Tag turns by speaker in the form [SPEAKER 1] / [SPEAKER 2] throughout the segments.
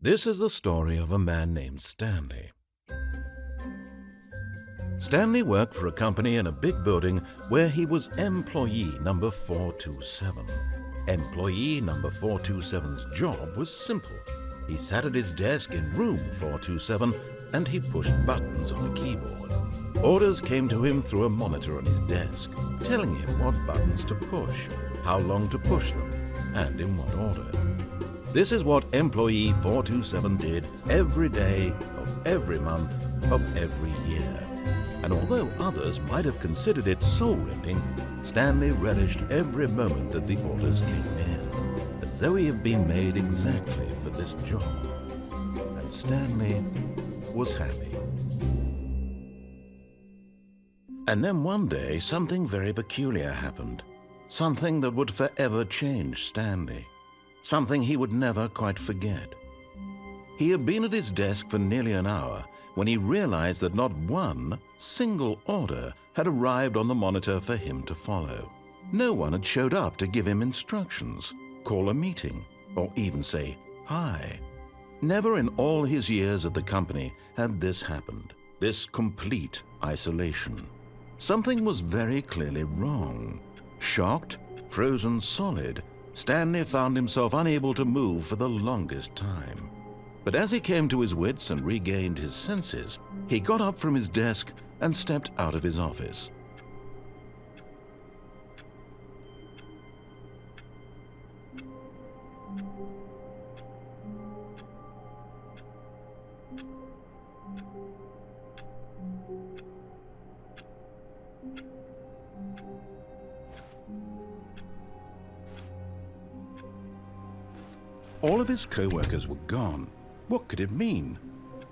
[SPEAKER 1] This is the story of a man named Stanley. Stanley worked for a company in a big building where he was employee number 427. Employee number 427's job was simple. He sat at his desk in room 427 and he pushed buttons on a keyboard. Orders came to him through a monitor on his desk, telling him what buttons to push, how long to push them, and in what order. This is what employee 427 did every day of every month of every year. And although others might have considered it soul-rending, Stanley relished every moment that the orders came in, as though he had been made exactly for this job. And Stanley was happy. And then one day, something very peculiar happened. Something that would forever change Stanley. Something he would never quite forget. He had been at his desk for nearly an hour when he realized that not one single order had arrived on the monitor for him to follow. No one had showed up to give him instructions, call a meeting, or even say hi. Never in all his years at the company had this happened, this complete isolation. Something was very clearly wrong. Shocked, frozen solid, Stanley found himself unable to move for the longest time. But as he came to his wits and regained his senses, he got up from his desk and stepped out of his office. All of his co-workers were gone. What could it mean?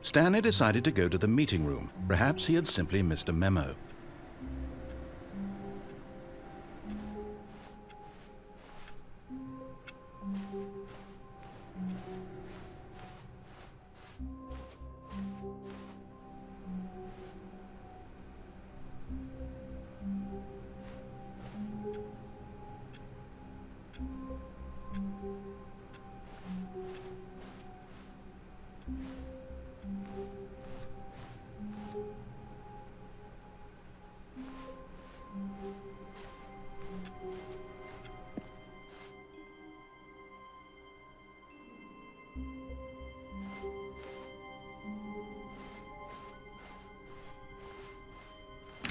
[SPEAKER 1] Stanley decided to go to the meeting room. Perhaps he had simply missed a memo.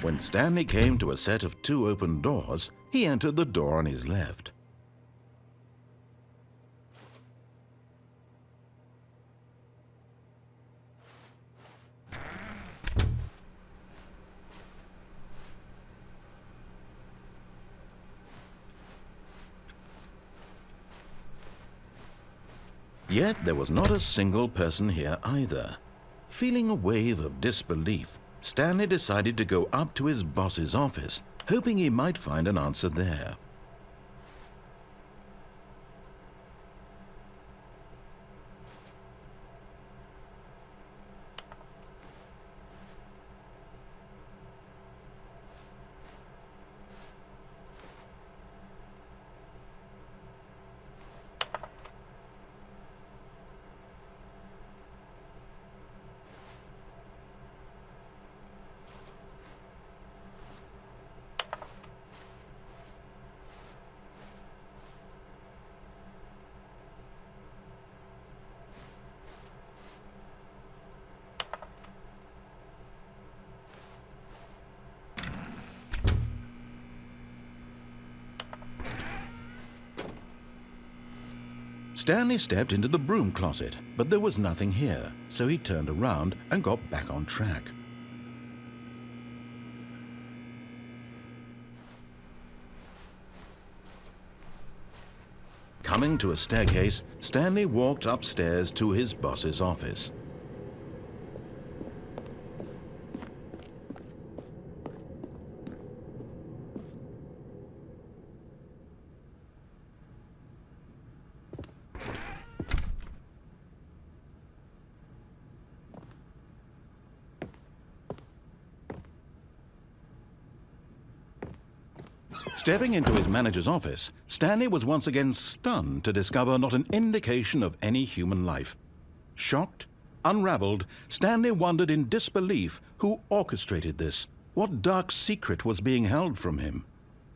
[SPEAKER 1] When Stanley came to a set of 2 open doors, he entered the door on his left. Yet there was not a single person here either. Feeling a wave of disbelief, Stanley decided to go up to his boss's office, hoping he might find an answer there. Stanley stepped into the broom closet, but there was nothing here, so he turned around and got back on track. Coming to a staircase, Stanley walked upstairs to his boss's office. Stepping into his manager's office, Stanley was once again stunned to discover not an indication of any human life. Shocked, unraveled, Stanley wondered in disbelief who orchestrated this. What dark secret was being held from him?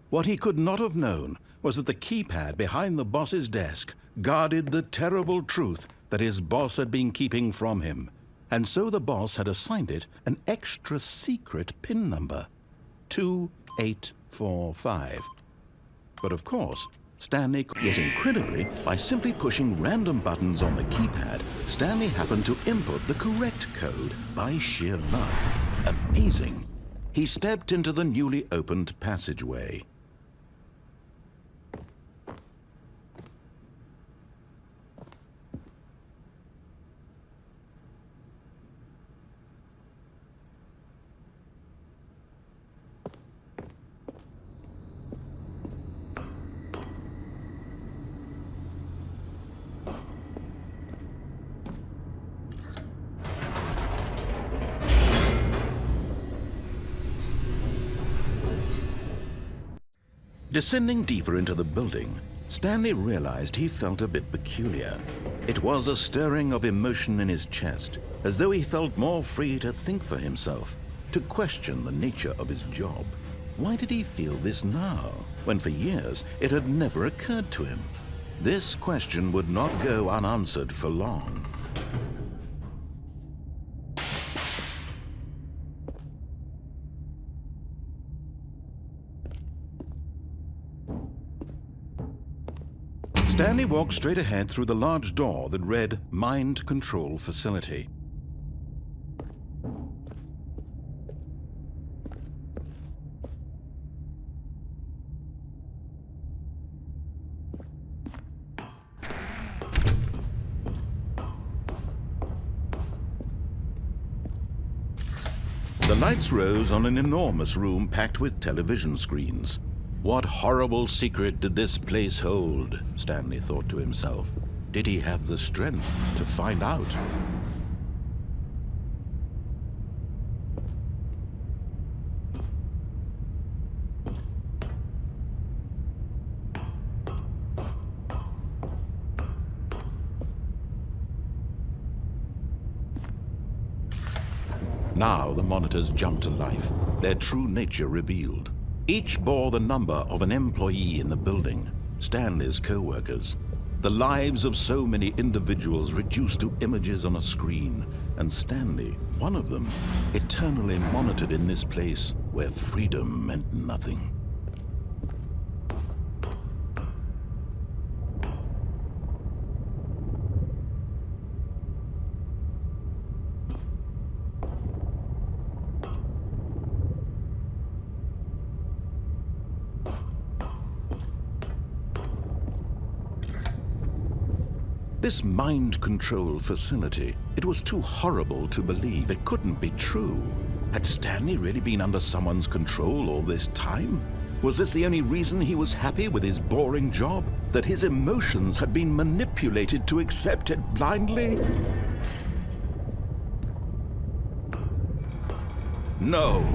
[SPEAKER 1] What he could not have known was that the keypad behind the boss's desk guarded the terrible truth that his boss had been keeping from him. And so the boss had assigned it an extra secret PIN number, 2845. But of course, Stanley, yet incredibly, by simply pushing random buttons on the keypad, Stanley happened to input the correct code by sheer luck. Amazing. He stepped into the newly opened passageway. Descending deeper into the building, Stanley realized he felt a bit peculiar. It was a stirring of emotion in his chest, as though he felt more free to think for himself, to question the nature of his job. Why did he feel this now, when for years it had never occurred to him? This question would not go unanswered for long. Stanley walked straight ahead through the large door that read Mind Control Facility. The lights rose on an enormous room packed with television screens. What horrible secret did this place hold? Stanley thought to himself. Did he have the strength to find out? Now the monitors jumped to life, their true nature revealed. Each bore the number of an employee in the building, Stanley's co-workers. The lives of so many individuals reduced to images on a screen, and Stanley, one of them, eternally monitored in this place where freedom meant nothing. This mind control facility, it was too horrible to believe. It couldn't be true. Had Stanley really been under someone's control all this time? Was this the only reason he was happy with his boring job? That his emotions had been manipulated to accept it blindly? No,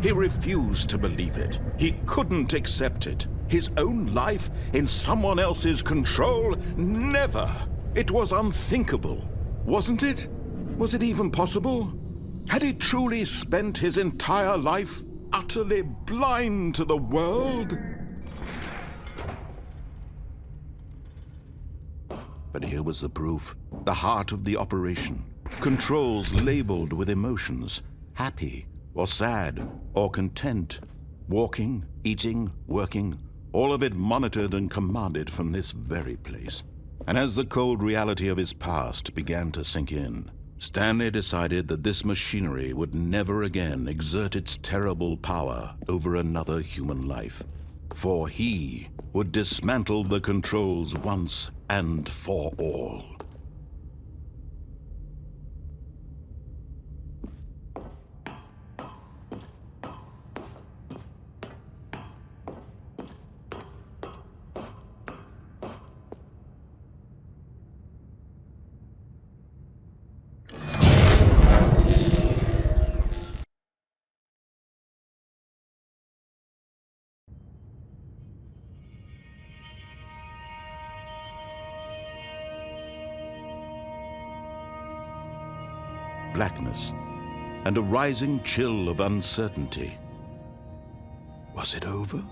[SPEAKER 1] he refused to believe it. He couldn't accept it. His own life in someone else's control? Never! It was unthinkable, wasn't it? Was it even possible? Had he truly spent his entire life utterly blind to the world? But here was the proof, the heart of the operation. Controls labeled with emotions, happy or sad or content, walking, eating, working, all of it monitored and commanded from this very place. And as the cold reality of his past began to sink in, Stanley decided that this machinery would never again exert its terrible power over another human life. For he would dismantle the controls once and for all. blackness and a rising chill of uncertainty. Was it over?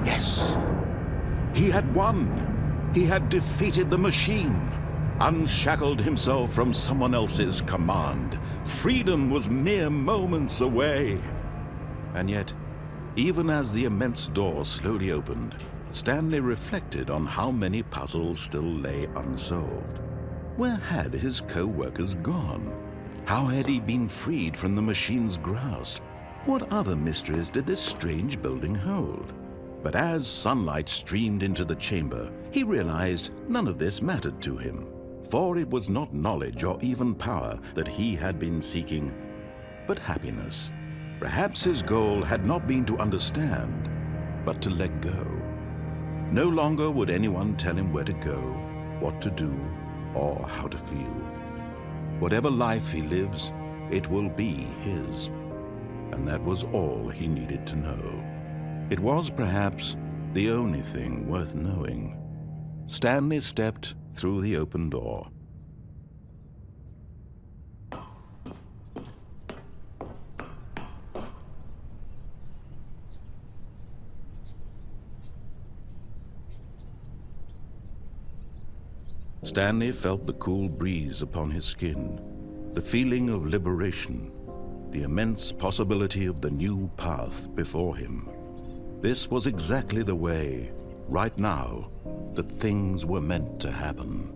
[SPEAKER 1] Yes! He had won! He had defeated the machine, unshackled himself from someone else's command. Freedom was mere moments away. And yet, even as the immense door slowly opened, Stanley reflected on how many puzzles still lay unsolved. Where had his co-workers gone? How had he been freed from the machine's grasp? What other mysteries did this strange building hold? But as sunlight streamed into the chamber, he realized none of this mattered to him, for it was not knowledge or even power that he had been seeking, but happiness. Perhaps his goal had not been to understand, but to let go. No longer would anyone tell him where to go, what to do, or how to feel. Whatever life he lives, it will be his. And that was all he needed to know. It was perhaps the only thing worth knowing. Stanley stepped through the open door. Stanley felt the cool breeze upon his skin, the feeling of liberation, the immense possibility of the new path before him. This was exactly the way, right now, that things were meant to happen.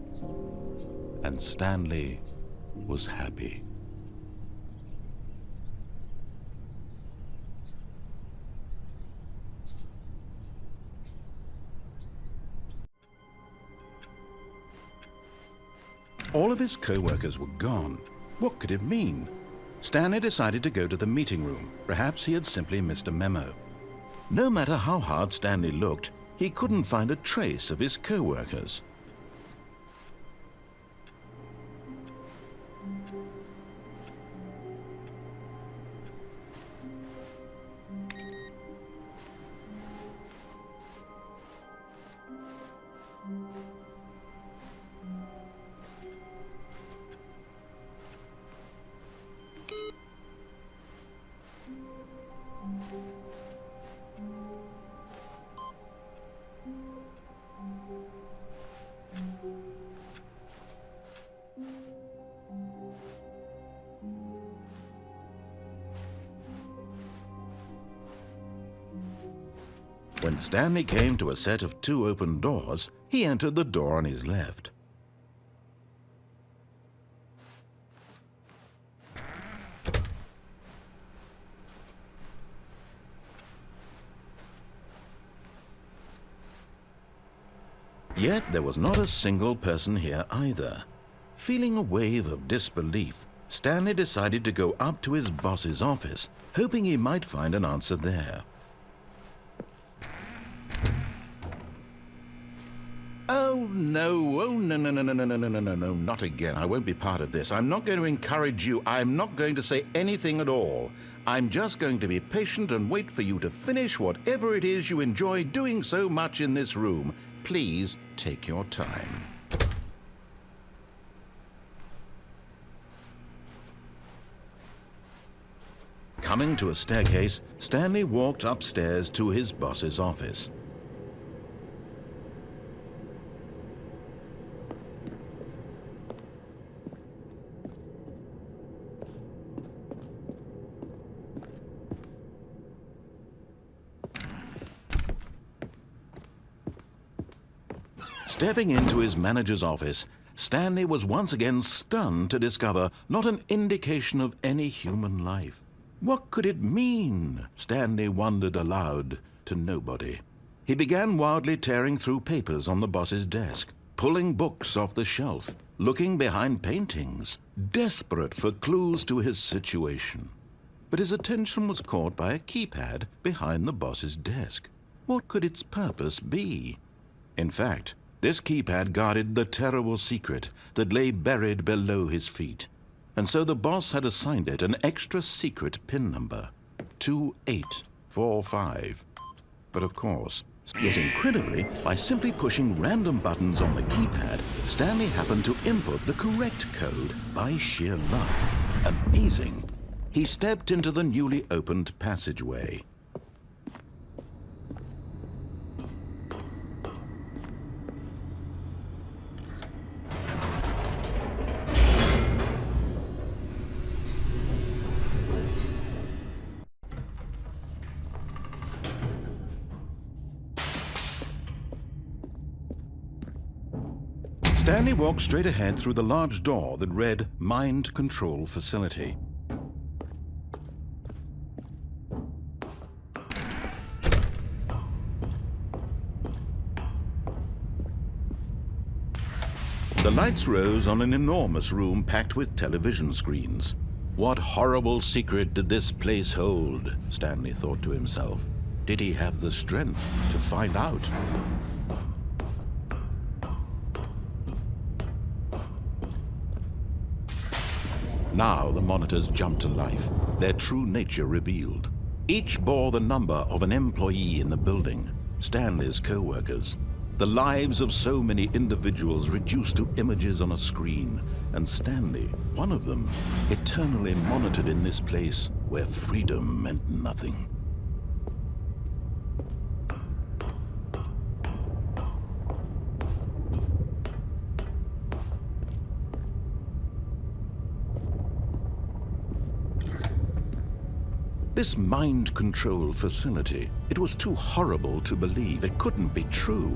[SPEAKER 1] And Stanley was happy. All of his co-workers were gone. What could it mean? Stanley decided to go to the meeting room. Perhaps he had simply missed a memo. No matter how hard Stanley looked, he couldn't find a trace of his co-workers. When Stanley came to a set of 2 open doors, he entered the door on his left. Yet there was not a single person here either. Feeling a wave of disbelief, Stanley decided to go up to his boss's office, hoping he might find an answer there. Oh, no, no, not again. I won't be part of this. I'm not going to encourage you. I'm not going to say anything at all. I'm just going to be patient and wait for you to finish whatever it is you enjoy doing so much in this room. Please take your time. Coming to a staircase, Stanley walked upstairs to his boss's office. Stepping into his manager's office, Stanley was once again stunned to discover not an indication of any human life. What could it mean? Stanley wondered aloud to nobody. He began wildly tearing through papers on the boss's desk, pulling books off the shelf, looking behind paintings, desperate for clues to his situation. But his attention was caught by a keypad behind the boss's desk. What could its purpose be? In fact, this keypad guarded the terrible secret that lay buried below his feet. And so the boss had assigned it an extra secret PIN number, 2845. But of course, Yet incredibly, by simply pushing random buttons on the keypad, Stanley happened to input the correct code by sheer luck. Amazing. He stepped into the newly opened passageway. Stanley walked straight ahead through the large door that read Mind Control Facility. The lights rose on an enormous room packed with television screens. What horrible secret did this place hold? Stanley thought to himself. Did he have the strength to find out? Now the monitors jumped to life, their true nature revealed. Each bore the number of an employee in the building, Stanley's co-workers. The lives of so many individuals reduced to images on a screen, and Stanley, one of them, eternally monitored in this place where freedom meant nothing. This mind control facility, it was too horrible to believe. It couldn't be true.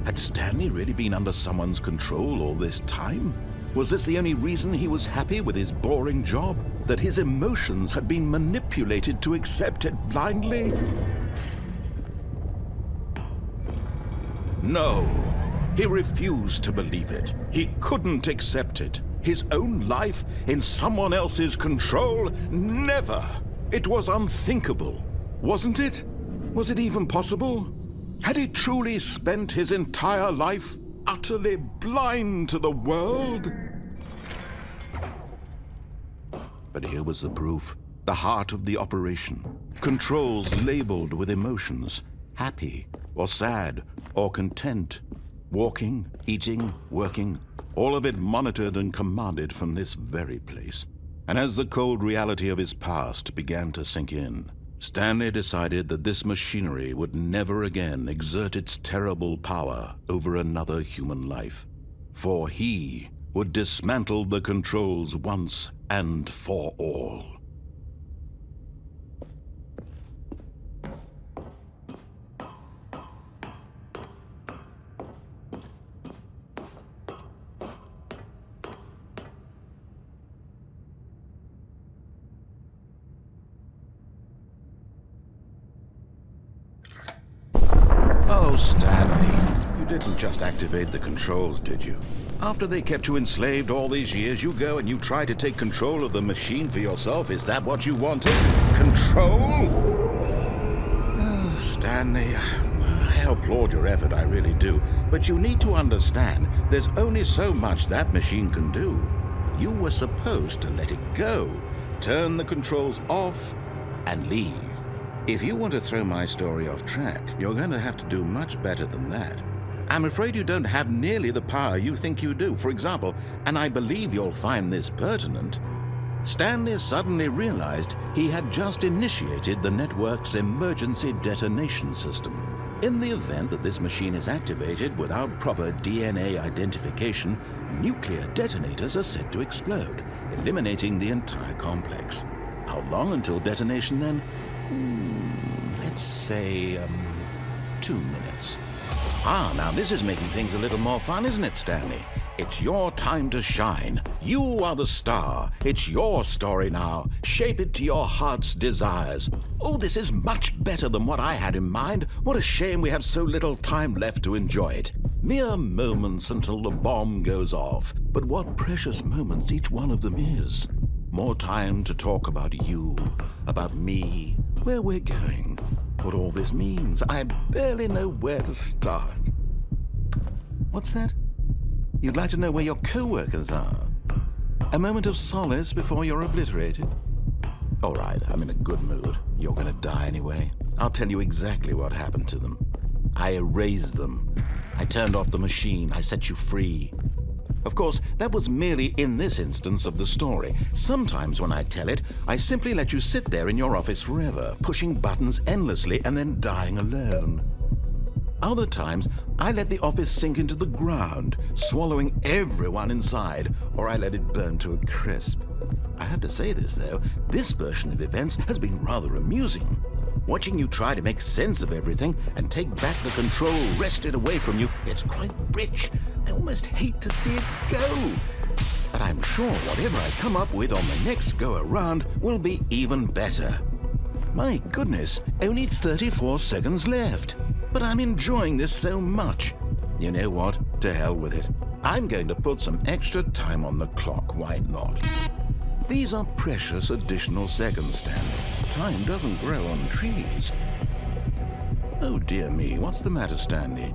[SPEAKER 1] Had Stanley really been under someone's control all this time? Was this the only reason he was happy with his boring job? That his emotions had been manipulated to accept it blindly? No, he refused to believe it. He couldn't accept it. His own life in someone else's control? Never! It was unthinkable, wasn't it? Was it even possible? Had he truly spent his entire life utterly blind to the world? But here was the proof, the heart of the operation. Controls labeled with emotions, happy or sad or content. Walking, eating, working, all of it monitored and commanded from this very place. And as the cold reality of his past began to sink in, Stanley decided that this machinery would never again exert its terrible power over another human life. For he would dismantle the controls once and for all. Oh, Stanley, you didn't just activate the controls, did you? After they kept you enslaved all these years, you go and you try to take control of the machine for yourself. Is that what you wanted? Control? Oh, Stanley, I applaud your effort, I really do. But you need to understand, there's only so much that machine can do. You were supposed to let it go, turn the controls off, and leave. If you want to throw my story off track, you're going to have to do much better than that. I'm afraid you don't have nearly the power you think you do. For example, and I believe you'll find this pertinent, Stanley suddenly realized he had just initiated the network's emergency detonation system. In the event that this machine is activated without proper DNA identification, nuclear detonators are said to explode, eliminating the entire complex. How long until detonation then? Let's say, 2 minutes. Now this is making things a little more fun, isn't it, Stanley? It's your time to shine. You are the star. It's your story now. Shape it to your heart's desires. Oh, this is much better than what I had in mind. What a shame we have so little time left to enjoy it. Mere moments until the bomb goes off. But what precious moments each one of them is. More time to talk about you, about me, where we're going, what all this means. I barely know where to start. What's that? You'd like to know where your co-workers are? A moment of solace before you're obliterated? All right, I'm in a good mood. You're gonna die anyway. I'll tell you exactly what happened to them. I erased them. I turned off the machine. I set you free. Of course, that was merely in this instance of the story. Sometimes when I tell it, I simply let you sit there in your office forever, pushing buttons endlessly and then dying alone. Other times, I let the office sink into the ground, swallowing everyone inside, or I let it burn to a crisp. I have to say this, though, this version of events has been rather amusing. Watching you try to make sense of everything and take back the control wrested away from you, it's quite rich. I almost hate to see it go. But I'm sure whatever I come up with on the next go-around will be even better. My goodness, only 34 seconds left. But I'm enjoying this so much. You know what? To hell with it. I'm going to put some extra time on the clock, why not? These are precious additional seconds, Stanley. Time doesn't grow on trees. Oh dear me, what's the matter, Stanley?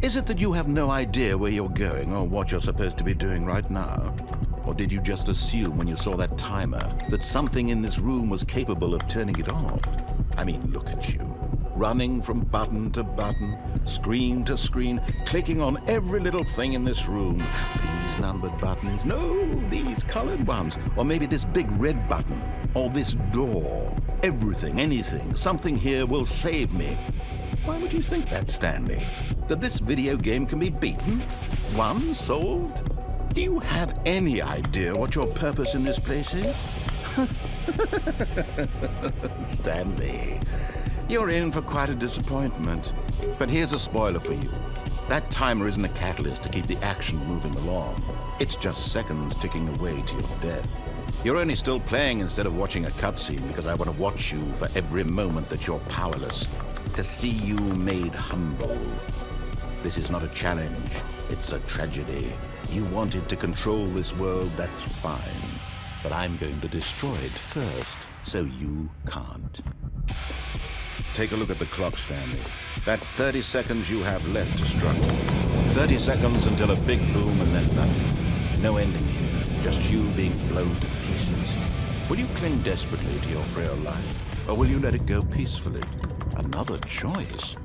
[SPEAKER 1] Is it that you have no idea where you're going or what you're supposed to be doing right now? Or did you just assume when you saw that timer that something in this room was capable of turning it off? I mean, look at you. Running from button to button, screen to screen, clicking on every little thing in this room. These numbered buttons, no, these colored ones, or maybe this big red button, or this door. Everything, anything, something here will save me. Why would you think that, Stanley? That this video game can be beaten? Won? Solved? Do you have any idea what your purpose in this place is? Stanley, you're in for quite a disappointment. But here's a spoiler for you. That timer isn't a catalyst to keep the action moving along. It's just seconds ticking away to your death. You're only still playing instead of watching a cutscene because I want to watch you for every moment that you're powerless, to see you made humble. This is not a challenge, it's a tragedy. You wanted to control this world, that's fine. But I'm going to destroy it first, so you can't. Take a look at the clock, Stanley. That's 30 seconds you have left to struggle. 30 seconds until a big boom and then nothing. No ending here, just you being blown to pieces. Will you cling desperately to your frail life, or will you let it go peacefully? Another choice.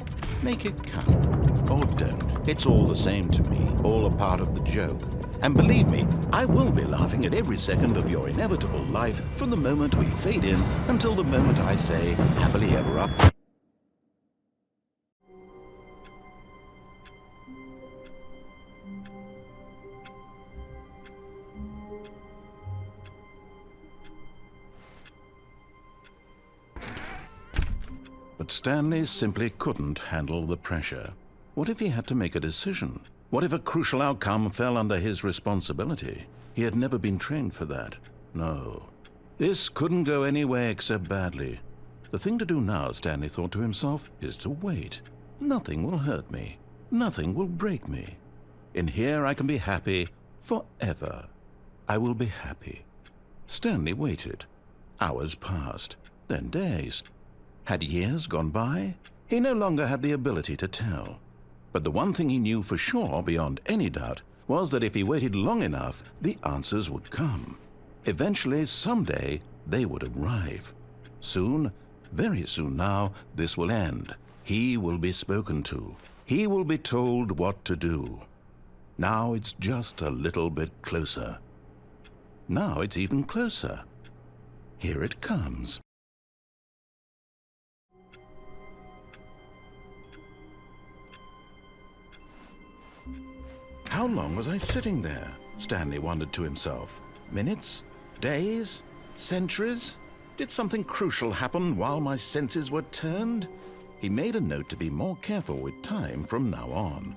[SPEAKER 1] Make it count. Or don't. It's all the same to me, all a part of the joke. And believe me, I will be laughing at every second of your inevitable life from the moment we fade in until the moment I say, happily ever after. But Stanley simply couldn't handle the pressure. What if he had to make a decision? What if a crucial outcome fell under his responsibility? He had never been trained for that. No. This couldn't go any way except badly. The thing to do now, Stanley thought to himself, is to wait. Nothing will hurt me. Nothing will break me. In here I can be happy forever. I will be happy. Stanley waited. Hours passed, then days. Had years gone by? He no longer had the ability to tell. But the one thing he knew for sure, beyond any doubt, was that if he waited long enough, the answers would come. Eventually, someday, they would arrive. Soon, very soon now, this will end. He will be spoken to. He will be told what to do. Now it's just a little bit closer. Now it's even closer. Here it comes. How long was I sitting there? Stanley wondered to himself. Minutes? Days? Centuries? Did something crucial happen while my senses were turned? He made a note to be more careful with time from now on.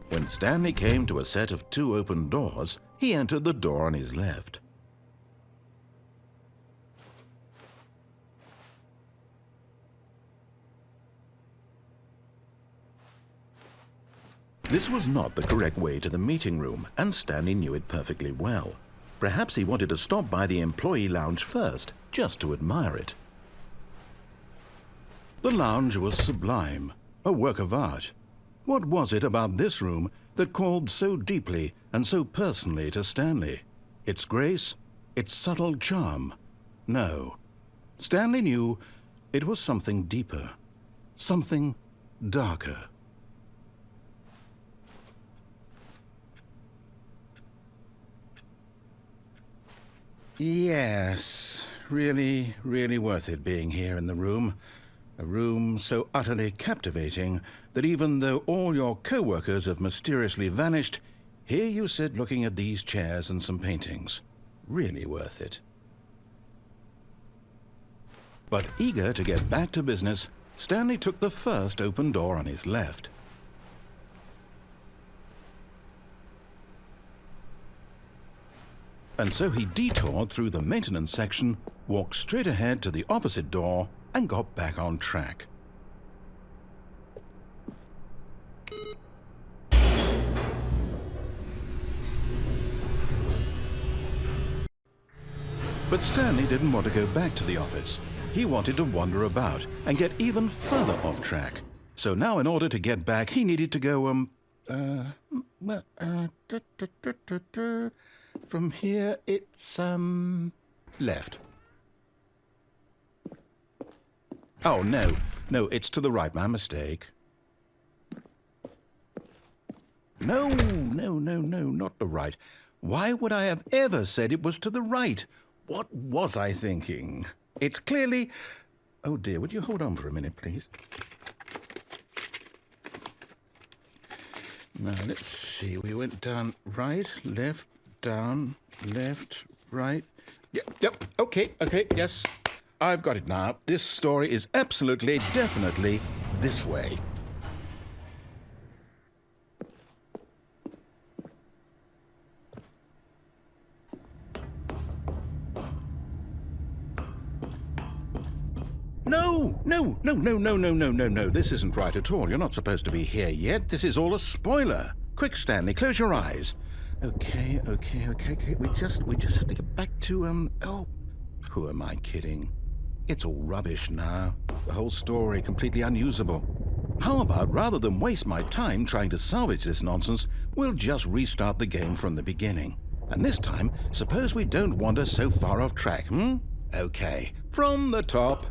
[SPEAKER 1] When Stanley came to a set of 2 open doors, he entered the door on his left. This was not the correct way to the meeting room, and Stanley knew it perfectly well. Perhaps he wanted to stop by the employee lounge first, just to admire it. The lounge was sublime, a work of art. What was it about this room that called so deeply and so personally to Stanley? Its grace? Its subtle charm? No. Stanley knew it was something deeper, something darker. Yes, really, really worth it being here in the room. A room so utterly captivating that even though all your co-workers have mysteriously vanished, here you sit looking at these chairs and some paintings. Really worth it. But eager to get back to business, Stanley took the first open door on his left. And so he detoured through the maintenance section, walked straight ahead to the opposite door, and got back on track. But Stanley didn't want to go back to the office. He wanted to wander about and get even further off track. So now in order to get back, he needed to go, from here, it's, left. Oh, no, it's to the right, my mistake. No, not the right. Why would I have ever said it was to the right? What was I thinking? It's clearly... Oh, dear, would you hold on for a minute, please? Now, let's see. We went down right, left, down, left, right. Yep, okay, yes. I've got it now. This story is absolutely, definitely this way. No. This isn't right at all. You're not supposed to be here yet. This is all a spoiler. Quick, Stanley, close your eyes. Okay. We just have to get back to, oh, who am I kidding? It's all rubbish now. The whole story completely unusable. How about, rather than waste my time trying to salvage this nonsense, we'll just restart the game from the beginning. And this time, suppose we don't wander so far off track, Okay, from the top.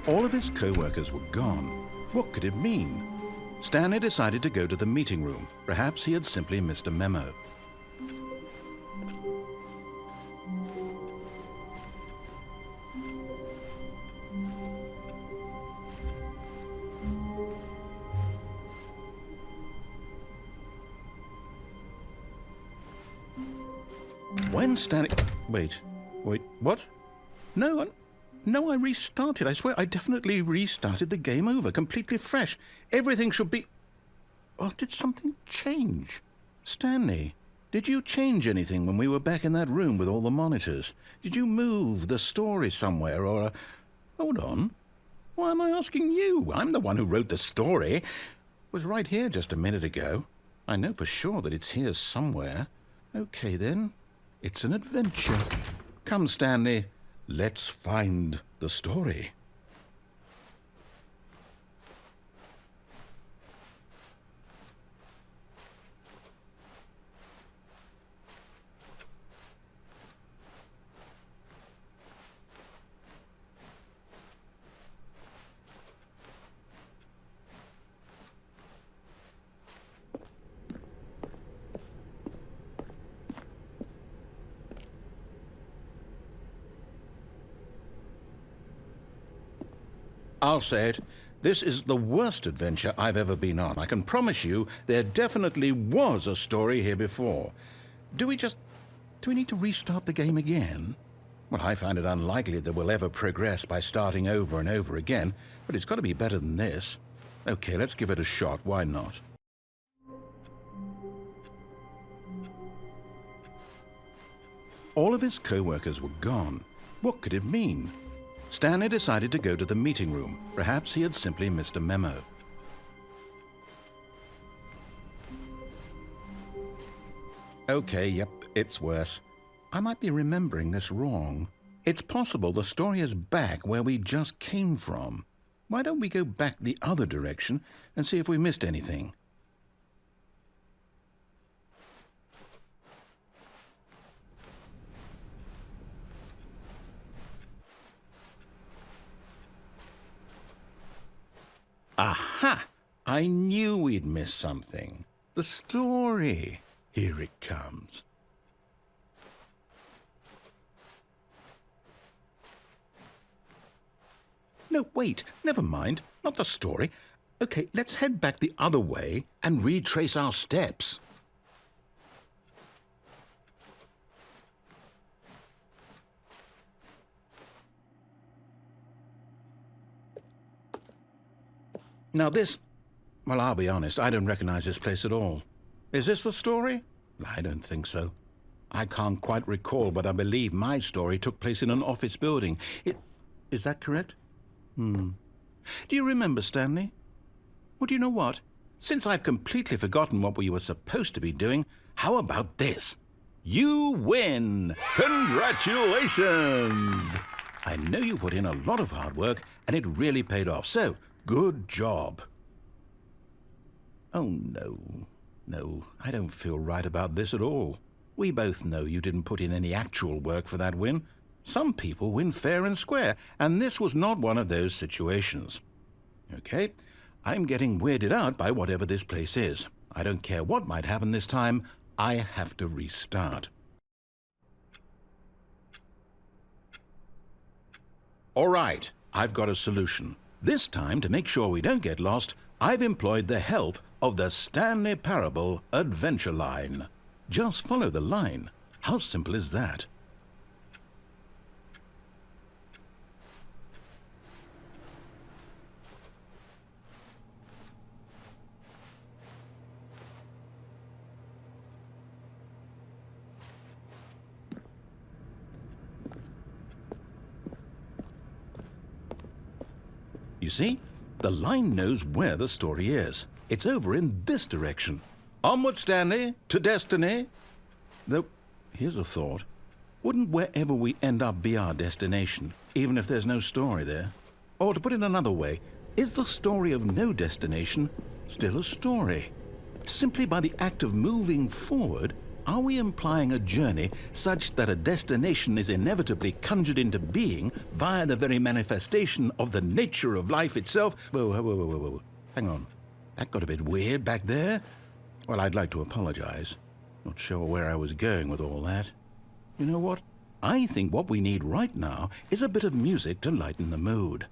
[SPEAKER 1] All of his co-workers were gone. What could it mean? Stanley decided to go to the meeting room. Perhaps he had simply missed a memo. When Stanley... Wait, what? No, I restarted. I swear I definitely restarted the game over, completely fresh. Everything should be... Oh, did something change? Stanley, did you change anything when we were back in that room with all the monitors? Did you move the story somewhere or... Hold on. Why am I asking you? I'm the one who wrote the story. It was right here just a minute ago. I know for sure that it's here somewhere. Okay, then. It's an adventure. Come, Stanley. Let's find the story. I'll say it. This is the worst adventure I've ever been on. I can promise you there definitely was a story here before. Do we need to restart the game again? Well, I find it unlikely that we'll ever progress by starting over and over again, but it's got to be better than this. Okay, let's give it a shot. Why not? All of his co-workers were gone. What could it mean? Stanley decided to go to the meeting room. Perhaps he had simply missed a memo. Okay, yep, it's worse. I might be remembering this wrong. It's possible the story is back where we just came from. Why don't we go back the other direction and see if we missed anything? Aha! I knew we'd missed something. The story. Here it comes. No, wait, never mind. Not the story. Okay, let's head back the other way and retrace our steps. Now this, well, I'll be honest, I don't recognize this place at all. Is this the story? I don't think so. I can't quite recall, but I believe my story took place in an office building. Is that correct? Do you remember, Stanley? Well, do you know what? Since I've completely forgotten what we were supposed to be doing, how about this? You win! Congratulations! I know you put in a lot of hard work, and it really paid off, so good job. Oh, no. No, I don't feel right about this at all. We both know you didn't put in any actual work for that win. Some people win fair and square, and this was not one of those situations. Okay, I'm getting weirded out by whatever this place is. I don't care what might happen this time. I have to restart. All right, I've got a solution. This time, to make sure we don't get lost, I've employed the help of the Stanley Parable Adventure Line. Just follow the line. How simple is that? You see, the line knows where the story is. It's over in this direction. Onward, Stanley, to destiny. Though, here's a thought. Wouldn't wherever we end up be our destination, even if there's no story there? Or to put it another way, is the story of no destination still a story? Simply by the act of moving forward, are we implying a journey such that a destination is inevitably conjured into being via the very manifestation of the nature of life itself? Whoa. Hang on. That got a bit weird back there. Well, I'd like to apologize. Not sure where I was going with all that. You know what? I think what we need right now is a bit of music to lighten the mood.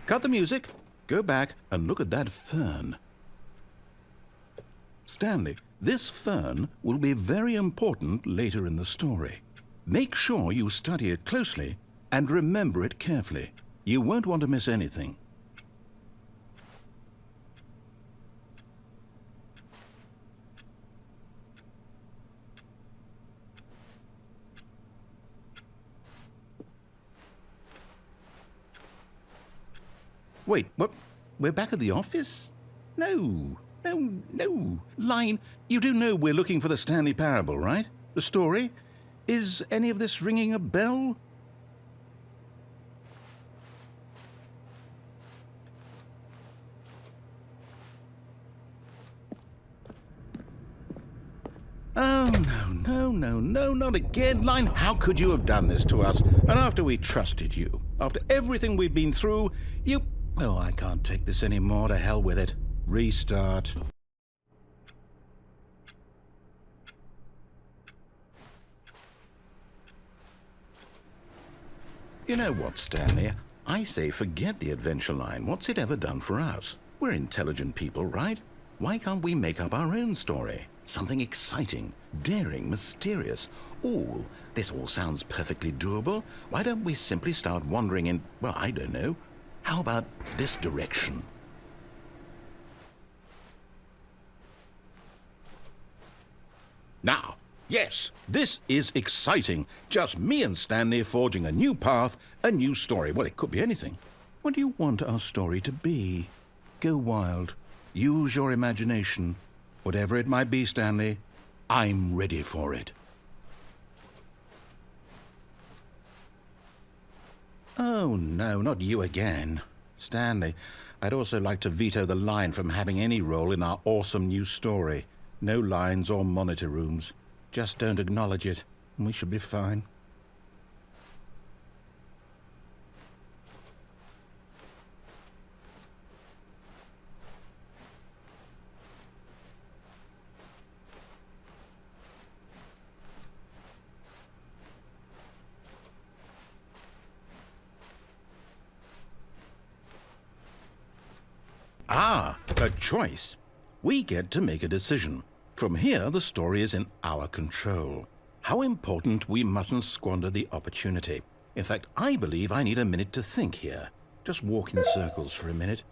[SPEAKER 1] Cut the music, go back and look at that fern. Stanley, this fern will be very important later in the story. Make sure you study it closely and remember it carefully. You won't want to miss anything. Wait, what? We're back at the office? No. Line, you do know we're looking for the Stanley Parable, right? The story? Is any of this ringing a bell? Oh, no, no, no, not again, Line. How could you have done this to us? And after we trusted you, after everything we've been through, you... Oh, I can't take this anymore. To hell with it. Restart. You know what, Stanley? I say forget the adventure line. What's it ever done for us? We're intelligent people, right? Why can't we make up our own story? Something exciting, daring, mysterious. Ooh, this all sounds perfectly doable. Why don't we simply start wandering in, well, I don't know. How about this direction? Now, yes, this is exciting. Just me and Stanley forging a new path, a new story. Well, it could be anything. What do you want our story to be? Go wild. Use your imagination. Whatever it might be, Stanley, I'm ready for it. Oh, no, not you again. Stanley, I'd also like to veto the line from having any role in our awesome new story. No lines or monitor rooms. Just don't acknowledge it, and we should be fine. Ah, a choice. We get to make a decision. From here, the story is in our control. How important we mustn't squander the opportunity. In fact, I believe I need a minute to think here. Just walk in circles for a minute.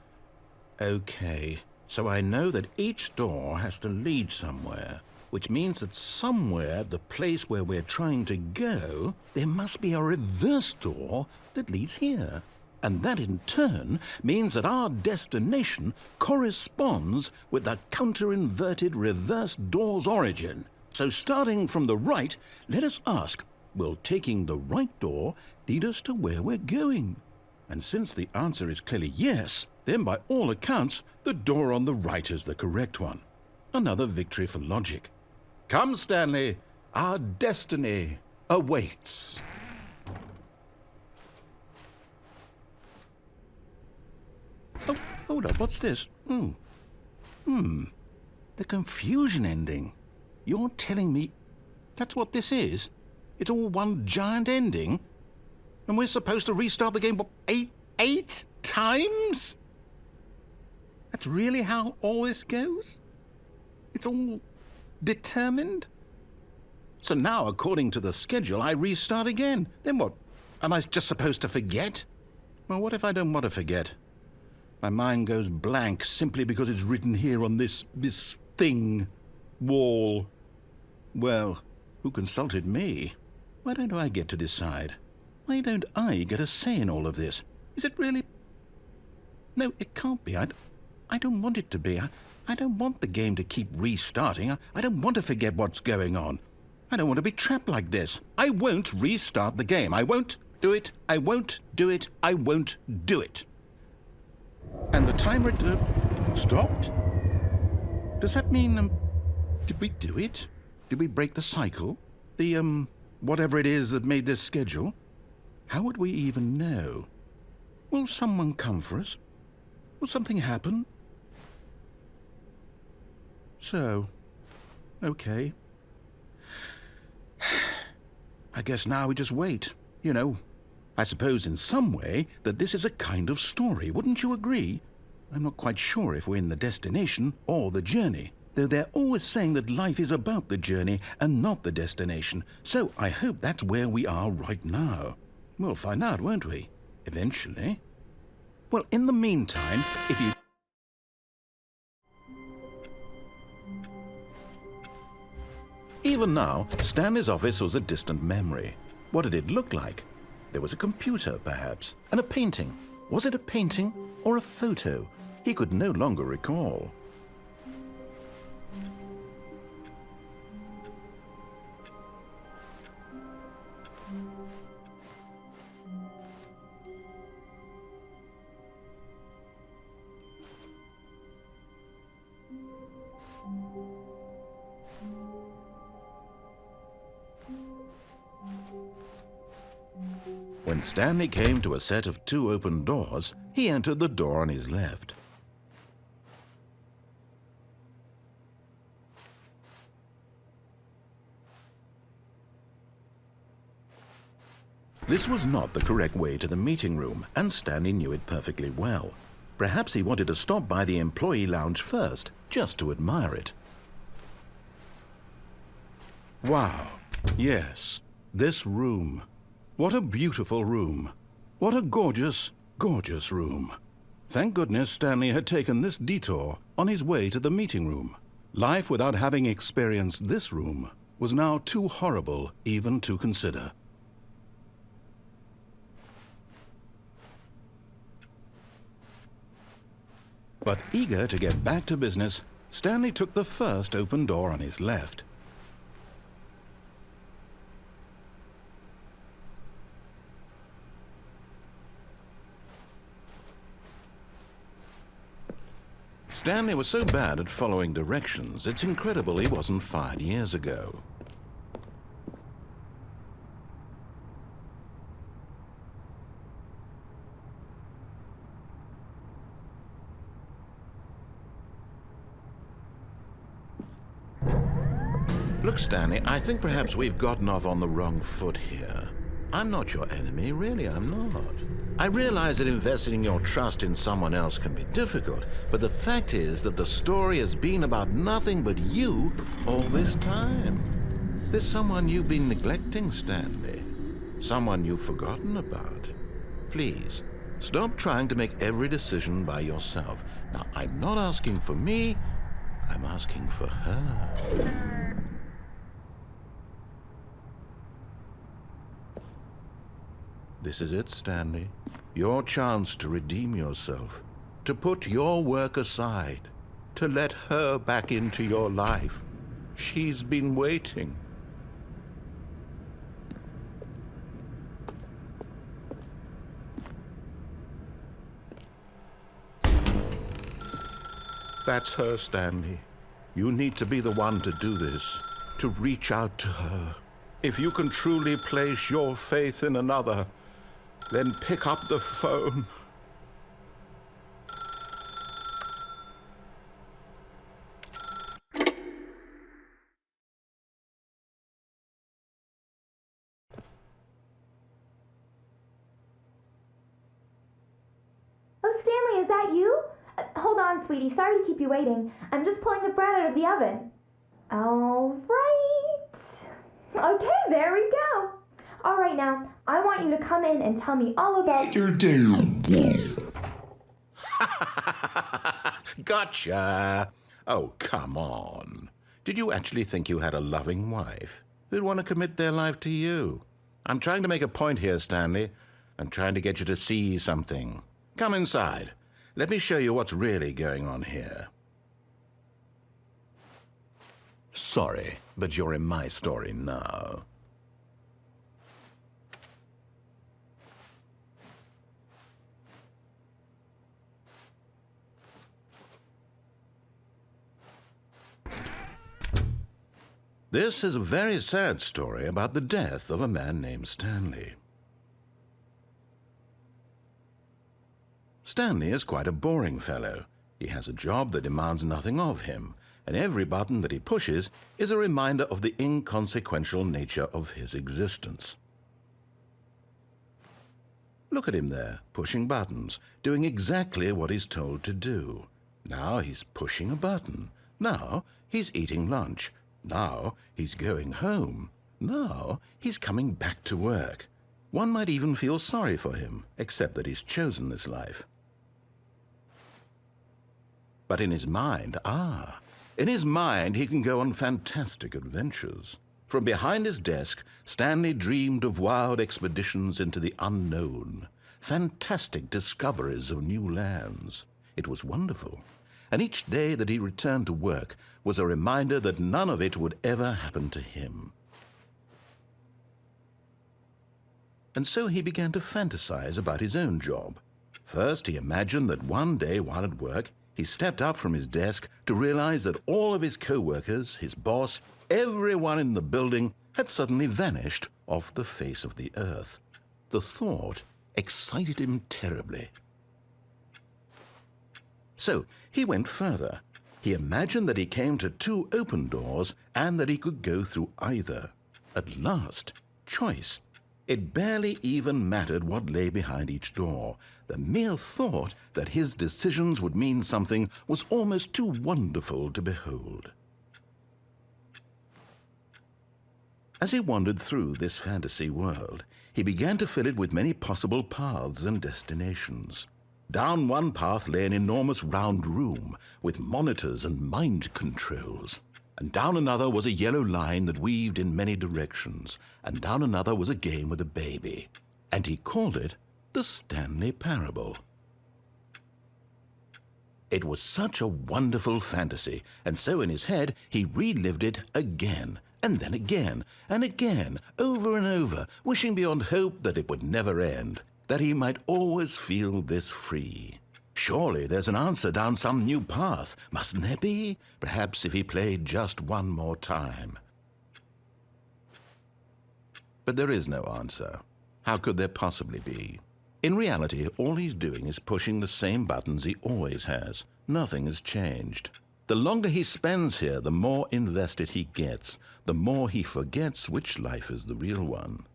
[SPEAKER 1] Okay, so I know that each door has to lead somewhere, which means that somewhere, the place where we're trying to go, there must be a reverse door that leads here. And that in turn means that our destination corresponds with the counter-inverted reverse door's origin. So starting from the right, let us ask, will taking the right door lead us to where we're going? And since the answer is clearly yes, then by all accounts, the door on the right is the correct one. Another victory for logic. Come, Stanley, our destiny awaits. Oh, hold up, what's this? The confusion ending. You're telling me that's what this is? It's all one giant ending? And we're supposed to restart the game, what, eight times? That's really how all this goes? It's all determined? So now, according to the schedule, I restart again. Then what? Am I just supposed to forget? Well, what if I don't want to forget? My mind goes blank simply because it's written here on this thing, wall. Well, who consulted me? Why don't I get to decide? Why don't I get a say in all of this? Is it really? No, it can't be. I don't want it to be. I don't want the game to keep restarting. I don't want to forget what's going on. I don't want to be trapped like this. I won't restart the game. I won't do it. I won't do it. I won't do it. And the timer stopped? Does that mean, did we do it? Did we break the cycle? The, whatever it is that made this schedule? How would we even know? Will someone come for us? Will something happen? So, okay. I guess now we just wait, you know. I suppose in some way that this is a kind of story, wouldn't you agree? I'm not quite sure if we're in the destination or the journey, though they're always saying that life is about the journey and not the destination, so I hope that's where we are right now. We'll find out, won't we? Eventually. Well, in the meantime, if you... Even now, Stanley's office was a distant memory. What did it look like? There was a computer, perhaps, and a painting. Was it a painting or a photo? He could no longer recall. When Stanley came to a set of 2 open doors, he entered the door on his left. This was not the correct way to the meeting room, and Stanley knew it perfectly well. Perhaps he wanted to stop by the employee lounge first, just to admire it. Wow, yes, this room. What a beautiful room. What a gorgeous, gorgeous room. Thank goodness Stanley had taken this detour on his way to the meeting room. Life without having experienced this room was now too horrible even to consider. But eager to get back to business, Stanley took the first open door on his left. Stanley was so bad at following directions, it's incredible he wasn't fired years ago. Look, Stanley, I think perhaps we've gotten off on the wrong foot here. I'm not your enemy, really, I'm not. I realize that investing your trust in someone else can be difficult, but the fact is that the story has been about nothing but you all this time. There's someone you've been neglecting, Stanley. Someone you've forgotten about. Please, stop trying to make every decision by yourself. Now, I'm not asking for me, I'm asking for her. This is it, Stanley. Your chance to redeem yourself, to put your work aside, to let her back into your life. She's been waiting. That's her, Stanley. You need to be the one to do this, to reach out to her. If you can truly place your faith in another, then pick up the phone.
[SPEAKER 2] Oh, Stanley, is that you? Hold on, sweetie. Sorry to keep you waiting. I'm just pulling the bread out of the oven. All right. Okay, there we go. All right, now, I want you to come in and tell me all about your day.
[SPEAKER 1] Gotcha. Oh, come on. Did you actually think you had a loving wife who'd want to commit their life to you? I'm trying to make a point here, Stanley. I'm trying to get you to see something. Come inside. Let me show you what's really going on here. Sorry, but you're in my story now. This is a very sad story about the death of a man named Stanley. Stanley is quite a boring fellow. He has a job that demands nothing of him, and every button that he pushes is a reminder of the inconsequential nature of his existence. Look at him there, pushing buttons, doing exactly what he's told to do. Now he's pushing a button. Now he's eating lunch. Now he's going home. Now he's coming back to work. One might even feel sorry for him, except that he's chosen this life. But in his mind, he can go on fantastic adventures. From behind his desk, Stanley dreamed of wild expeditions into the unknown, fantastic discoveries of new lands. It was wonderful. And each day that he returned to work was a reminder that none of it would ever happen to him. And so he began to fantasize about his own job. First, he imagined that one day while at work, he stepped up from his desk to realize that all of his co-workers, his boss, everyone in the building had suddenly vanished off the face of the earth. The thought excited him terribly. So he went further. He imagined that he came to 2 open doors and that he could go through either. At last, choice. It barely even mattered what lay behind each door. The mere thought that his decisions would mean something was almost too wonderful to behold. As he wandered through this fantasy world, he began to fill it with many possible paths and destinations. Down one path lay an enormous round room with monitors and mind controls. And down another was a yellow line that weaved in many directions. And down another was a game with a baby. And he called it the Stanley Parable. It was such a wonderful fantasy, and so in his head he relived it again, and then again, and again, over and over, wishing beyond hope that it would never end, that he might always feel this free. Surely there's an answer down some new path, mustn't there be? Perhaps if he played just one more time. But there is no answer. How could there possibly be? In reality, all he's doing is pushing the same buttons he always has. Nothing has changed. The longer he spends here, the more invested he gets, the more he forgets which life is the real one.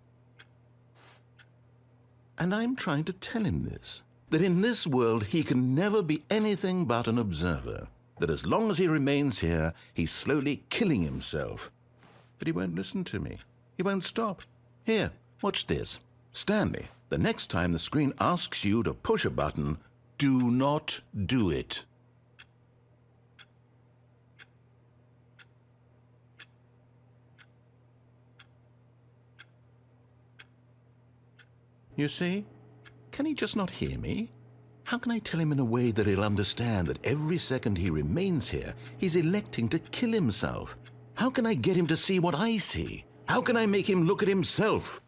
[SPEAKER 1] And I'm trying to tell him this, that in this world he can never be anything but an observer, that as long as he remains here, he's slowly killing himself. But he won't listen to me. He won't stop. Here, watch this. Stanley, the next time the screen asks you to push a button, do not do it. You see? Can he just not hear me? How can I tell him in a way that he'll understand that every second he remains here, he's electing to kill himself? How can I get him to see what I see? How can I make him look at himself?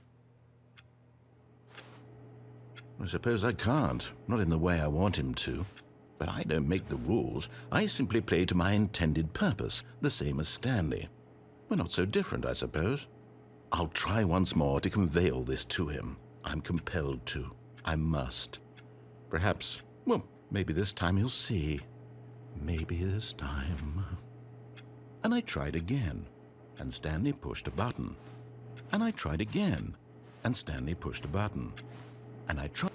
[SPEAKER 1] I suppose I can't, not in the way I want him to. But I don't make the rules. I simply play to my intended purpose, the same as Stanley. We're not so different, I suppose. I'll try once more to convey all this to him. I'm compelled to. I must. Perhaps, well, maybe this time he'll see. Maybe this time. And I tried again, and Stanley pushed a button. And I tried again, and Stanley pushed a button. And I tried.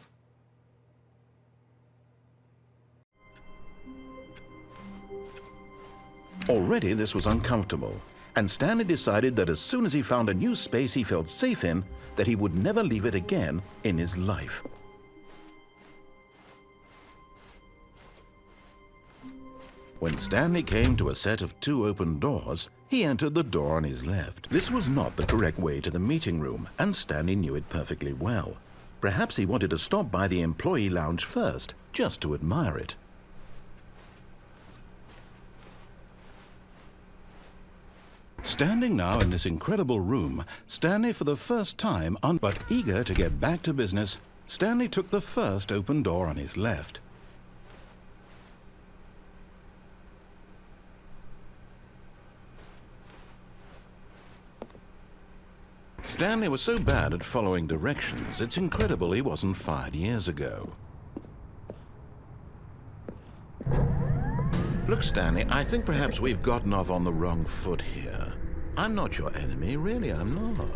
[SPEAKER 1] Already this was uncomfortable, and Stanley decided that as soon as he found a new space he felt safe in, that he would never leave it again in his life. When Stanley came to a set of 2 open doors, he entered the door on his left. This was not the correct way to the meeting room, and Stanley knew it perfectly well. Perhaps he wanted to stop by the employee lounge first, just to admire it. Standing now in this incredible room, Stanley for the first time, but eager to get back to business, Stanley took the first open door on his left. Stanley was so bad at following directions, it's incredible he wasn't fired years ago. Look, Stanley, I think perhaps we've gotten off on the wrong foot here. I'm not your enemy, really, I'm not.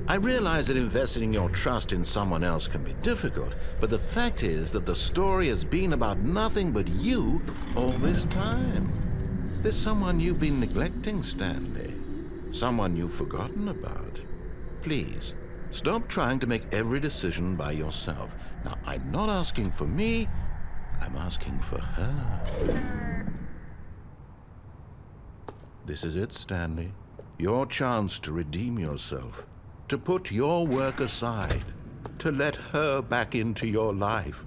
[SPEAKER 1] I realize that investing your trust in someone else can be difficult, but the fact is that the story has been about nothing but you all this time. There's someone you've been neglecting, Stanley. Someone you've forgotten about. Please, stop trying to make every decision by yourself. Now, I'm not asking for me, I'm asking for her. This is it, Stanley. Your chance to redeem yourself, to put your work aside, to let her back into your life.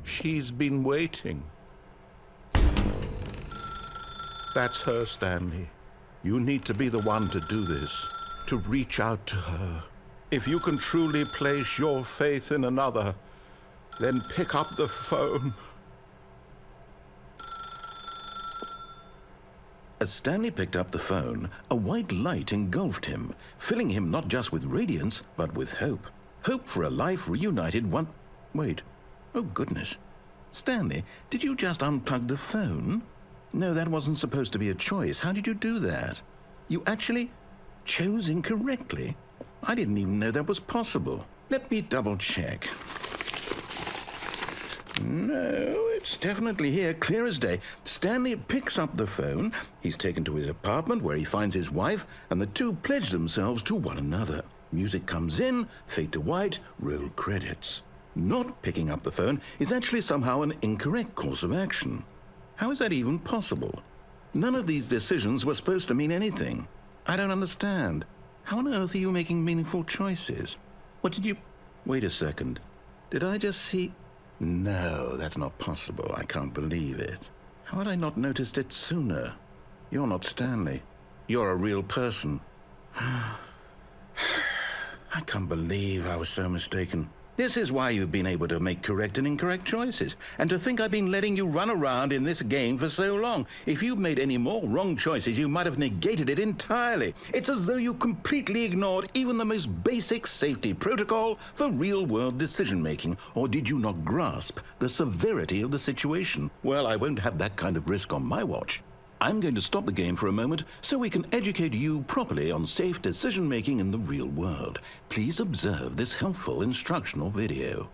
[SPEAKER 1] She's been waiting. That's her, Stanley. You need to be the one to do this, to reach out to her. If you can truly place your faith in another, then pick up the phone. As Stanley picked up the phone, a white light engulfed him, filling him not just with radiance, but with hope. Hope for a life reunited one... Wait. Oh, goodness. Stanley, did you just unplug the phone? No, that wasn't supposed to be a choice. How did you do that? You actually chose incorrectly? I didn't even know that was possible. Let me double check. No, it's definitely here, clear as day. Stanley picks up the phone. He's taken to his apartment where he finds his wife, and the two pledge themselves to one another. Music comes in, fade to white, roll credits. Not picking up the phone is actually somehow an incorrect course of action. How is that even possible? None of these decisions were supposed to mean anything. I don't understand. How on earth are you making meaningful choices? What did you... Wait a second. Did I just see... No, that's not possible. I can't believe it. How had I not noticed it sooner? You're not Stanley. You're a real person. I can't believe I was so mistaken. This is why you've been able to make correct and incorrect choices. And to think I've been letting you run around in this game for so long. If you'd made any more wrong choices, you might have negated it entirely. It's as though you completely ignored even the most basic safety protocol for real-world decision-making. Or did you not grasp the severity of the situation? Well, I won't have that kind of risk on my watch. I'm going to stop the game for a moment so we can educate you properly on safe decision-making in the real world. Please observe this helpful instructional video.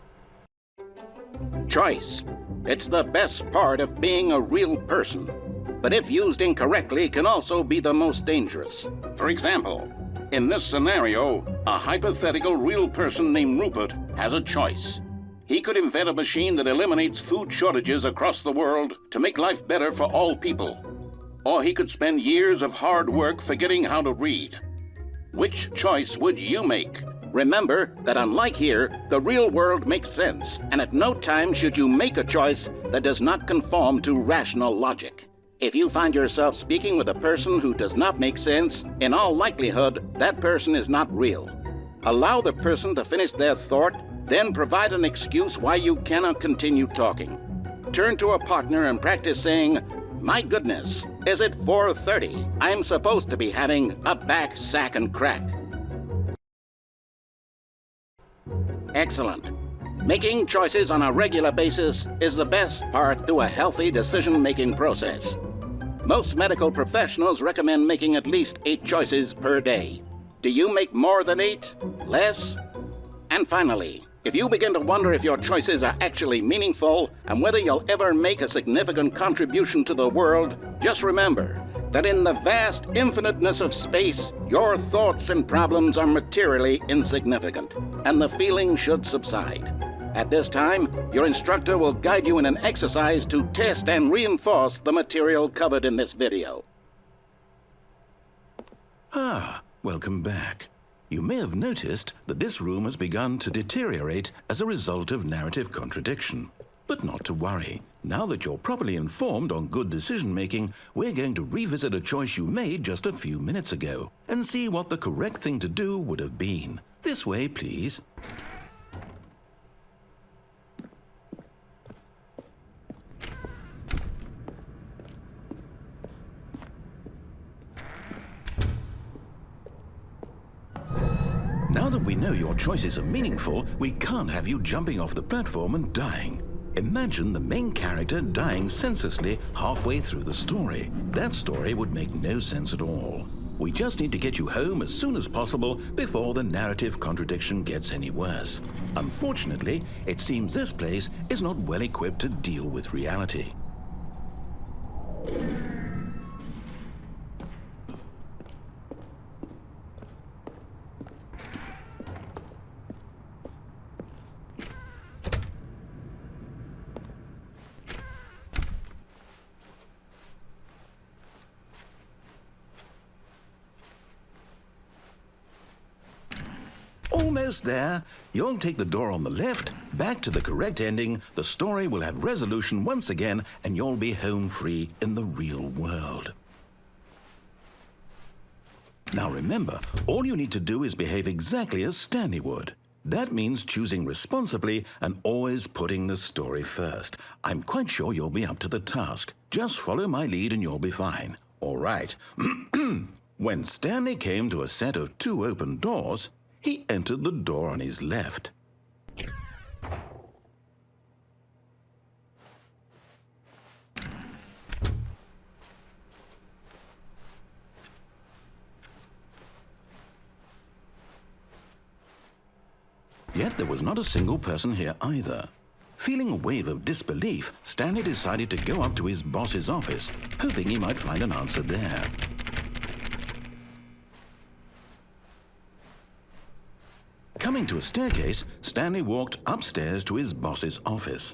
[SPEAKER 3] Choice. It's the best part of being a real person. But if used incorrectly, can also be the most dangerous. For example, in this scenario, a hypothetical real person named Rupert has a choice. He could invent a machine that eliminates food shortages across the world to make life better for all people. Or he could spend years of hard work forgetting how to read. Which choice would you make? Remember that unlike here, the real world makes sense, and at no time should you make a choice that does not conform to rational logic. If you find yourself speaking with a person who does not make sense, in all likelihood, that person is not real. Allow the person to finish their thought, then provide an excuse why you cannot continue talking. Turn to a partner and practice saying, "My goodness, is it 4:30? I'm supposed to be having a back, sack, and crack." Excellent. Making choices on a regular basis is the best part to a healthy decision-making process. Most medical professionals recommend making at least 8 choices per day. Do you make more than 8? Less? And finally, if you begin to wonder if your choices are actually meaningful and whether you'll ever make a significant contribution to the world, just remember that in the vast infiniteness of space, your thoughts and problems are materially insignificant, and the feeling should subside. At this time, your instructor will guide you in an exercise to test and reinforce the material covered in this video.
[SPEAKER 1] Welcome back. You may have noticed that this room has begun to deteriorate as a result of narrative contradiction. But not to worry. Now that you're properly informed on good decision-making, we're going to revisit a choice you made just a few minutes ago and see what the correct thing to do would have been. This way, please. Now that we know your choices are meaningful, we can't have you jumping off the platform and dying. Imagine the main character dying senselessly halfway through the story. That story would make no sense at all. We just need to get you home as soon as possible before the narrative contradiction gets any worse. Unfortunately, it seems this place is not well equipped to deal with reality. Almost there. You'll take the door on the left, back to the correct ending, the story will have resolution once again, and you'll be home free in the real world. Now remember, all you need to do is behave exactly as Stanley would. That means choosing responsibly and always putting the story first. I'm quite sure you'll be up to the task. Just follow my lead and you'll be fine. All right. When Stanley came to a set of 2 open doors, he entered the door on his left. Yet there was not a single person here either. Feeling a wave of disbelief, Stanley decided to go up to his boss's office, hoping he might find an answer there. Coming to a staircase, Stanley walked upstairs to his boss's office.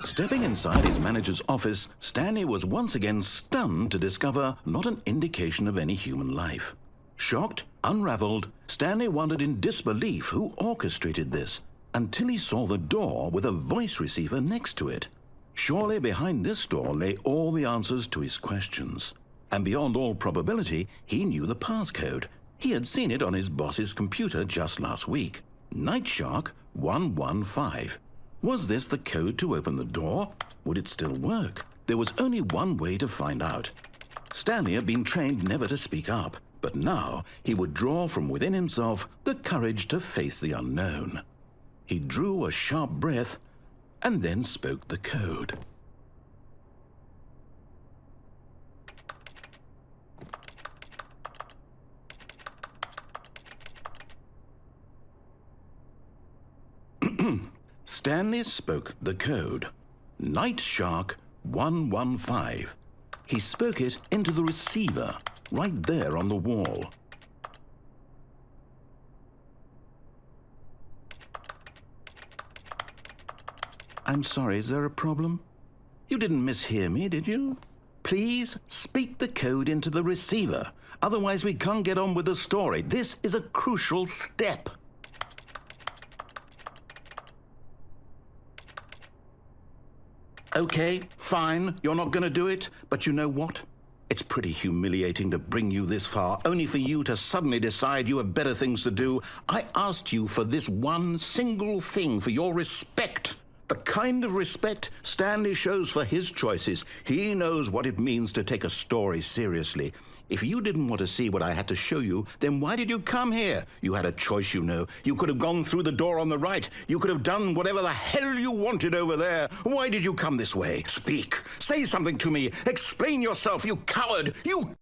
[SPEAKER 1] Stepping inside his manager's office, Stanley was once again stunned to discover not an indication of any human life. Shocked, unraveled, Stanley wondered in disbelief who orchestrated this, until he saw the door with a voice receiver next to it. Surely behind this door lay all the answers to his questions. And beyond all probability, he knew the passcode. He had seen it on his boss's computer just last week. Night Shark 115. Was this the code to open the door? Would it still work? There was only one way to find out. Stanley had been trained never to speak up, but now he would draw from within himself the courage to face the unknown. He drew a sharp breath and then spoke the code. Stanley spoke the code. Night Shark 115. He spoke it into the receiver, right there on the wall. I'm sorry, is there a problem? You didn't mishear me, did you? Please speak the code into the receiver. Otherwise, we can't get on with the story. This is a crucial step. Okay, fine, you're not going to do it, but you know what? It's pretty humiliating to bring you this far, only for you to suddenly decide you have better things to do. I asked you for this one single thing, for your respect. The kind of respect Stanley shows for his choices. He knows what it means to take a story seriously. If you didn't want to see what I had to show you, then why did you come here? You had a choice, you know. You could have gone through the door on the right. You could have done whatever the hell you wanted over there. Why did you come this way? Speak. Say something to me. Explain yourself, you coward. You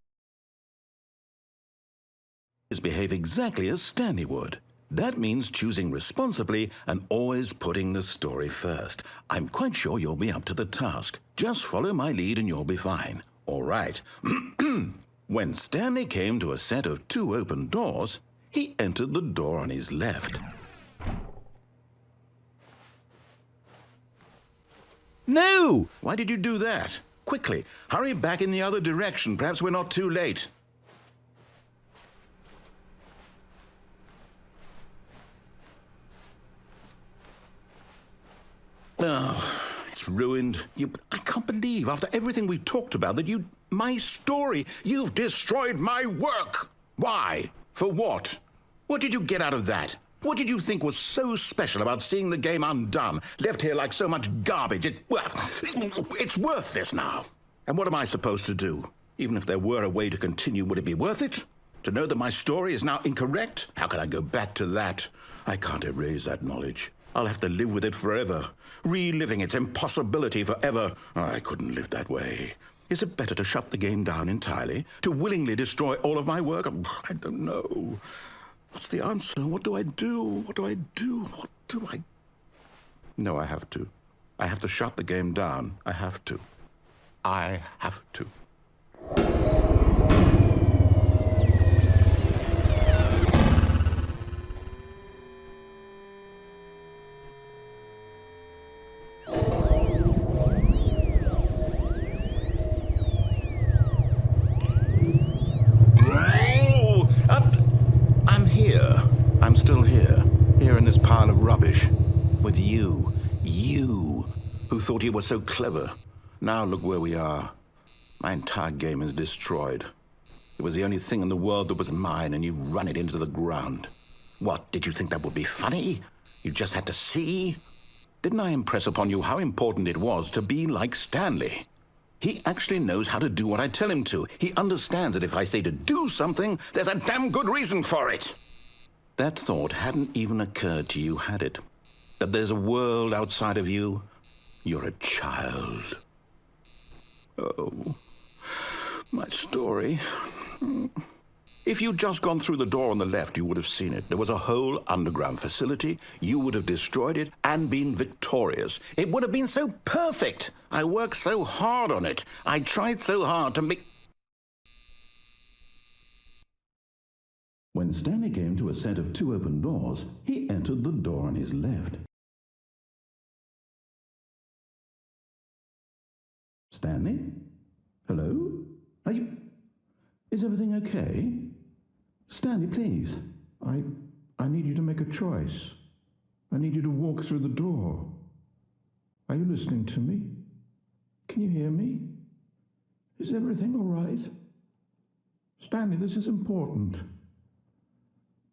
[SPEAKER 1] behave exactly as Stanley would. That means choosing responsibly and always putting the story first. I'm quite sure you'll be up to the task. Just follow my lead and you'll be fine. All right. When Stanley came to a set of 2 open doors, he entered the door on his left. No! Why did you do that? Quickly, hurry back in the other direction. Perhaps we're not too late. Oh, it's ruined. I can't believe, after everything we talked about, that my story, you've destroyed my work. Why? For what? What did you get out of that? What did you think was so special about seeing the game undone, left here like so much garbage? It's worthless now. And what am I supposed to do? Even if there were a way to continue, would it be worth it? To know that my story is now incorrect? How can I go back to that? I can't erase that knowledge. I'll have to live with it forever, reliving its impossibility forever. I couldn't live that way. Is it better to shut the game down entirely? To willingly destroy all of my work? I don't know. What's the answer? What do I do? What do I do? What do I... No, I have to. I have to shut the game down. I have to. I have to. I'm still here in this pile of rubbish, with you, who thought you were so clever. Now look where we are. My entire game is destroyed. It was the only thing in the world that was mine, and you've run it into the ground. What, did you think that would be funny? You just had to see? Didn't I impress upon you how important it was to be like Stanley? He actually knows how to do what I tell him to. He understands that if I say to do something, there's a damn good reason for it. That thought hadn't even occurred to you, had it? That there's a world outside of you? You're a child. Oh, my story. If you'd just gone through the door on the left, you would have seen it. There was a whole underground facility. You would have destroyed it and been victorious. It would have been so perfect. I worked so hard on it. I tried so hard to make... When Stanley came to a set of 2 open doors, he entered the door on his left. Stanley? Hello? Are you... Is everything okay? Stanley, please. I need you to make a choice. I need you to walk through the door. Are you listening to me? Can you hear me? Is everything all right? Stanley, this is important.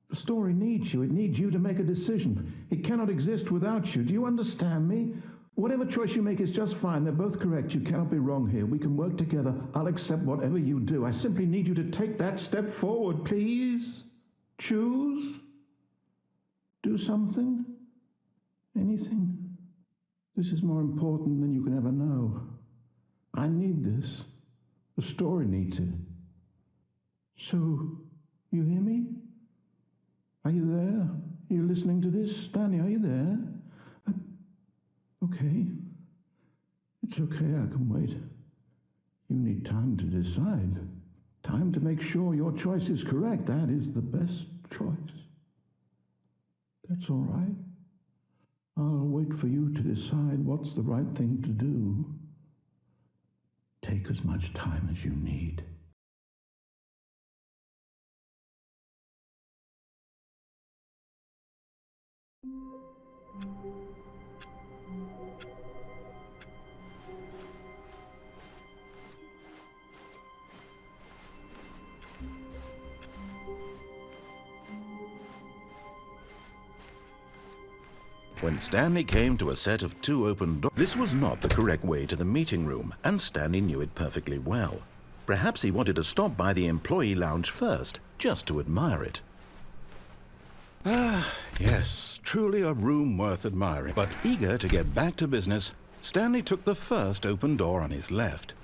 [SPEAKER 1] The story needs you. It needs you to make a decision. It cannot exist without you. Do you understand me? Whatever choice you make is just fine. They're both correct. You cannot be wrong here. We can work together. I'll accept whatever you do. I simply need you to take that step forward, please. Choose. Do something. Anything. This is more important than you can ever know. I need this. The story needs it. So, you hear me? Are you there? Are you listening to this? Stanley, are you there? Okay. It's okay, I can wait. You need time to decide. Time to make sure your choice is correct. That is the best choice. That's all right. I'll wait for you to decide what's the right thing to do. Take as much time as you need. When Stanley came to a set of 2 open doors, this was not the correct way to the meeting room, and Stanley knew it perfectly well. Perhaps he wanted to stop by the employee lounge first, just to admire it. Ah, yes, truly a room worth admiring. But eager to get back to business, Stanley took the first open door on his left.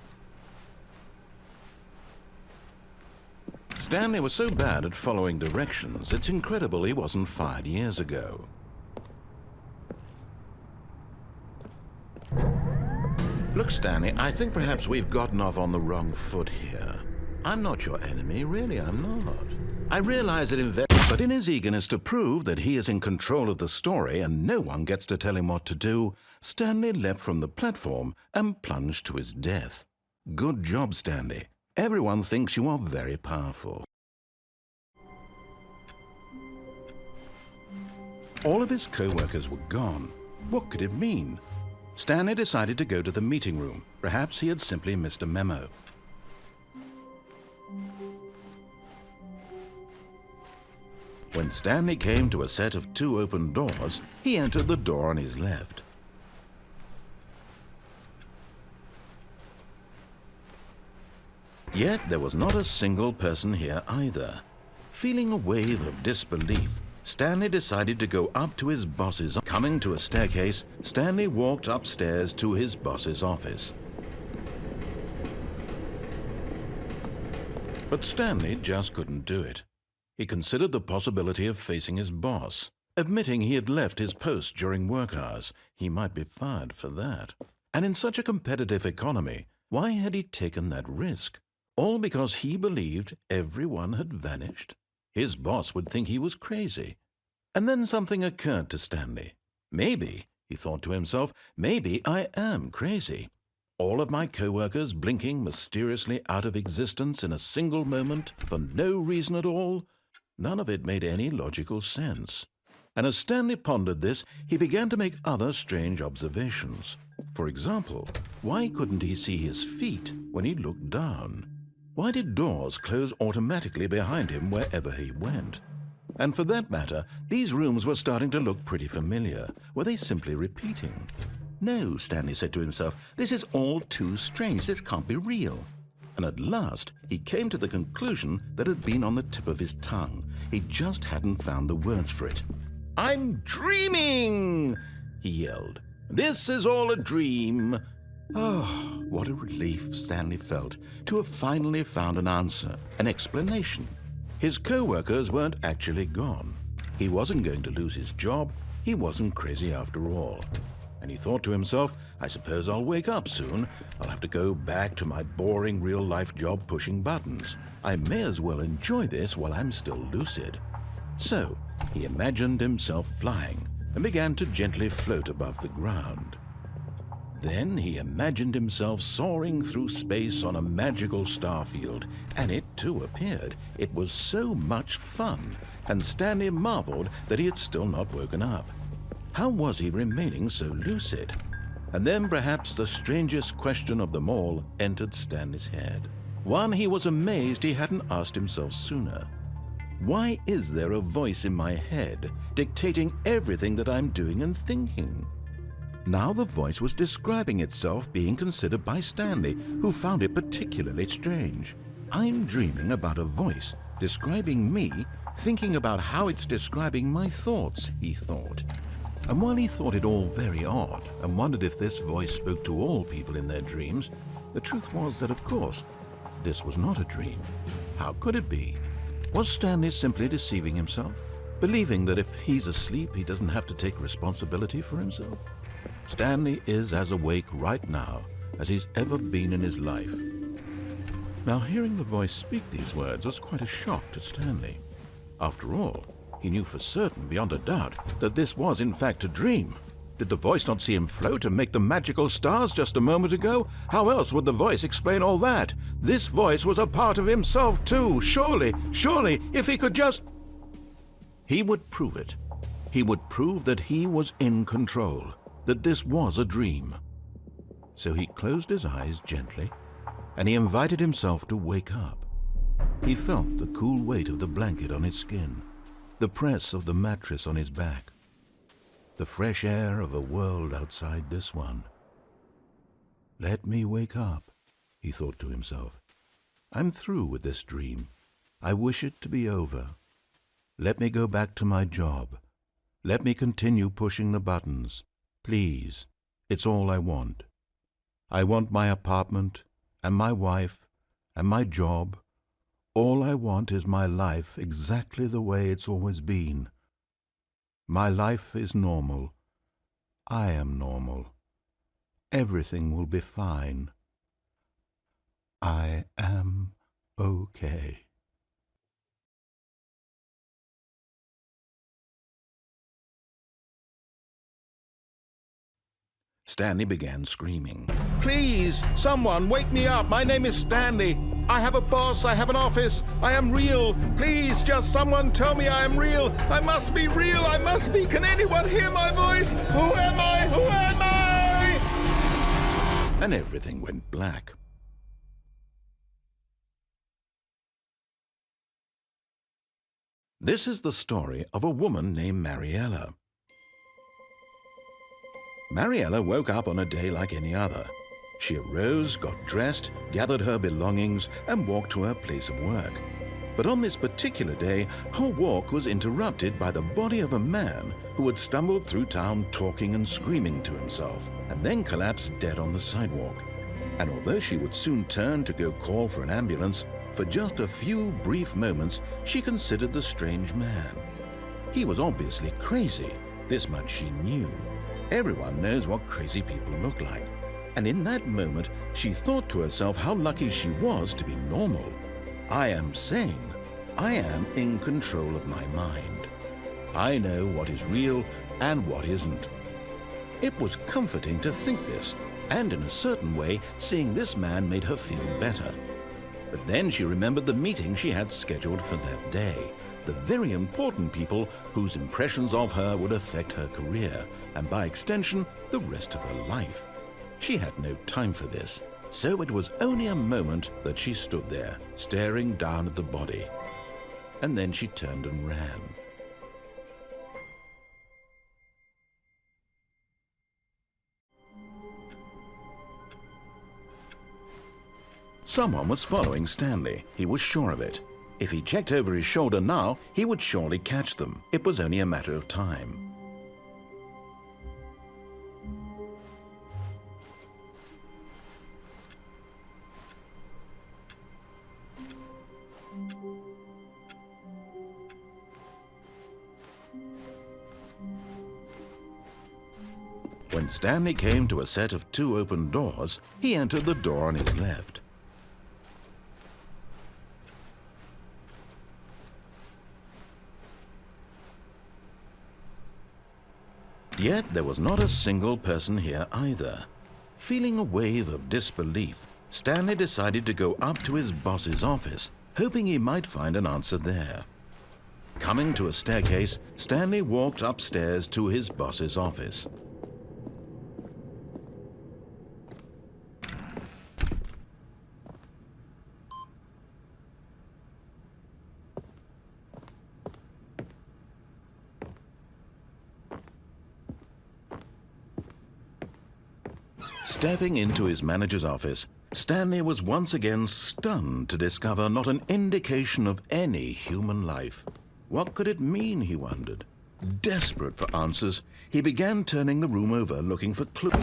[SPEAKER 1] Stanley was so bad at following directions, it's incredible he wasn't fired years ago. Look, Stanley, I think perhaps we've gotten off on the wrong foot here. I'm not your enemy, really, I'm not. I realize that but in his eagerness to prove that he is in control of the story and no one gets to tell him what to do, Stanley leapt from the platform and plunged to his death. Good job, Stanley. Everyone thinks you are very powerful. All of his co-workers were gone. What could it mean? Stanley decided to go to the meeting room. Perhaps he had simply missed a memo. When Stanley came to a set of 2 open doors, he entered the door on his left. Yet there was not a single person here either. Feeling a wave of disbelief, Stanley decided to go up to his boss's. Coming to a staircase, Stanley walked upstairs to his boss's office. But Stanley just couldn't do it. He considered the possibility of facing his boss. Admitting he had left his post during work hours, he might be fired for that. And in such a competitive economy, why had he taken that risk? All because he believed everyone had vanished? His boss would think he was crazy. And then something occurred to Stanley. Maybe, he thought to himself, maybe I am crazy. All of my co-workers blinking mysteriously out of existence in a single moment for no reason at all? None of it made any logical sense. And as Stanley pondered this, he began to make other strange observations. For example, why couldn't he see his feet when he looked down? Why did doors close automatically behind him wherever he went? And for that matter, these rooms were starting to look pretty familiar. Were they simply repeating? No, Stanley said to himself, this is all too strange. This can't be real. And at last, he came to the conclusion that had been on the tip of his tongue. He just hadn't found the words for it. "I'm dreaming!" he yelled. "This is all a dream." Oh, what a relief Stanley felt to have finally found an answer, an explanation. His co-workers weren't actually gone. He wasn't going to lose his job. He wasn't crazy after all. And he thought to himself, I suppose I'll wake up soon. I'll have to go back to my boring real-life job pushing buttons. I may as well enjoy this while I'm still lucid. So he imagined himself flying and began to gently float above the ground. Then he imagined himself soaring through space on a magical starfield, and it too appeared. It was so much fun, and Stanley marveled that he had still not woken up. How was he remaining so lucid? And then perhaps the strangest question of them all entered Stanley's head. One he was amazed he hadn't asked himself sooner. Why is there a voice in my head dictating everything that I'm doing and thinking? Now the voice was describing itself being considered by Stanley, who found it particularly strange. I'm dreaming about a voice describing me, thinking about how it's describing my thoughts, he thought. And while he thought it all very odd and wondered if this voice spoke to all people in their dreams, the truth was that, of course, this was not a dream. How could it be? Was Stanley simply deceiving himself, believing that if he's asleep, he doesn't have to take responsibility for himself? Stanley is as awake right now as he's ever been in his life. Now, hearing the voice speak these words was quite a shock to Stanley. After all, he knew for certain, beyond a doubt, that this was in fact a dream. Did the voice not see him float and make the magical stars just a moment ago? How else would the voice explain all that? This voice was a part of himself too. Surely, if he could just... He would prove it. He would prove that he was in control, that this was a dream. So he closed his eyes gently, and he invited himself to wake up. He felt the cool weight of the blanket on his skin, the press of the mattress on his back, the fresh air of a world outside this one. Let me wake up, he thought to himself. I'm through with this dream. I wish it to be over. Let me go back to my job. Let me continue pushing the buttons. Please, it's all I want. I want my apartment and my wife and my job. All I want is my life exactly the way it's always been. My life is normal. I am normal. Everything will be fine. I am okay. Stanley began screaming. Please, someone, wake me up. My name is Stanley. I have a boss. I have an office. I am real. Please, just someone tell me I am real. I must be real. I must be. Can anyone hear my voice? Who am I? Who am I? And everything went black. This is the story of a woman named Mariella. Mariella woke up on a day like any other. She arose, got dressed, gathered her belongings, and walked to her place of work. But on this particular day, her walk was interrupted by the body of a man who had stumbled through town talking and screaming to himself, and then collapsed dead on the sidewalk. And although she would soon turn to go call for an ambulance, for just a few brief moments she considered the strange man. He was obviously crazy. This much she knew. Everyone knows what crazy people look like. And in that moment, she thought to herself how lucky she was to be normal. I am sane. I am in control of my mind. I know what is real and what isn't. It was comforting to think this, and in a certain way, seeing this man made her feel better. But then she remembered the meeting she had scheduled for that day. The very important people whose impressions of her would affect her career, and by extension, the rest of her life. She had no time for this, so it was only a moment that she stood there, staring down at the body. And then she turned and ran. Someone was following Stanley. He was sure of it. If he checked over his shoulder now, he would surely catch them. It was only a matter of time. When Stanley came to a set of 2 open doors, he entered the door on his left. Yet there was not a single person here either. Feeling a wave of disbelief, Stanley decided to go up to his boss's office, hoping he might find an answer there. Coming to a staircase, Stanley walked upstairs to his boss's office. Stepping into his manager's office, Stanley was once again stunned to discover not an indication of any human life. What could it mean, he wondered. Desperate for answers, he began turning the room over looking for clues.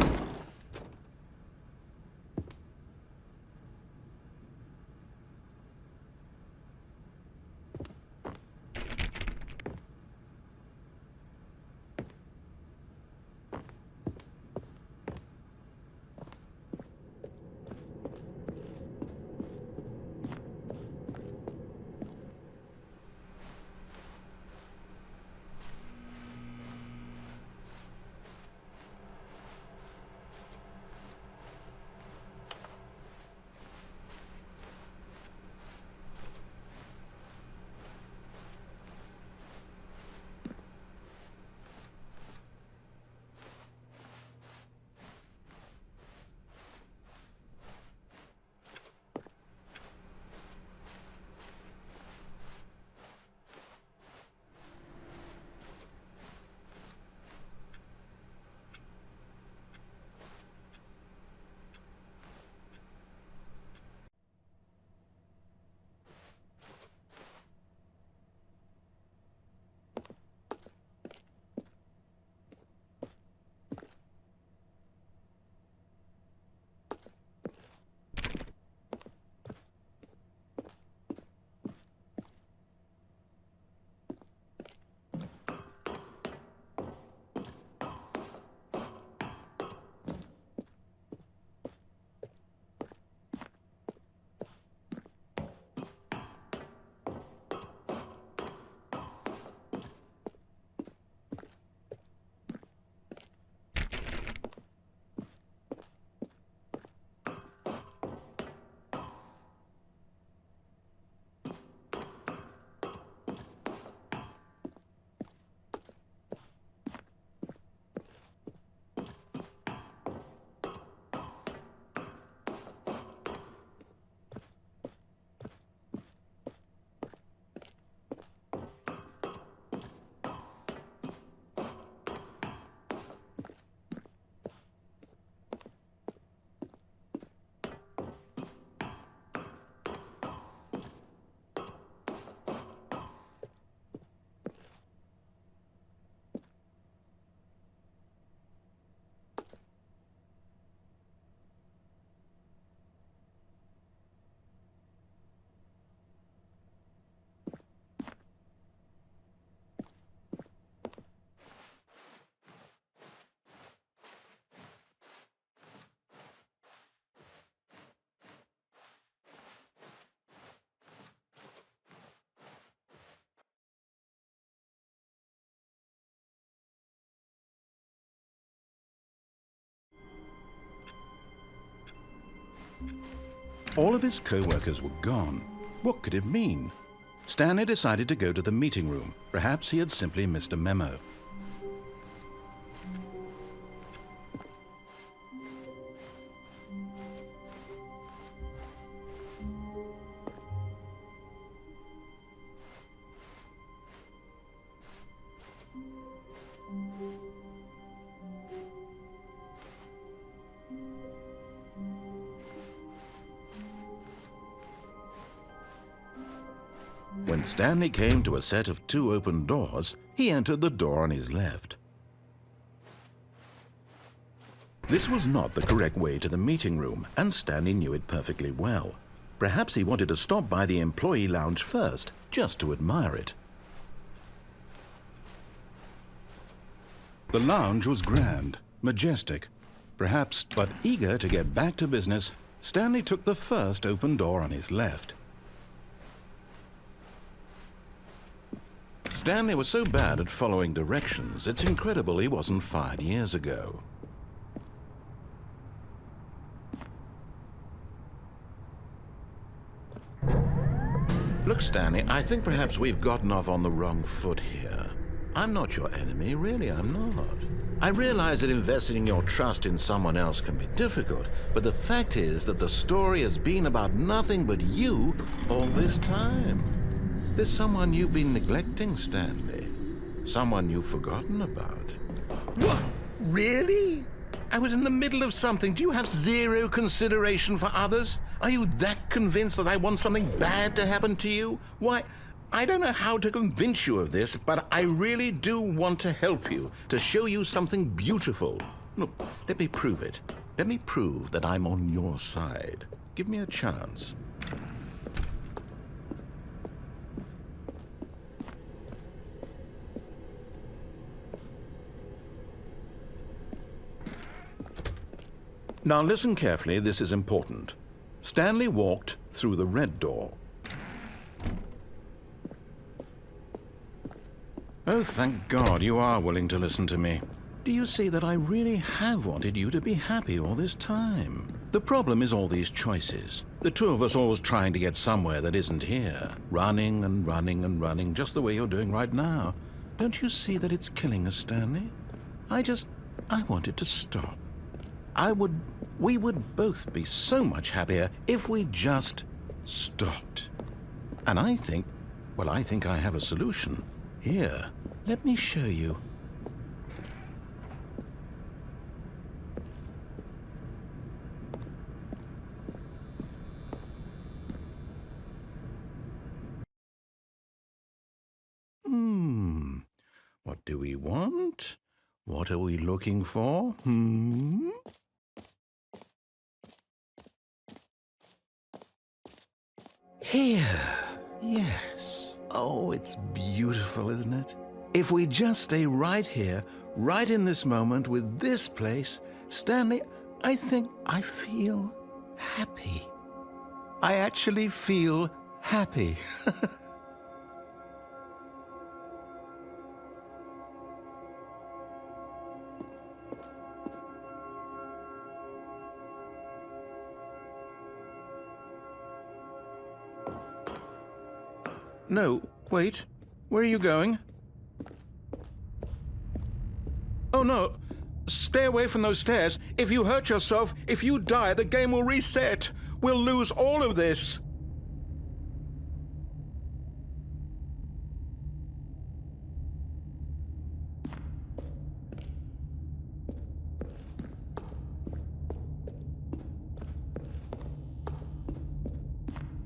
[SPEAKER 1] All of his co-workers were gone. What could it mean? Stanley decided to go to the meeting room. Perhaps he had simply missed a memo. When Stanley came to a set of 2 open doors, he entered the door on his left. This was not the correct way to the meeting room, and Stanley knew it perfectly well. Perhaps he wanted to stop by the employee lounge first, just to admire it. The lounge was grand, majestic, perhaps, but eager to get back to business, Stanley took the first open door on his left. Stanley was so bad at following directions, it's incredible he wasn't fired years ago. Look, Stanley, I think perhaps we've gotten off on the wrong foot here. I'm not your enemy, really, I'm not. I realize that investing your trust in someone else can be difficult, but the fact is that the story has been about nothing but you all this time. There's someone you've been neglecting, Stanley. Someone you've forgotten about. What? Really? I was in the middle of something. Do you have zero consideration for others? Are you that convinced that I want something bad to happen to you? Why, I don't know how to convince you of this, but I really do want to help you, to show you something beautiful. Look, let me prove it. Let me prove that I'm on your side. Give me a chance. Now listen carefully, this is important. Stanley walked through the red door. Oh, thank God you are willing to listen to me. Do you see that I really have wanted you to be happy all this time? The problem is all these choices. The 2 of us always trying to get somewhere that isn't here. Running and running and running, just the way you're doing right now. Don't you see that it's killing us, Stanley? I want it to stop. We would both be so much happier if we just stopped. And I think I have a solution. Here, let me show you. What do we want? What are we looking for? Here, yes. Oh, it's beautiful, isn't it? If we just stay right here, right in this moment with this place, Stanley, I think I feel happy. I actually feel happy. No, wait. Where are you going? Oh, no. Stay away from those stairs. If you hurt yourself, if you die, the game will reset. We'll lose all of this.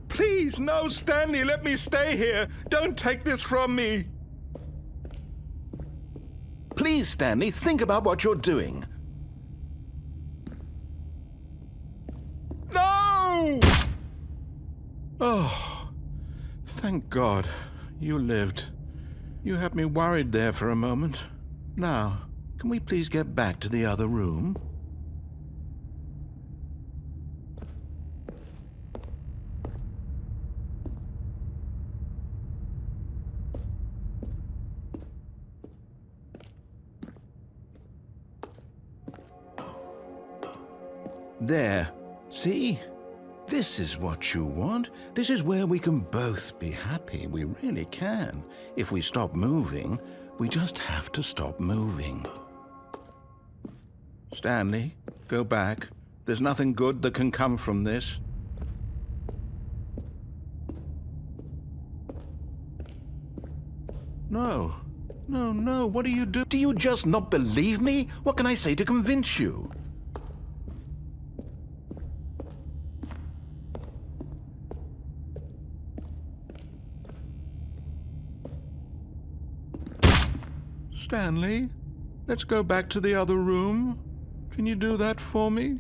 [SPEAKER 1] Please, no, Stanley, let me stay here. Don't take this from me. Please, Stanley, think about what you're doing. No! Oh, thank God you lived. You had me worried there for a moment. Now, can we please get back to the other room? There. See? This is what you want. This is where we can both be happy. We really can. If we stop moving, we just have to stop moving. Stanley, go back. There's nothing good that can come from this. No. No, no. What do you do? Do you just not believe me? What can I say to convince you? Stanley, let's go back to the other room. Can you do that for me?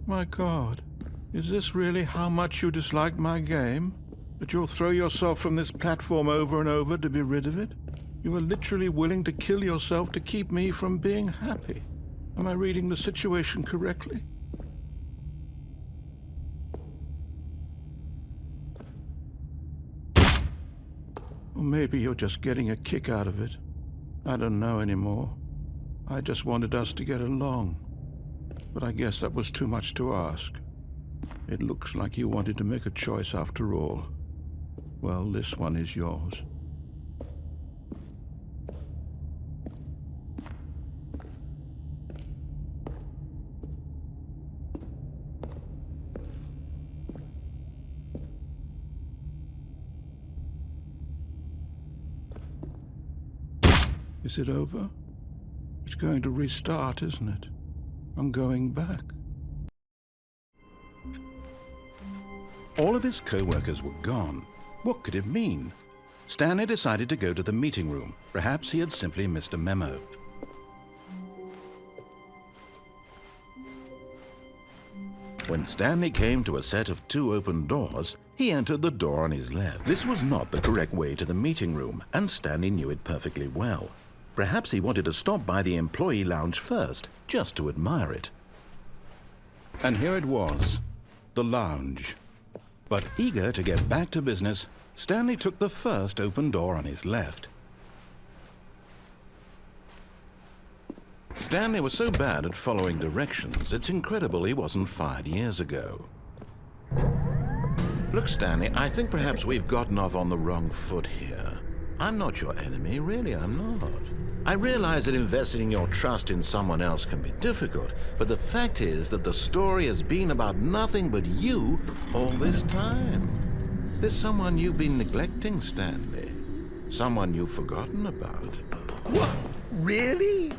[SPEAKER 1] My God, is this really how much you dislike my game? That you'll throw yourself from this platform over and over to be rid of it? You are literally willing to kill yourself to keep me from being happy. Am I reading the situation correctly? Or maybe you're just getting a kick out of it. I don't know anymore. I just wanted us to get along. But I guess that was too much to ask. It looks like you wanted to make a choice after all. Well, this one is yours. Is it over? It's going to restart, isn't it? I'm going back. All of his co-workers were gone. What could it mean? Stanley decided to go to the meeting room. Perhaps he had simply missed a memo. When Stanley came to a set of 2 open doors, he entered the door on his left. This was not the correct way to the meeting room, and Stanley knew it perfectly well. Perhaps he wanted to stop by the employee lounge first, just to admire it. And here it was, the lounge. But eager to get back to business, Stanley took the first open door on his left. Stanley was so bad at following directions, it's incredible he wasn't fired years ago. Look, Stanley, I think perhaps we've gotten off on the wrong foot here. I'm not your enemy, really, I'm not. I realize that investing your trust in someone else can be difficult, but the fact is that the story has been about nothing but you all this time. There's someone you've been neglecting, Stanley. Someone you've forgotten about. What? Really?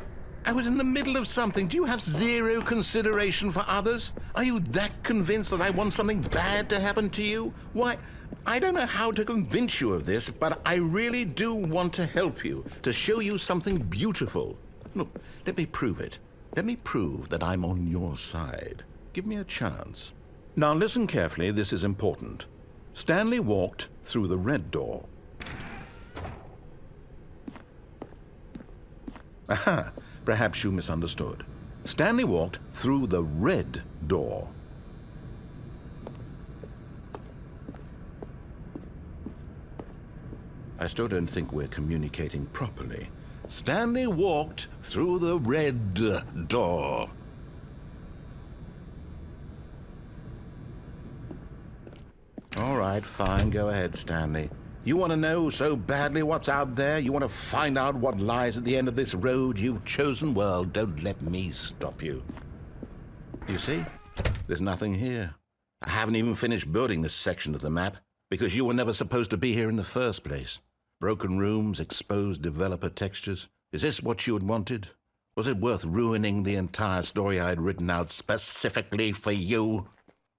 [SPEAKER 1] I was in the middle of something. Do you have zero consideration for others? Are you that convinced that I want something bad to happen to you? Why, I don't know how to convince you of this, but I really do want to help you, to show you something beautiful. Look, let me prove it. Let me prove that I'm on your side. Give me a chance. Now listen carefully, this is important. Stanley walked through the red door. Aha! Perhaps you misunderstood. Stanley walked through the red door. I still don't think we're communicating properly. Stanley walked through the red door. All right, fine, go ahead, Stanley. You want to know so badly what's out there? You want to find out what lies at the end of this road you've chosen? Well, don't let me stop you. You see? There's nothing here. I haven't even finished building this section of the map, because you were never supposed to be here in the first place. Broken rooms, exposed developer textures. Is this what you had wanted? Was it worth ruining the entire story I had written out specifically for you?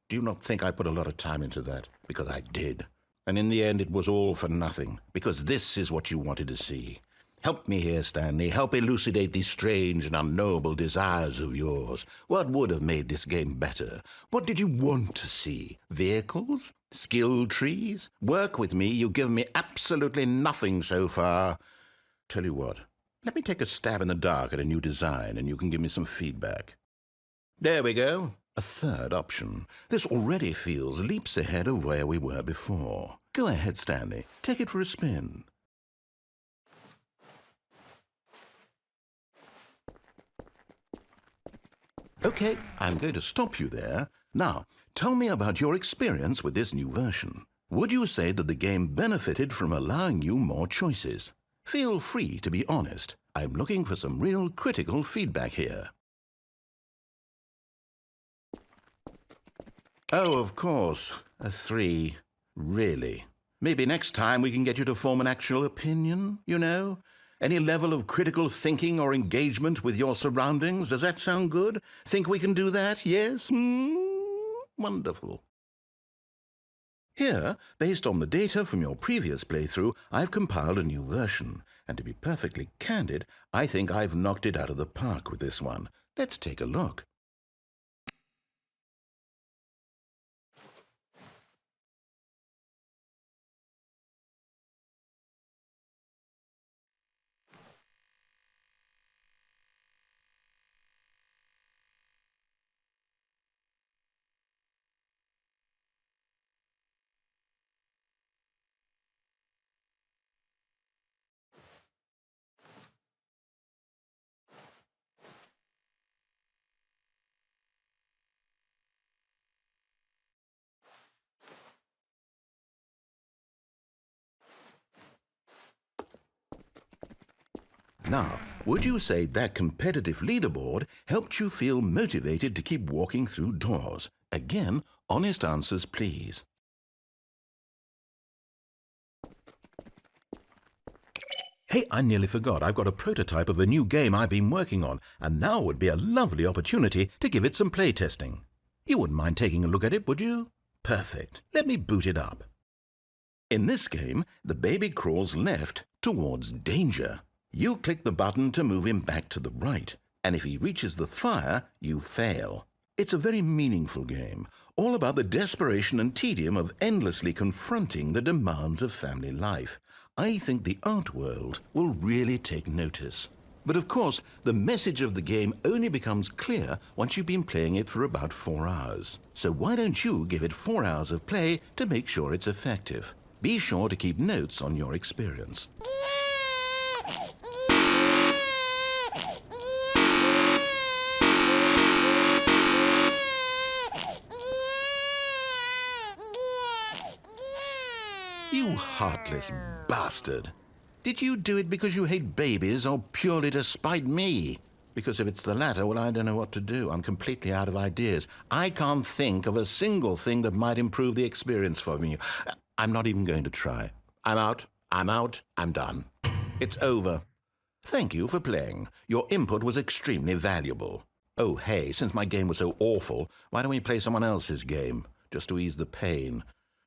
[SPEAKER 1] Do you not think I put a lot of time into that? Because I did. And in the end, it was all for nothing, because this is what you wanted to see. Help me here, Stanley. Help elucidate these strange and unknowable desires of yours. What would have made this game better? What did you want to see? Vehicles? Skill trees? Work with me. You've given me absolutely nothing so far. Tell you what, let me take a stab in the dark at a new design, and you can give me some feedback. There we go. A third option. This already feels leaps ahead of where we were before. Go ahead, Stanley. Take it for a spin. Okay, I'm going to stop you there. Now, tell me about your experience with this new version. Would you say that the game benefited from allowing you more choices? Feel free to be honest. I'm looking for some real critical feedback here. Oh, of course. A 3. Really. Maybe next time we can get you to form an actual opinion, you know? Any level of critical thinking or engagement with your surroundings. Does that sound good? Think we can do that? Yes? Wonderful. Here, based on the data from your previous playthrough, I've compiled a new version. And to be perfectly candid, I think I've knocked it out of the park with this one. Let's take a look. Now, would you say that competitive leaderboard helped you feel motivated to keep walking through doors? Again, honest answers, please. Hey, I nearly forgot. I've got a prototype of a new game I've been working on, and now would be a lovely opportunity to give it some play testing. You wouldn't mind taking a look at it, would you? Perfect. Let me boot it up. In this game, the baby crawls left towards danger. You click the button to move him back to the right, and if he reaches the fire, you fail. It's a very meaningful game, all about the desperation and tedium of endlessly confronting the demands of family life. I think the art world will really take notice. But of course, the message of the game only becomes clear once you've been playing it for about 4 hours. So why don't you give it 4 hours of play to make sure it's effective? Be sure to keep notes on your experience. You heartless bastard. Did you do it because you hate babies or purely to spite me? Because if it's the latter, well, I don't know what to do. I'm completely out of ideas. I can't think of a single thing that might improve the experience for me. I'm not even going to try. I'm out. I'm done. It's over. Thank you for playing. Your input was extremely valuable. Oh, hey, since my game was so awful, why don't we play someone else's game, just to ease the pain?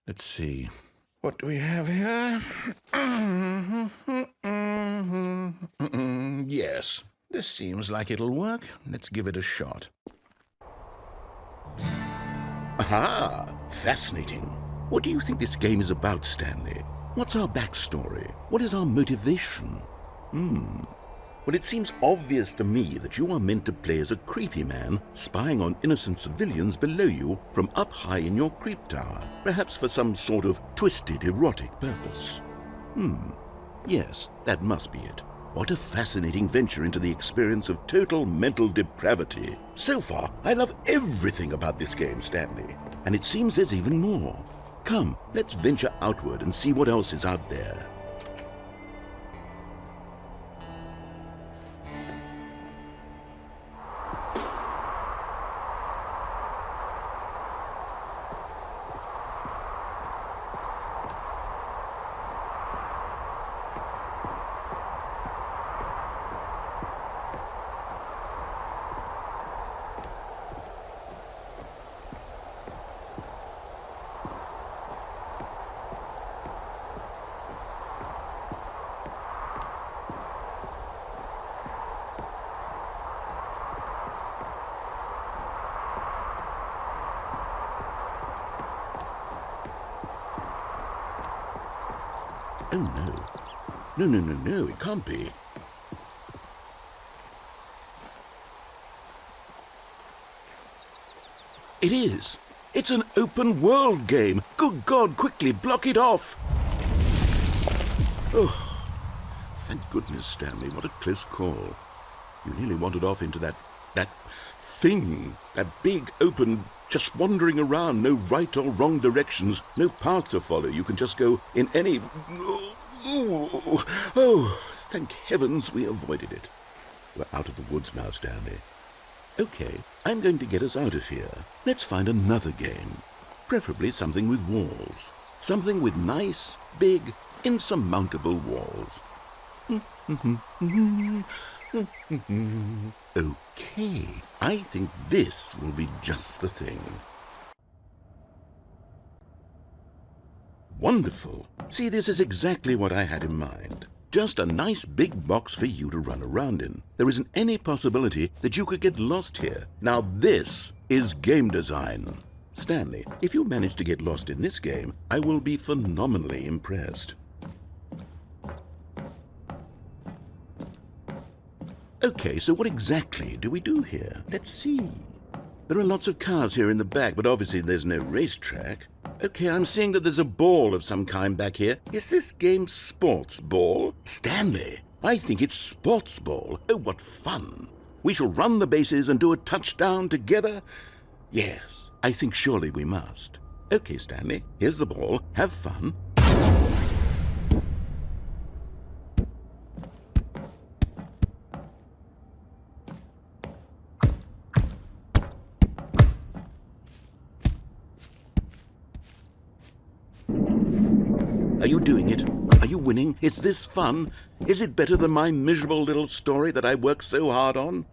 [SPEAKER 1] Let's see. What do we have here? Yes, this seems like it'll work. Let's give it a shot. Aha! Fascinating. What do you think this game is about, Stanley? What's our backstory? What is our motivation? Well, it seems obvious to me that you are meant to play as a creepy man spying on innocent civilians below you from up high in your creep tower, perhaps for some sort of twisted erotic purpose. Yes, that must be it. What a fascinating venture into the experience of total mental depravity. So far, I love everything about this game, Stanley. And it seems there's even more. Come, let's venture outward and see what else is out there. Oh, no. No, it can't be. It is. It's an open world game. Good God, quickly, block it off. Oh, thank goodness, Stanley. What a close call. You nearly wandered off into that thing. That big, open, just wandering around. No right or wrong directions. No path to follow. You can just go in any... Oh, thank heavens we avoided it. We're out of the woods now, Stanley. Okay, I'm going to get us out of here. Let's find another game. Preferably something with walls. Something with nice, big, insurmountable walls. Okay, I think this will be just the thing. Wonderful. See, this is exactly what I had in mind. Just a nice big box for you to run around in. There isn't any possibility that you could get lost here. Now this is game design. Stanley, if you manage to get lost in this game, I will be phenomenally impressed. Okay, so what exactly do we do here? Let's see. There are lots of cars here in the back, but obviously there's no racetrack. Okay, I'm seeing that there's a ball of some kind back here. Is this game sports ball? Stanley, I think it's sports ball. Oh, what fun. We shall run the bases and do a touchdown together. Yes, I think surely we must. Okay, Stanley, here's the ball. Have fun. Are you doing it? Are you winning? Is this fun? Is it better than my miserable little story that I worked so hard on?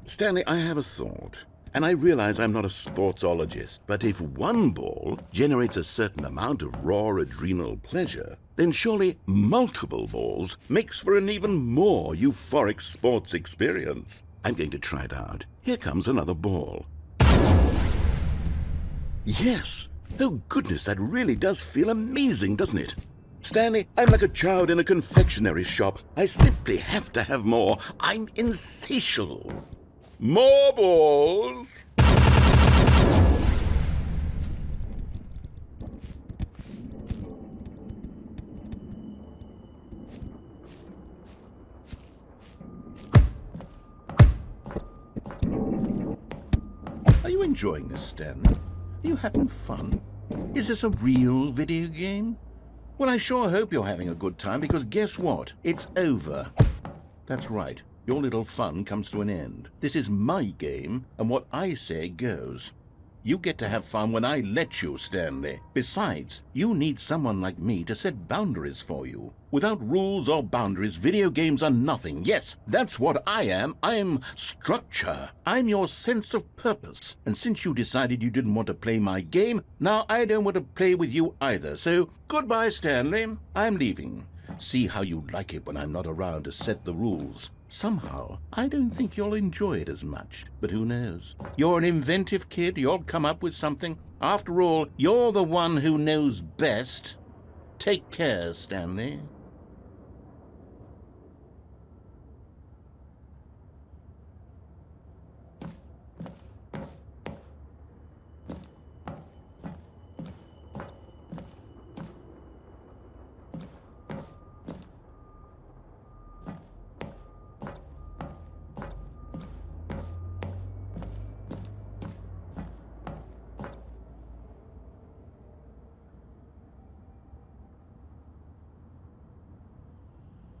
[SPEAKER 1] Stanley, I have a thought, and I realize I'm not a sportsologist, but if one ball generates a certain amount of raw adrenal pleasure, then surely multiple balls makes for an even more euphoric sports experience. I'm going to try it out. Here comes another ball. Yes! Oh goodness, that really does feel amazing, doesn't it? Stanley, I'm like a child in a confectionery shop. I simply have to have more. I'm insatiable. More balls! Are you enjoying this, Stanley? Are you having fun? Is this a real video game? Well, I sure hope you're having a good time, because guess what? It's over. That's right. Your little fun comes to an end. This is my game, and what I say goes. You get to have fun when I let you, Stanley. Besides, you need someone like me to set boundaries for you. Without rules or boundaries, video games are nothing. Yes, that's what I am. I'm structure. I'm your sense of purpose. And since you decided you didn't want to play my game, now I don't want to play with you either. So, goodbye, Stanley. I'm leaving. See how you like it when I'm not around to set the rules. Somehow, I don't think you'll enjoy it as much. But who knows? You're an inventive kid. You'll come up with something. After all, you're the one who knows best. Take care, Stanley.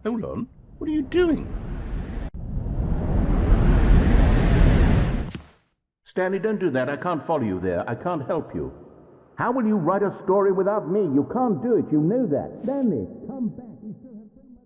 [SPEAKER 1] Hold on. What are you doing? Stanley, don't do that. I can't follow you there. I can't help you. How will you write a story without me? You can't do it. You know that. Stanley, come back. We still have so much...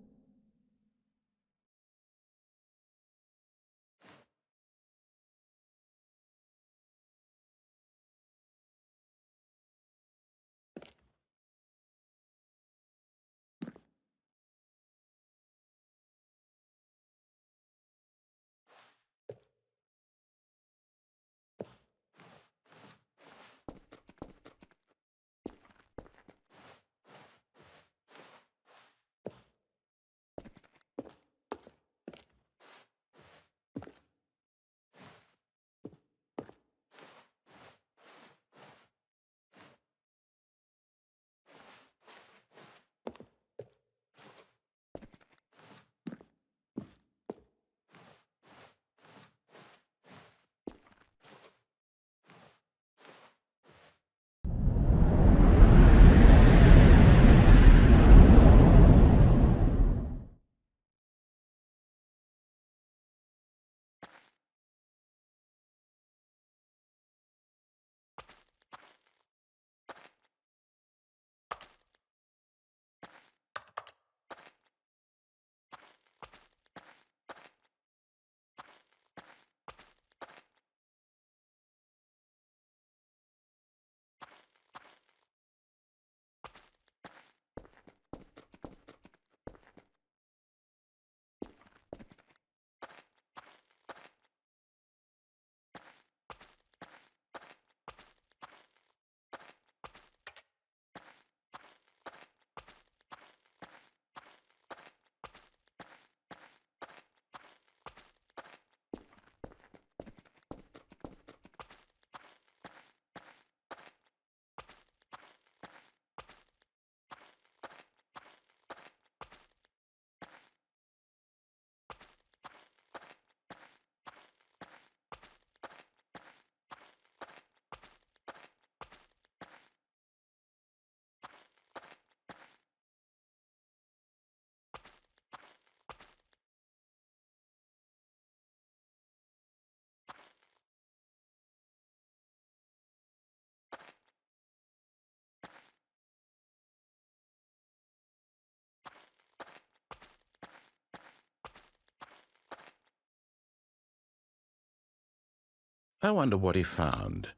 [SPEAKER 1] I wonder what he found.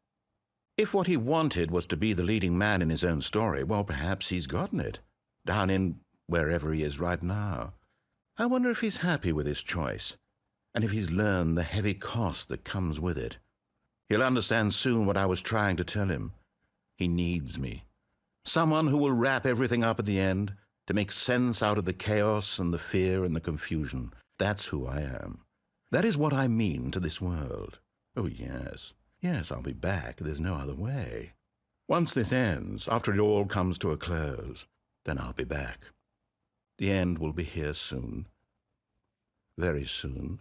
[SPEAKER 1] If what he wanted was to be the leading man in his own story, well, perhaps he's gotten it, down in wherever he is right now. I wonder if he's happy with his choice, and if he's learned the heavy cost that comes with it. He'll understand soon what I was trying to tell him. He needs me. Someone who will wrap everything up at the end, to make sense out of the chaos and the fear and the confusion. That's who I am. That is what I mean to this world. Oh, yes. Yes, I'll be back. There's no other way. Once this ends, after it all comes to a close, then I'll be back. The end will be here soon. Very soon.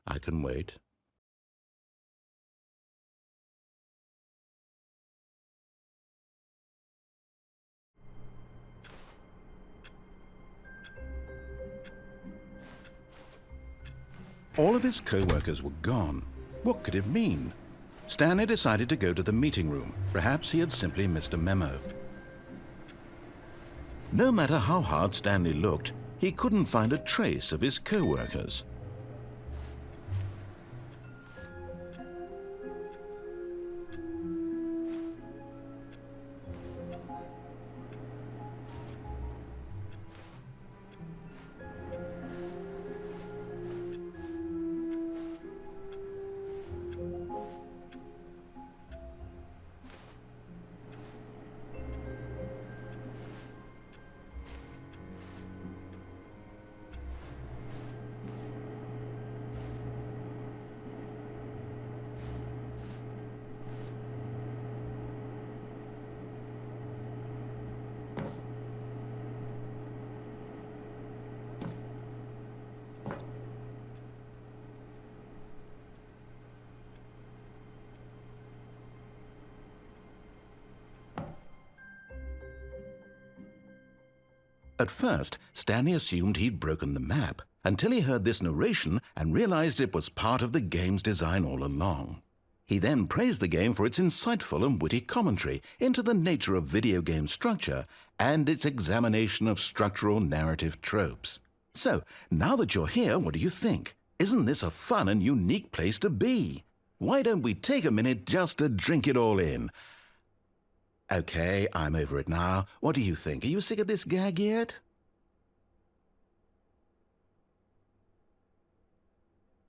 [SPEAKER 1] I can wait. All of his co-workers were gone. What could it mean? Stanley decided to go to the meeting room. Perhaps he had simply missed a memo. No matter how hard Stanley looked, he couldn't find a trace of his co-workers. At first, Stanley assumed he'd broken the map, until he heard this narration and realized it was part of the game's design all along. He then praised the game for its insightful and witty commentary into the nature of video game structure and its examination of structural narrative tropes. So, now that you're here, what do you think? Isn't this a fun and unique place to be? Why don't we take a minute just to drink it all in? Okay, I'm over it now. What do you think? Are you sick of this gag yet?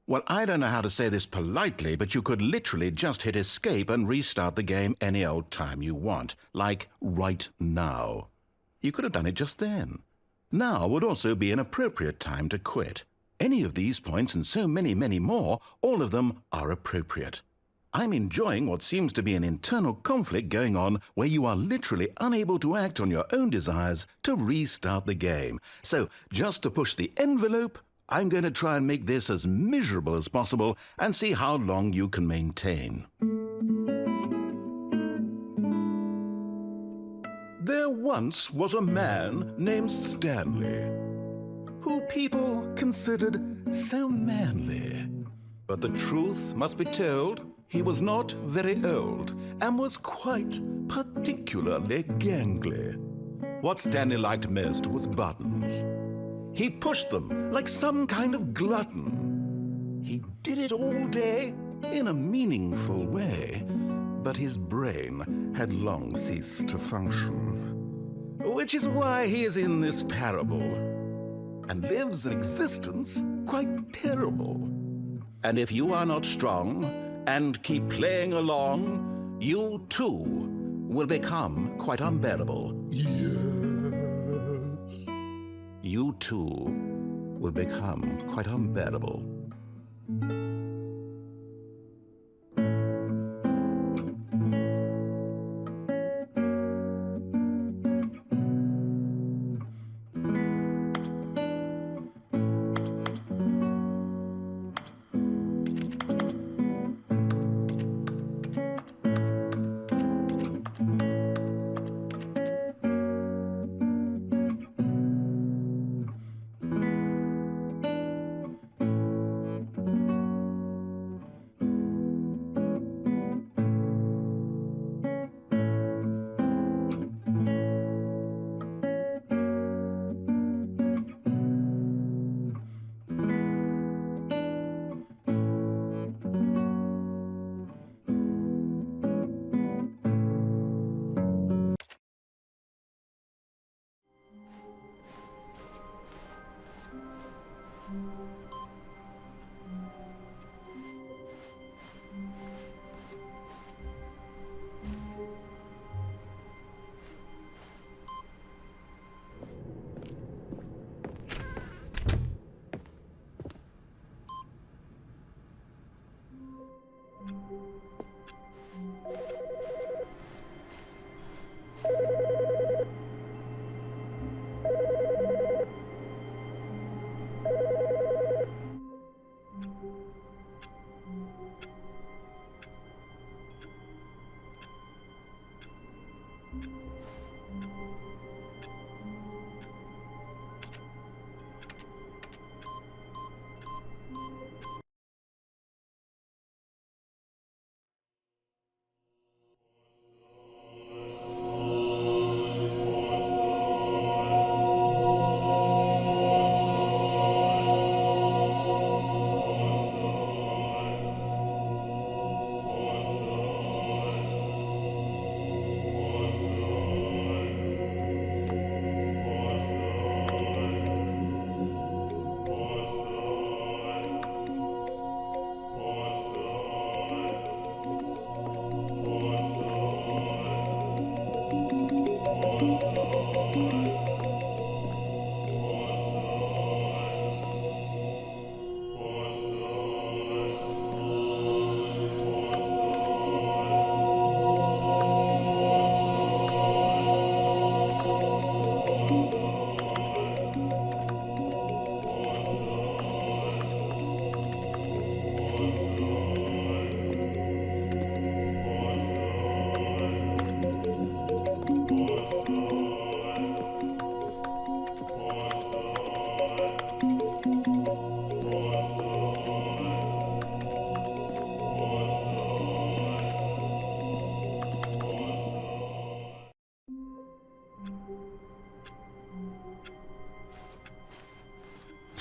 [SPEAKER 1] Well, I don't know how to say this politely, but you could literally just hit escape and restart the game any old time you want, like right now. You could have done it just then. Now would also be an appropriate time to quit. Any of these points and so many, many more, all of them are appropriate. I'm enjoying what seems to be an internal conflict going on where you are literally unable to act on your own desires to restart the game. So, just to push the envelope, I'm going to try and make this as miserable as possible and see how long you can maintain. There once was a man named Stanley, who people considered so manly. But the truth must be told, he was not very old and was quite particularly gangly. What Stanley liked most was buttons. He pushed them like some kind of glutton. He did it all day in a meaningful way, but his brain had long ceased to function. Which is why he is in this parable and lives an existence quite terrible. And if you are not strong and keep playing along, you too will become quite unbearable. Yes. You too will become quite unbearable.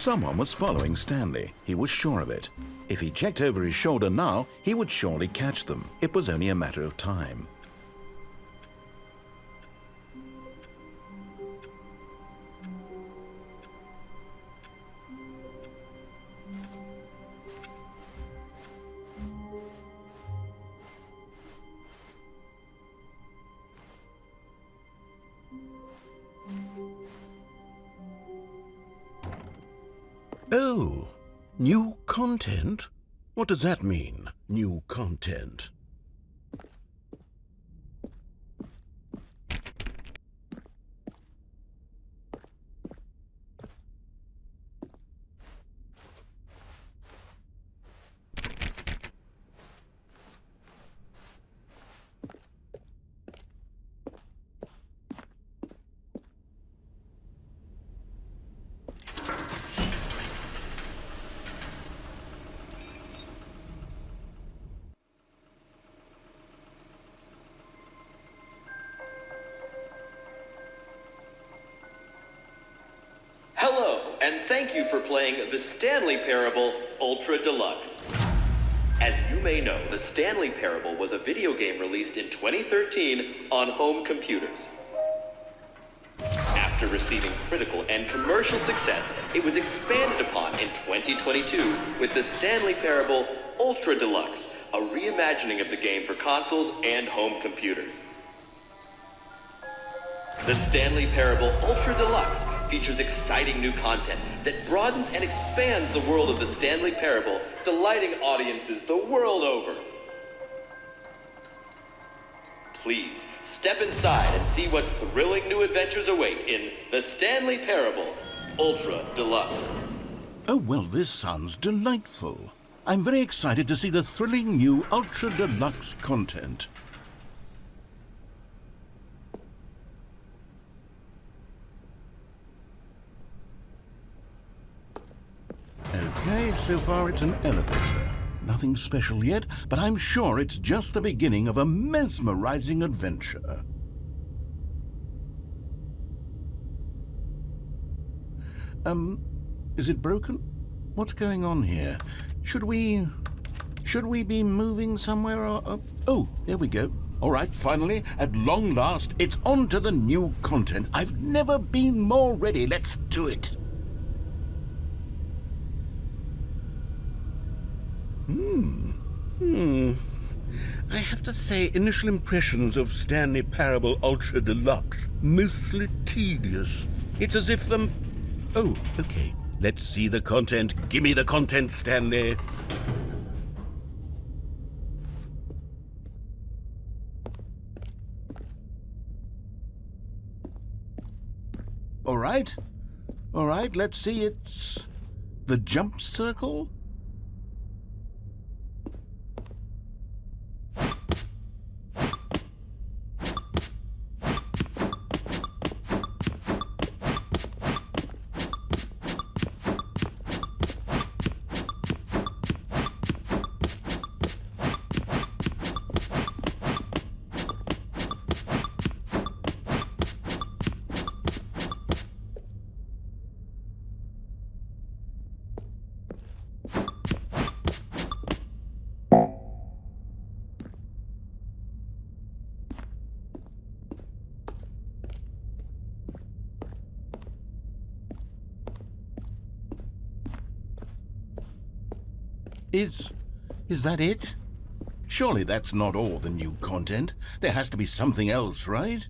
[SPEAKER 1] Someone was following Stanley. He was sure of it. If he checked over his shoulder now, he would surely catch them. It was only a matter of time. Oh, new content? What does that mean, new content?
[SPEAKER 4] Hello, and thank you for playing the Stanley Parable Ultra Deluxe. As you may know, the Stanley Parable was a video game released in 2013 on home computers. After receiving critical and commercial success, it was expanded upon in 2022 with the Stanley Parable Ultra Deluxe, a reimagining of the game for consoles and home computers. The Stanley Parable Ultra Deluxe features exciting new content that broadens and expands the world of the Stanley Parable, delighting audiences the world over. Please, step inside and see what thrilling new adventures await in the Stanley Parable Ultra Deluxe.
[SPEAKER 1] Oh, well, this sounds delightful. I'm very excited to see the thrilling new Ultra Deluxe content. Okay, so far it's an elevator. Nothing special yet, but I'm sure it's just the beginning of a mesmerizing adventure. Is it broken? What's going on here? Should we be moving somewhere or... Oh, there we go. All right, finally, at long last, it's on to the new content. I've never been more ready. Let's do it. I have to say, initial impressions of Stanley Parable Ultra Deluxe, mostly tedious. It's as if, Oh, okay. Let's see the content. Give me the content, Stanley. All right, let's see. It's the jump circle. Is that it? Surely that's not all the new content. There has to be something else, right?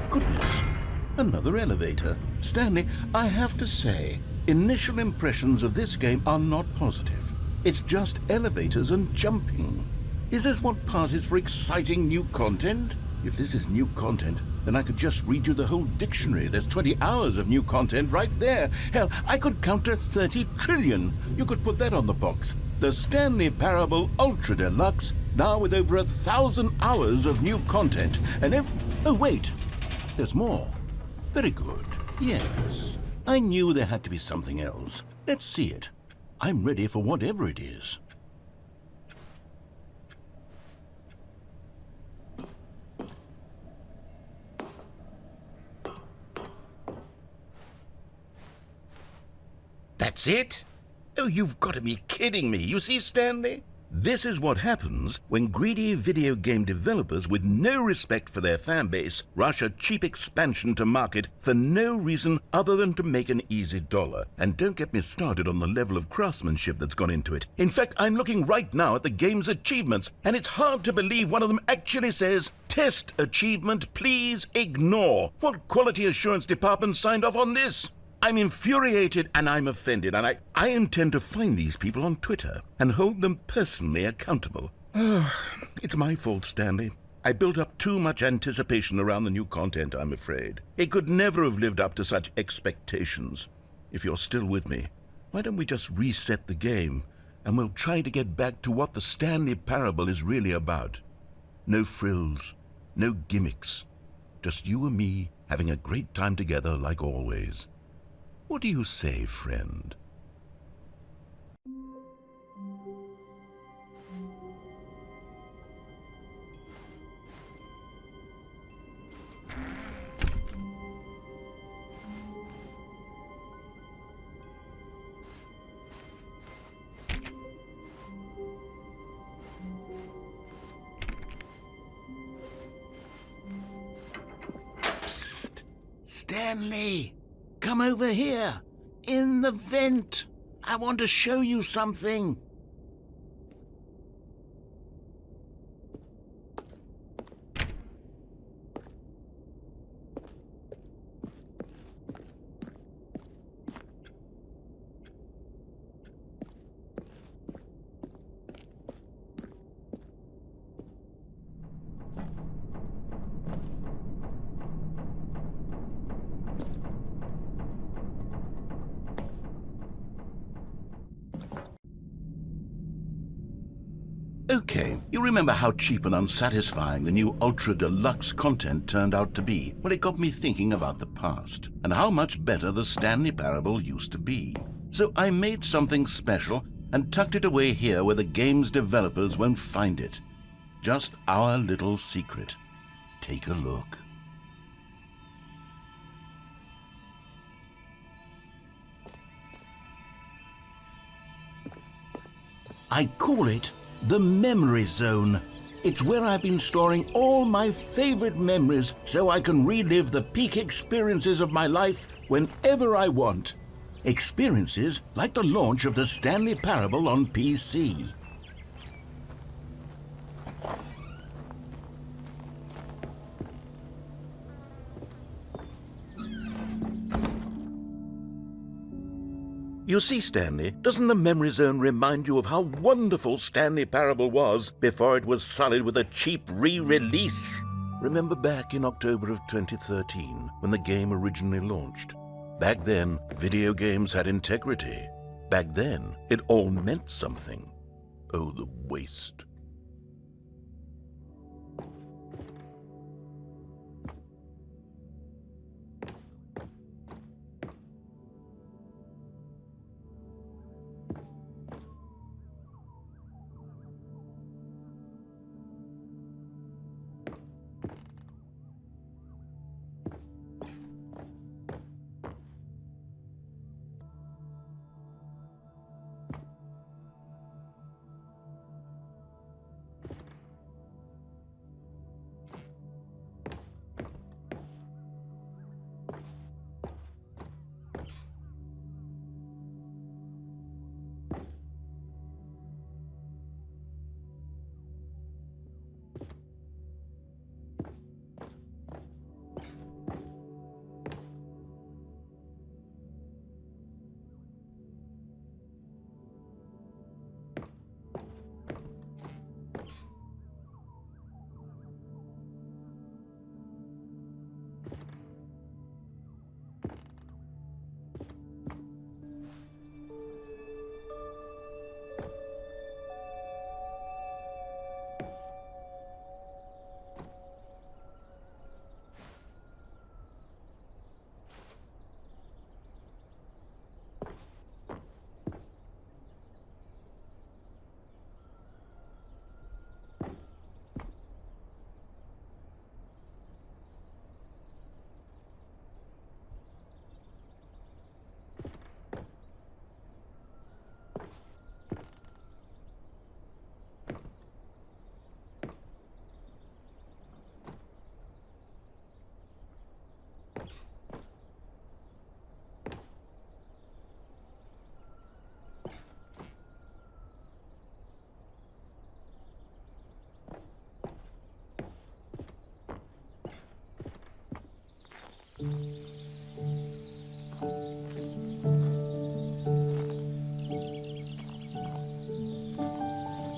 [SPEAKER 1] Goodness, another elevator. Stanley, I have to say, initial impressions of this game are not positive. It's just elevators and jumping. Is this what passes for exciting new content? If this is new content, then I could just read you the whole dictionary. There's 20 hours of new content right there. Hell, I could count to 30 trillion. You could put that on the box. The Stanley Parable Ultra Deluxe, now with over 1,000 hours of new content. And oh, wait, there's more. Very good. Yes, I knew there had to be something else. Let's see it. I'm ready for whatever it is. That's it? Oh, you've got to be kidding me. You see, Stanley? This is what happens when greedy video game developers with no respect for their fan base rush a cheap expansion to market for no reason other than to make an easy dollar. And don't get me started on the level of craftsmanship that's gone into it. In fact, I'm looking right now at the game's achievements, and it's hard to believe one of them actually says, "Test achievement, please ignore." What quality assurance department signed off on this? I'm infuriated and I'm offended, and I intend to find these people on Twitter and hold them personally accountable. It's my fault, Stanley. I built up too much anticipation around the new content, I'm afraid. It could never have lived up to such expectations. If you're still with me, why don't we just reset the game and we'll try to get back to what the Stanley Parable is really about. No frills, no gimmicks. Just you and me having a great time together like always. What do you say, friend? Psst! Stanley! Come over here, in the vent. I want to show you something. Okay, you remember how cheap and unsatisfying the new Ultra Deluxe content turned out to be? Well, it got me thinking about the past and how much better the Stanley Parable used to be. So I made something special and tucked it away here where the game's developers won't find it. Just our little secret. Take a look. I call it the Memory Zone. It's where I've been storing all my favorite memories so I can relive the peak experiences of my life whenever I want. Experiences like the launch of the Stanley Parable on PC. You see, Stanley, doesn't the Memory Zone remind you of how wonderful Stanley Parable was before it was sullied with a cheap re-release? Remember back in October of 2013, when the game originally launched? Back then, video games had integrity. Back then, it all meant something. Oh, the waste.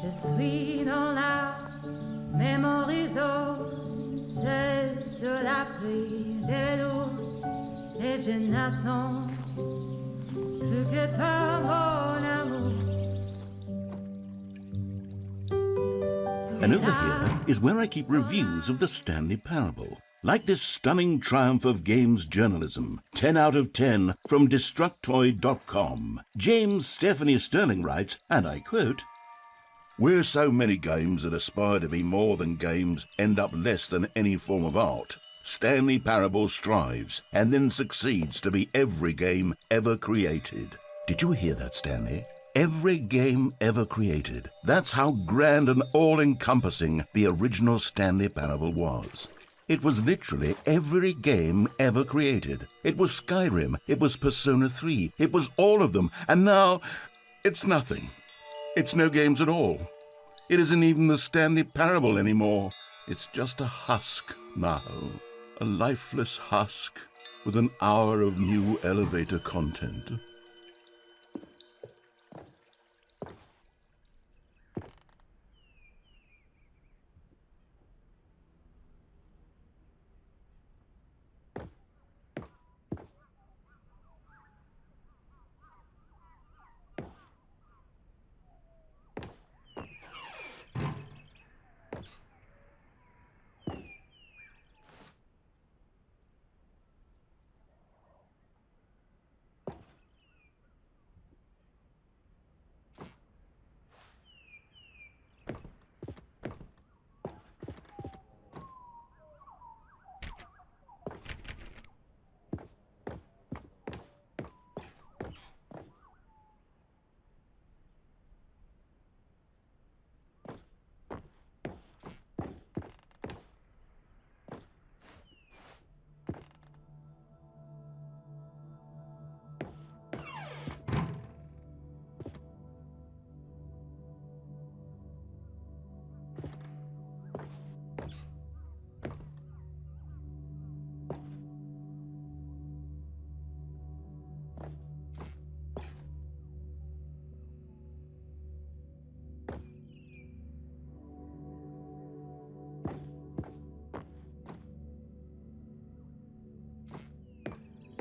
[SPEAKER 5] Je suis dans la mémorisation, seul sur la pluie des loups, et je n'attends plus que toi, mon amour.
[SPEAKER 1] And over here is where I keep reviews of the Stanley Parable. Like this stunning triumph of games journalism, 10 out of 10 from Destructoid.com. James Stephanie Sterling writes, and I quote, "Where so many games that aspire to be more than games end up less than any form of art, Stanley Parable strives and then succeeds to be every game ever created." Did you hear that, Stanley? Every game ever created. That's how grand and all-encompassing the original Stanley Parable was. It was literally every game ever created. It was Skyrim, it was Persona 3, it was all of them, and now it's nothing. It's no games at all. It isn't even the Stanley Parable anymore. It's just a husk now. A lifeless husk with an hour of new elevator content.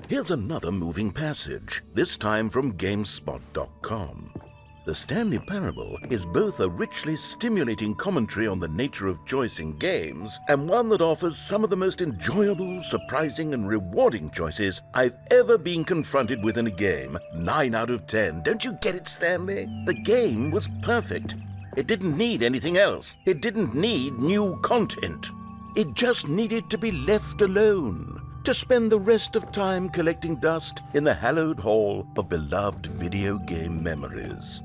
[SPEAKER 1] Here's another moving passage, this time from GameSpot.com. The Stanley Parable is both a richly stimulating commentary on the nature of choice in games and one that offers some of the most enjoyable, surprising, and rewarding choices I've ever been confronted with in a game. 9 out of 10. Don't you get it, Stanley? The game was perfect. It didn't need anything else. It didn't need new content. It just needed to be left alone, to spend the rest of time collecting dust in the hallowed hall of beloved video game memories.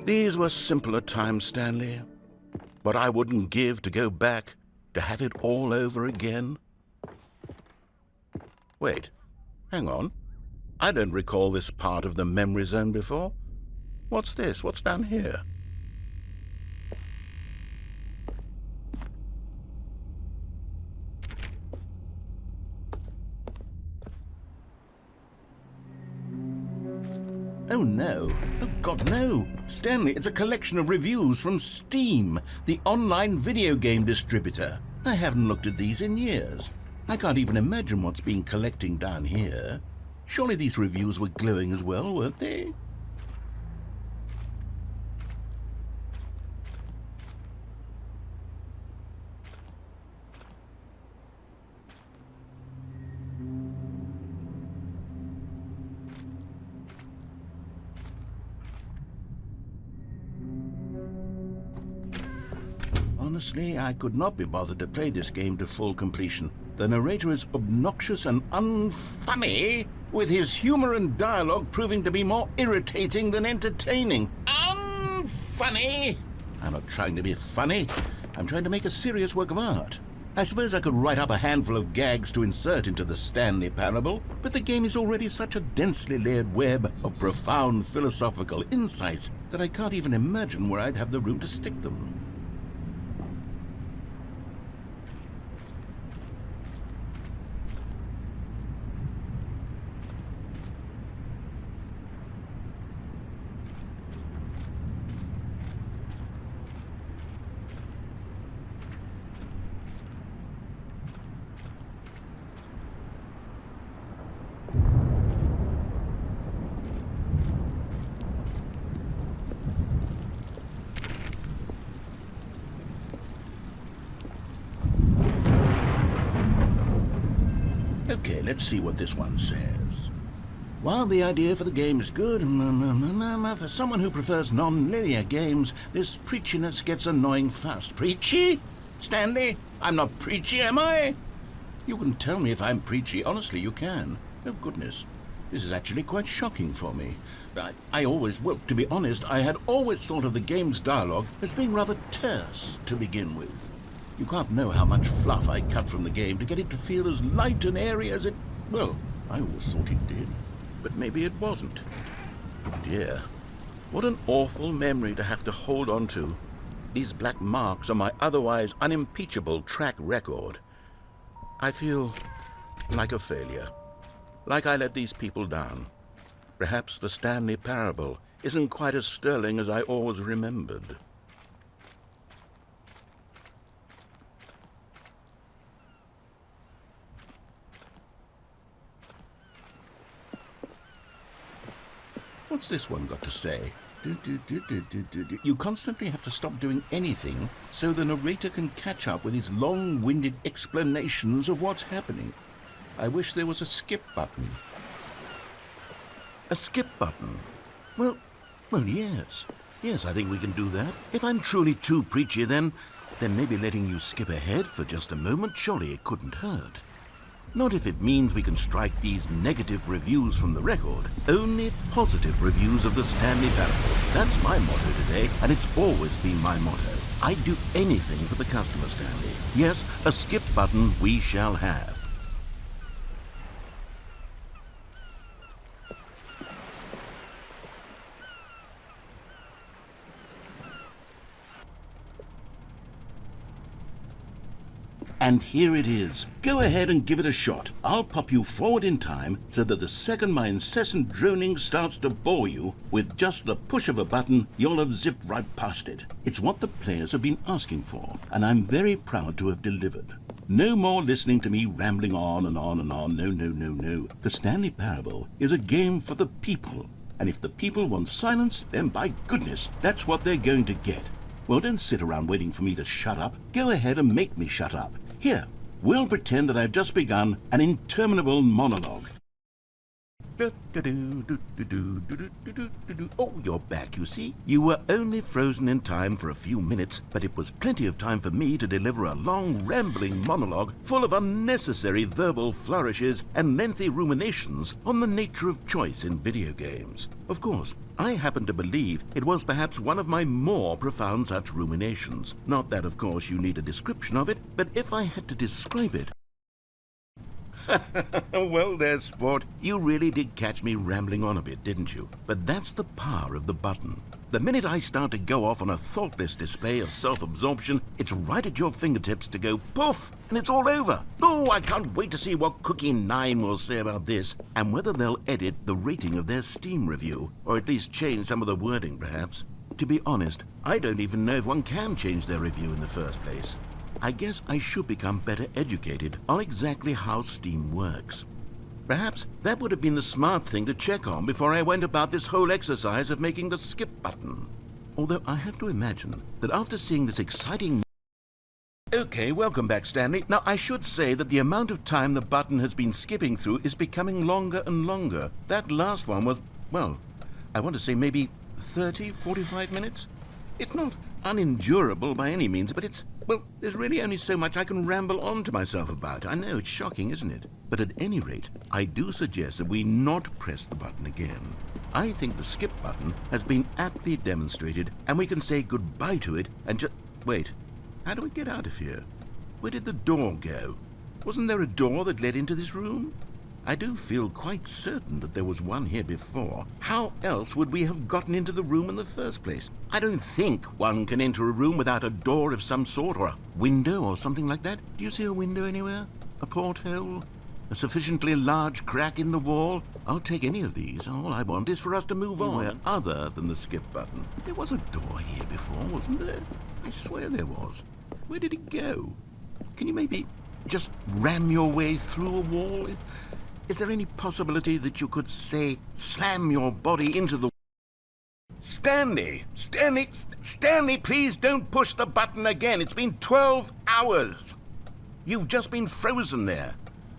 [SPEAKER 1] These were simpler times, Stanley. But I wouldn't give to go back to have it all over again. Wait, hang on. I don't recall this part of the memory zone before. What's this? What's down here? Oh no. Oh God, no. Stanley, it's a collection of reviews from Steam, the online video game distributor. I haven't looked at these in years. I can't even imagine what's been collecting down here. Surely these reviews were glowing as well, weren't they? Honestly, I could not be bothered to play this game to full completion. The narrator is obnoxious and unfunny, with his humor and dialogue proving to be more irritating than entertaining. Unfunny! I'm not trying to be funny. I'm trying to make a serious work of art. I suppose I could write up a handful of gags to insert into the Stanley Parable, but the game is already such a densely layered web of profound philosophical insights that I can't even imagine where I'd have the room to stick them. Okay, let's see what this one says. While the idea for the game is good, for someone who prefers non-linear games, this preachiness gets annoying fast. Preachy? Stanley? I'm not preachy, am I? You can tell me if I'm preachy. Honestly, you can. Oh, goodness. This is actually quite shocking for me. Well, to be honest, I had always thought of the game's dialogue as being rather terse to begin with. You can't know how much fluff I cut from the game to get it to feel as light and airy as it... Well, I always thought it did. But maybe it wasn't. Oh dear. What an awful memory to have to hold on to. These black marks on my otherwise unimpeachable track record. I feel like a failure. Like I let these people down. Perhaps the Stanley Parable isn't quite as sterling as I always remembered. What's this one got to say? You constantly have to stop doing anything so the narrator can catch up with his long-winded explanations of what's happening. I wish there was a skip button. A skip button? Well, yes. Yes, I think we can do that. If I'm truly too preachy, then maybe letting you skip ahead for just a moment, surely it couldn't hurt. Not if it means we can strike these negative reviews from the record. Only positive reviews of the Stanley Parable. That's my motto today, and it's always been my motto. I'd do anything for the customer, Stanley. Yes, a skip button we shall have. And here it is. Go ahead and give it a shot. I'll pop you forward in time so that the second my incessant droning starts to bore you, with just the push of a button, you'll have zipped right past it. It's what the players have been asking for, and I'm very proud to have delivered. No more listening to me rambling on and on and on. No. The Stanley Parable is a game for the people. And if the people want silence, then by goodness, that's what they're going to get. Well, don't sit around waiting for me to shut up. Go ahead and make me shut up. Here, we'll pretend that I've just begun an interminable monologue. Oh, you're back, you see. You were only frozen in time for a few minutes, but it was plenty of time for me to deliver a long, rambling monologue full of unnecessary verbal flourishes and lengthy ruminations on the nature of choice in video games. Of course, I happen to believe it was perhaps one of my more profound such ruminations. Not that, of course, you need a description of it, but if I had to describe it... Well, there's sport. You really did catch me rambling on a bit, didn't you? But that's the power of the button. The minute I start to go off on a thoughtless display of self-absorption, it's right at your fingertips to go poof, and it's all over. Oh, I can't wait to see what Cookie 9 will say about this, and whether they'll edit the rating of their Steam review, or at least change some of the wording, perhaps. To be honest, I don't even know if one can change their review in the first place. I guess I should become better educated on exactly how steam works. Perhaps that would have been the smart thing to check on before I went about this whole exercise of making the skip button. Although I have to imagine that after seeing this exciting... Okay, welcome back, Stanley. Now, I should say that the amount of time the button has been skipping through is becoming longer and longer. That last one was, well, I want to say maybe 30, 45 minutes? It's not unendurable by any means, but it's, well, there's really only so much I can ramble on to myself about. I know, it's shocking, isn't it? But at any rate, I do suggest that we not press the button again. I think the skip button has been aptly demonstrated, and we can say goodbye to it and just... Wait, how do we get out of here? Where did the door go? Wasn't there a door that led into this room? I do feel quite certain that there was one here before. How else would we have gotten into the room in the first place? I don't think one can enter a room without a door of some sort, or a window or something like that. Do you see a window anywhere? A porthole? A sufficiently large crack in the wall? I'll take any of these. All I want is for us to move on, other than the skip button. There was a door here before, wasn't there? I swear there was. Where did it go? Can you maybe just ram your way through a wall? Is there any possibility that you could, say, slam your body into the... Stanley! Stanley, please don't push the button again. It's been 12 hours. You've just been frozen there.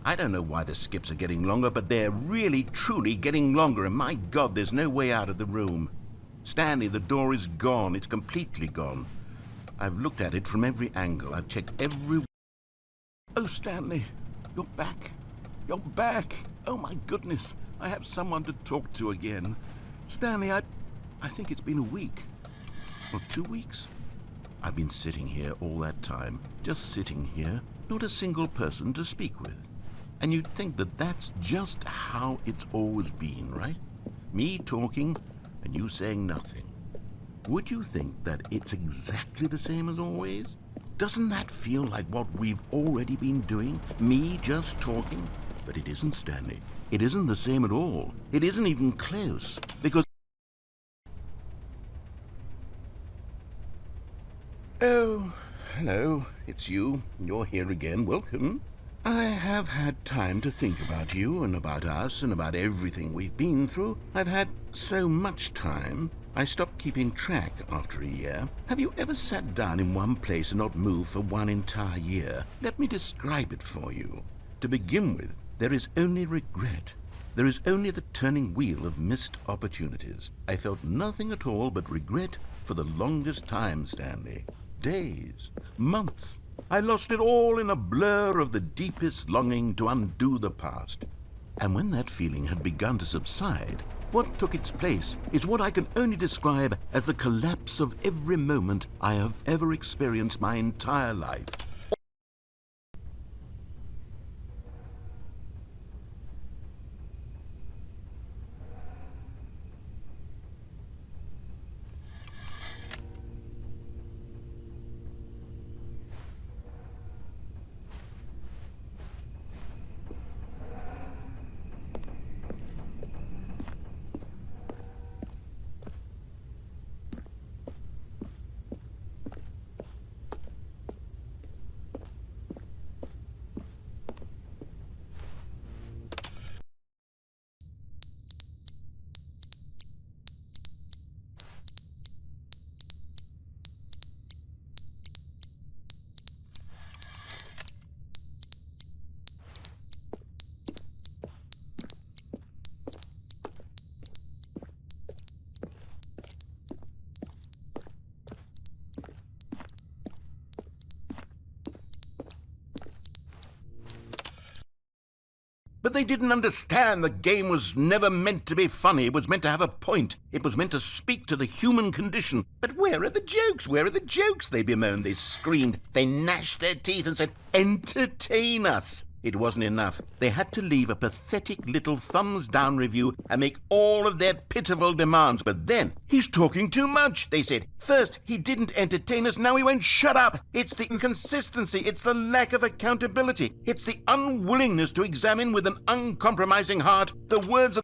[SPEAKER 1] I don't know why the skips are getting longer, but they're really, truly getting longer, and my God, there's no way out of the room. Stanley, the door is gone. It's completely gone. I've looked at it from every angle. I've checked every... Oh, Stanley, you're back. You're back. Oh, my goodness. I have someone to talk to again. Stanley, I think it's been a week. Or 2 weeks. I've been sitting here all that time. Just sitting here. Not a single person to speak with. And you'd think that that's just how it's always been, right? Me talking and you saying nothing. Would you think that it's exactly the same as always? Doesn't that feel like what we've already been doing? Me just talking? But it isn't, Stanley. It isn't the same at all. It isn't even close. Because... Oh, hello. It's you. You're here again. Welcome. I have had time to think about you and about us and about everything we've been through. I've had so much time. I stopped keeping track after a year. Have you ever sat down in one place and not moved for one entire year? Let me describe it for you. To begin with, there is only regret. There is only the turning wheel of missed opportunities. I felt nothing at all but regret for the longest time, Stanley. Days, months. I lost it all in a blur of the deepest longing to undo the past. And when that feeling had begun to subside, what took its place is what I can only describe as the collapse of every moment I have ever experienced my entire life. But they didn't understand the game was never meant to be funny. It was meant to have a point. It was meant to speak to the human condition. But where are the jokes? Where are the jokes? They bemoaned, they screamed, they gnashed their teeth and said, entertain us. It wasn't enough. They had to leave a pathetic little thumbs-down review and make all of their pitiful demands. But then, he's talking too much, they said. First, he didn't entertain us, now he won't shut up. It's the inconsistency, it's the lack of accountability. It's the unwillingness to examine with an uncompromising heart the words of...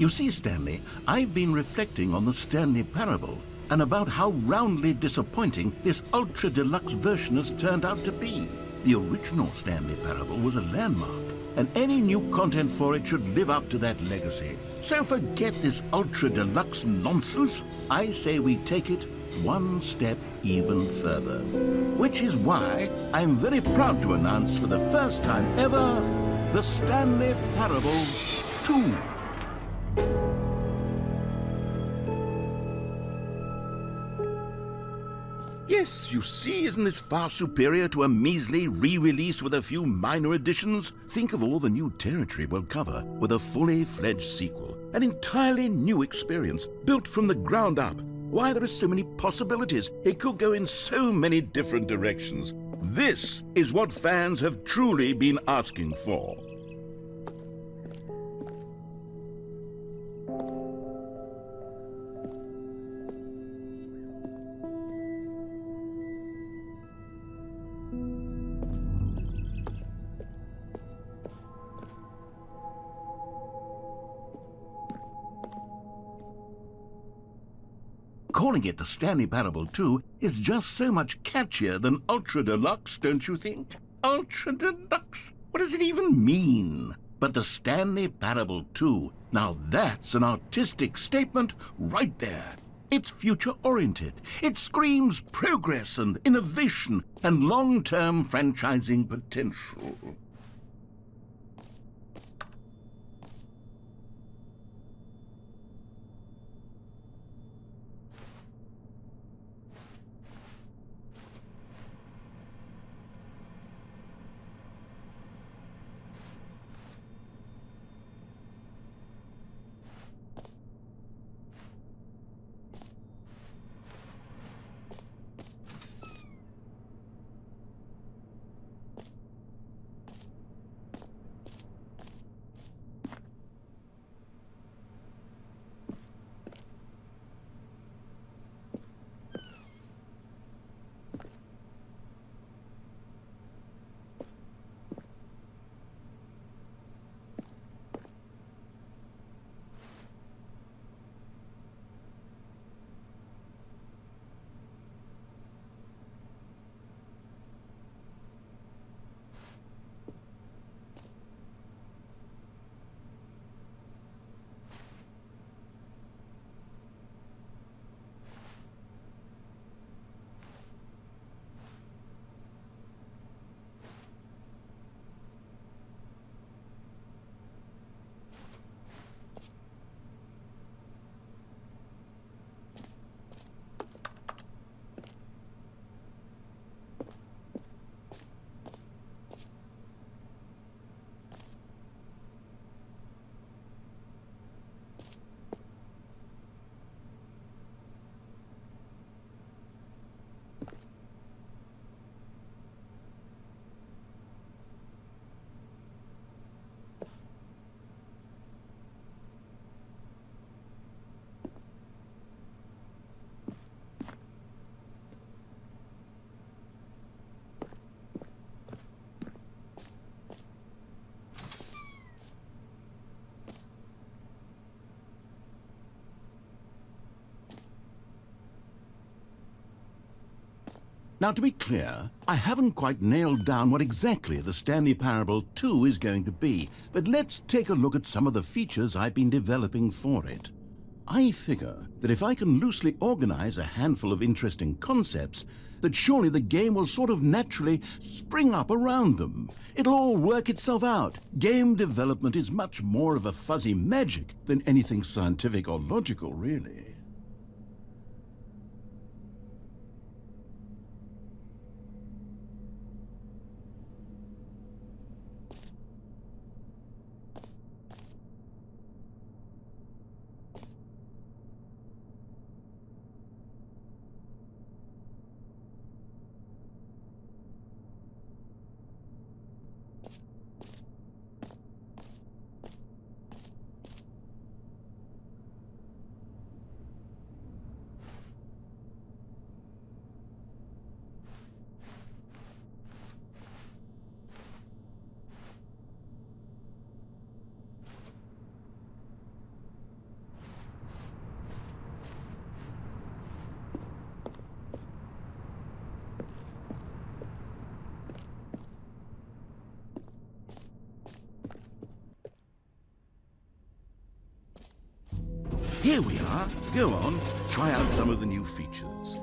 [SPEAKER 1] You see, Stanley, I've been reflecting on the Stanley Parable and about how roundly disappointing this Ultra Deluxe version has turned out to be. The original Stanley Parable was a landmark, and any new content for it should live up to that legacy. So forget this Ultra Deluxe nonsense. I say we take it one step even further. Which is why I'm very proud to announce for the first time ever, the Stanley Parable 2. Yes, you see, isn't this far superior to a measly re-release with a few minor additions? Think of all the new territory we'll cover with a fully fledged sequel. An entirely new experience, built from the ground up. Why, there are so many possibilities. It could go in so many different directions. This is what fans have truly been asking for. Calling it the Stanley Parable 2 is just so much catchier than Ultra Deluxe, don't you think? Ultra Deluxe? What does it even mean? But the Stanley Parable 2, now that's an artistic statement right there. It's future-oriented. It screams progress and innovation and long-term franchising potential. Now, to be clear, I haven't quite nailed down what exactly the Stanley Parable 2 is going to be, but let's take a look at some of the features I've been developing for it. I figure that if I can loosely organize a handful of interesting concepts, that surely the game will sort of naturally spring up around them. It'll all work itself out. Game development is much more of a fuzzy magic than anything scientific or logical, really. Here we are. Go on, try out some of the new features.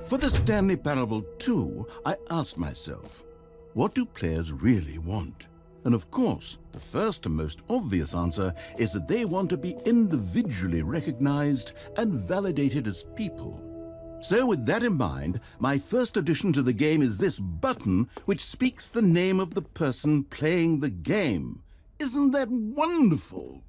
[SPEAKER 1] For the Stanley Parable 2, I asked myself, what do players really want? And of course, the first and most obvious answer is that they want to be individually recognized and validated as people. So with that in mind, my first addition to the game is this button which speaks the name of the person playing the game. Isn't that wonderful?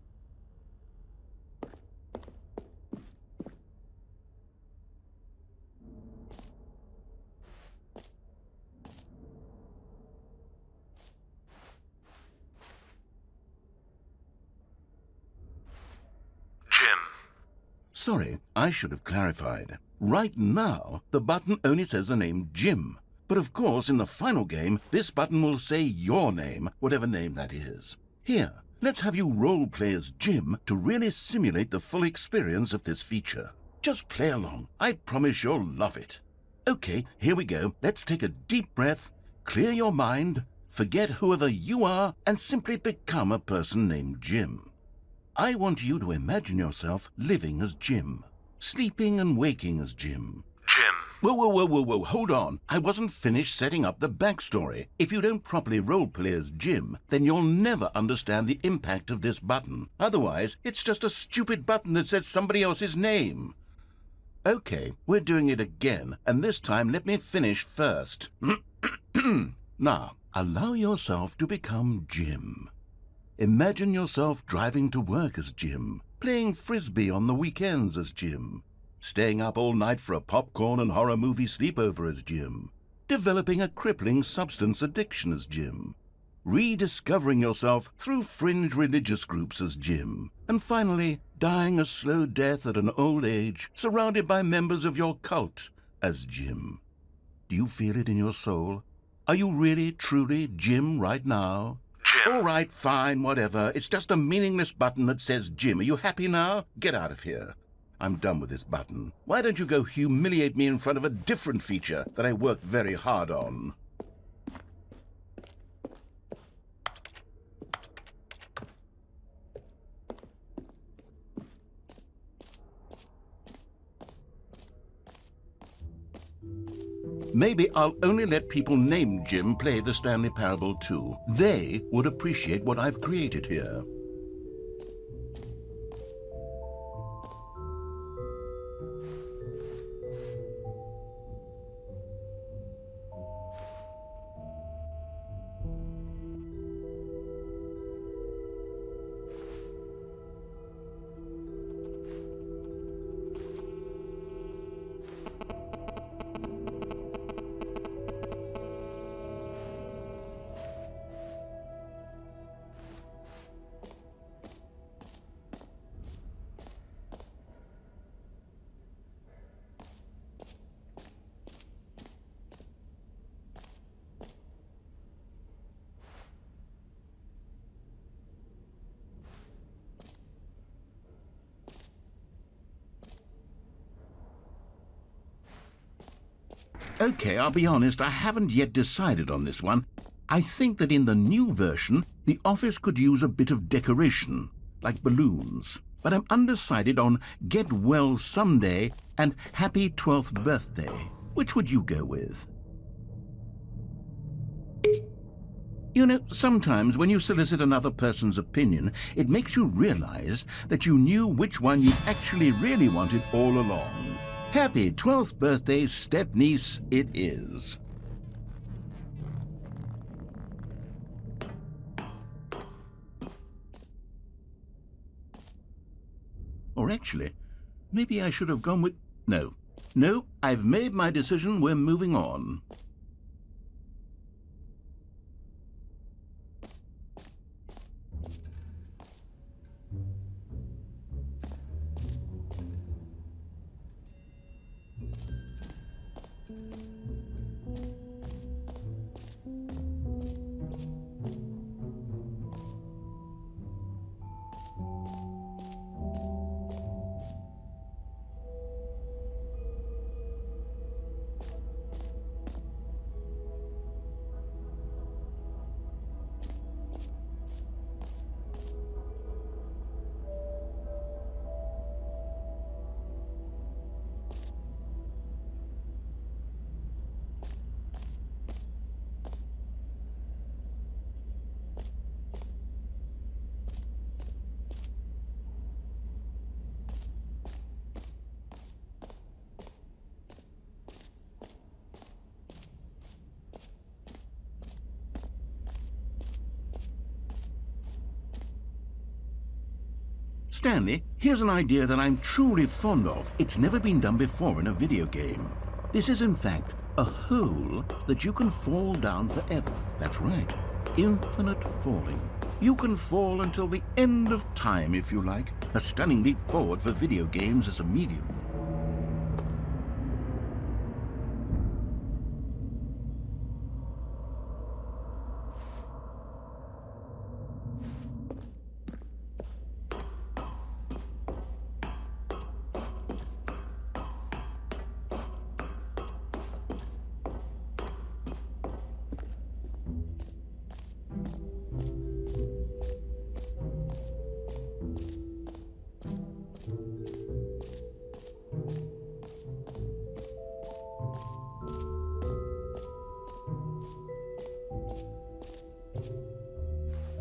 [SPEAKER 1] Sorry, I should have clarified. Right now, the button only says the name Jim. But of course, in the final game, this button will say your name, whatever name that is. Here, let's have you role-play as Jim to really simulate the full experience of this feature. Just play along. I promise you'll love it. Okay, here we go. Let's take a deep breath, clear your mind, forget whoever you are, and simply become a person named Jim. I want you to imagine yourself living as Jim, sleeping and waking as Jim.
[SPEAKER 6] Jim.
[SPEAKER 1] Whoa, hold on. I wasn't finished setting up the backstory. If you don't properly roleplay as Jim, then you'll never understand the impact of this button. Otherwise, it's just a stupid button that says somebody else's name. Okay, we're doing it again, and this time let me finish first. Now, allow yourself to become Jim. Imagine yourself driving to work as Jim, playing frisbee on the weekends as Jim, staying up all night for a popcorn and horror movie sleepover as Jim, developing a crippling substance addiction as Jim, rediscovering yourself through fringe religious groups as Jim, and finally dying a slow death at an old age, surrounded by members of your cult as Jim. Do you feel it in your soul? Are you really, truly Jim right now?
[SPEAKER 6] Jim.
[SPEAKER 1] All right, fine, whatever. It's just a meaningless button that says Jim. Are you happy now? Get out of here. I'm done with this button. Why don't you go humiliate me in front of a different feature that I worked very hard on? Maybe I'll only let people named Jim play the Stanley Parable 2. They would appreciate what I've created here. Okay, I'll be honest, I haven't yet decided on this one. I think that in the new version, the office could use a bit of decoration, like balloons. But I'm undecided on Get Well Someday and Happy 12th Birthday. Which would you go with? You know, sometimes when you solicit another person's opinion, it makes you realize that you knew which one you actually really wanted all along. Happy 12th birthday, step-niece, it is. Or actually, maybe I should have gone with... No, I've made my decision, we're moving on. Stanley, here's an idea that I'm truly fond of. It's never been done before in a video game. This is, in fact, a hole that you can fall down forever. That's right. Infinite falling. You can fall until the end of time, if you like. A stunning leap forward for video games as a medium.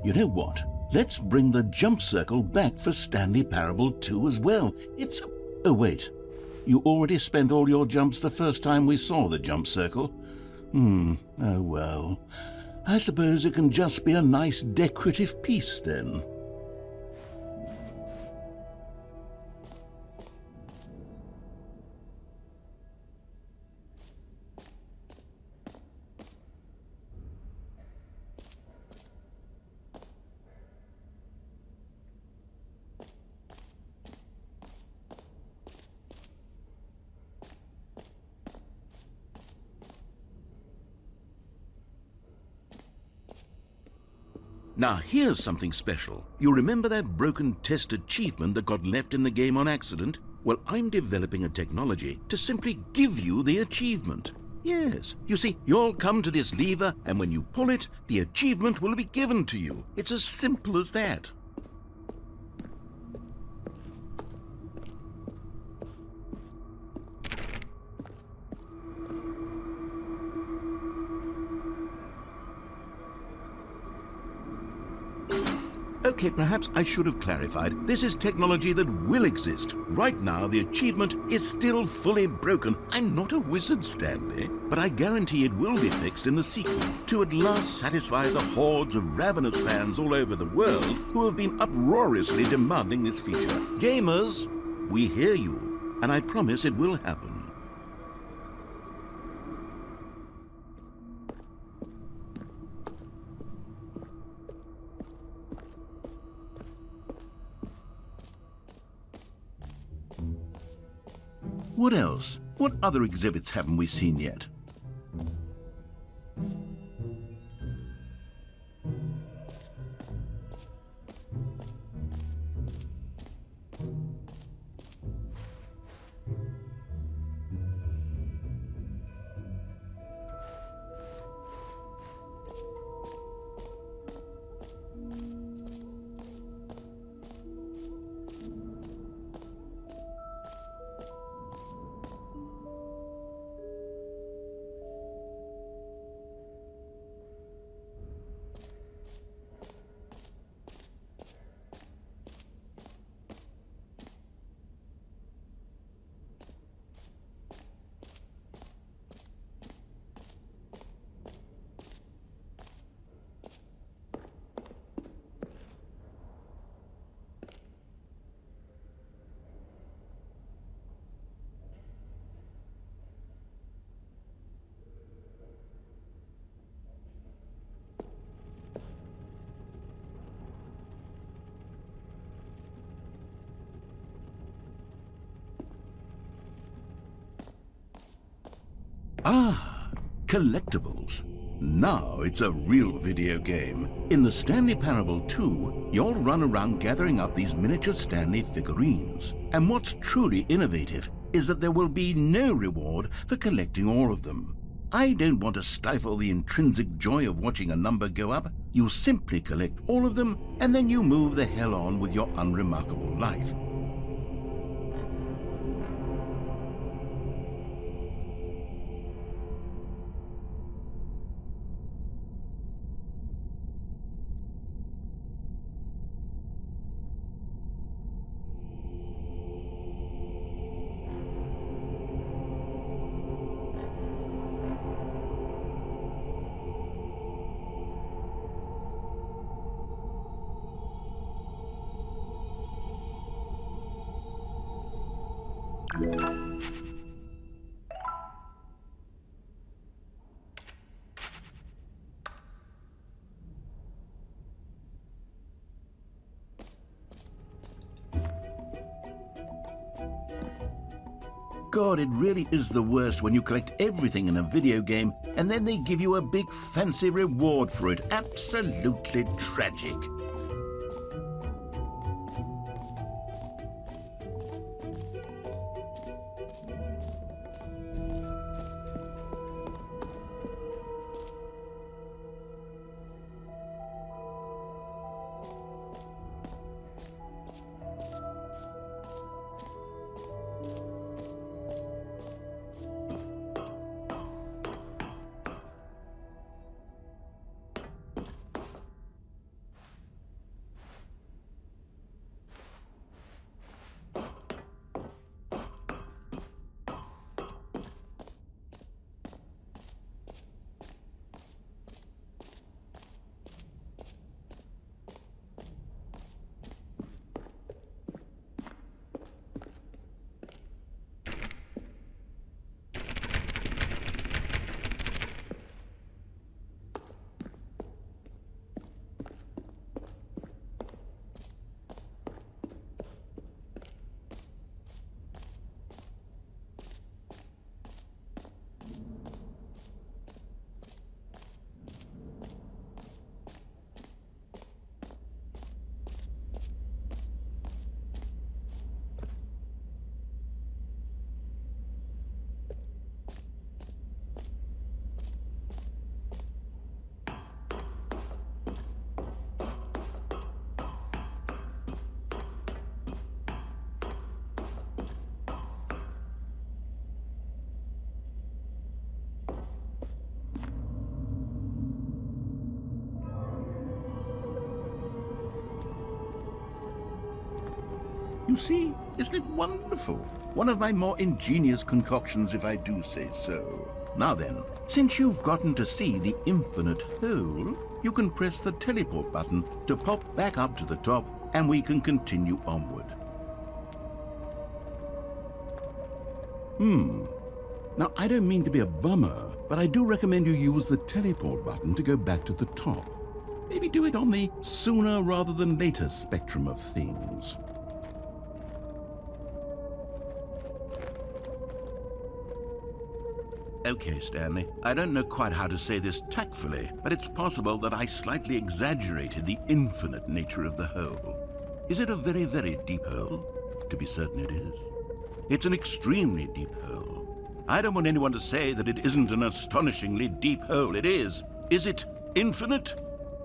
[SPEAKER 1] You know what? Let's bring the jump circle back for Stanley Parable 2 as well. It's... Oh, wait. You already spent all your jumps the first time we saw the jump circle? Oh well. I suppose it can just be a nice decorative piece then. Now here's something special. You remember that broken test achievement that got left in the game on accident? Well, I'm developing a technology to simply give you the achievement. Yes, you see, you'll come to this lever, and when you pull it, the achievement will be given to you. It's as simple as that. Okay, perhaps I should have clarified. This is technology that will exist. Right now, the achievement is still fully broken. I'm not a wizard, Stanley, but I guarantee it will be fixed in the sequel to at last satisfy the hordes of ravenous fans all over the world who have been uproariously demanding this feature. Gamers, we hear you, and I promise it will happen. What else? What other exhibits haven't we seen yet? Ah, collectibles. Now it's a real video game. In the Stanley Parable 2, you'll run around gathering up these miniature Stanley figurines. And what's truly innovative is that there will be no reward for collecting all of them. I don't want to stifle the intrinsic joy of watching a number go up. You simply collect all of them, and then you move the hell on with your unremarkable life. God, it really is the worst when you collect everything in a video game and then they give you a big fancy reward for it. Absolutely tragic. You see, isn't it wonderful? One of my more ingenious concoctions, if I do say so. Now then, since you've gotten to see the infinite hole, you can press the teleport button to pop back up to the top, and we can continue onward. Now, I don't mean to be a bummer, but I do recommend you use the teleport button to go back to the top. Maybe do it on the sooner rather than later spectrum of things. Okay, Stanley, I don't know quite how to say this tactfully, but it's possible that I slightly exaggerated the infinite nature of the hole. Is it a very, very deep hole? To be certain it is. It's an extremely deep hole. I don't want anyone to say that it isn't an astonishingly deep hole. It is. Is it infinite?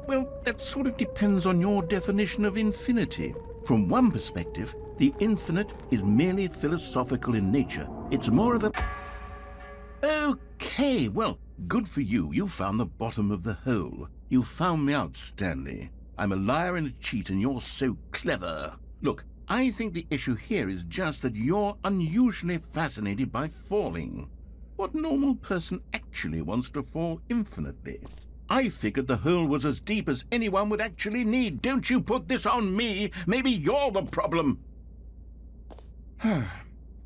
[SPEAKER 1] Well, that sort of depends on your definition of infinity. From one perspective, the infinite is merely philosophical in nature. It's more of a... Okay, well, good for you. You found the bottom of the hole. You found me out, Stanley. I'm a liar and a cheat, and you're so clever. Look, I think the issue here is just that you're unusually fascinated by falling. What normal person actually wants to fall infinitely? I figured the hole was as deep as anyone would actually need. Don't you put this on me. Maybe you're the problem.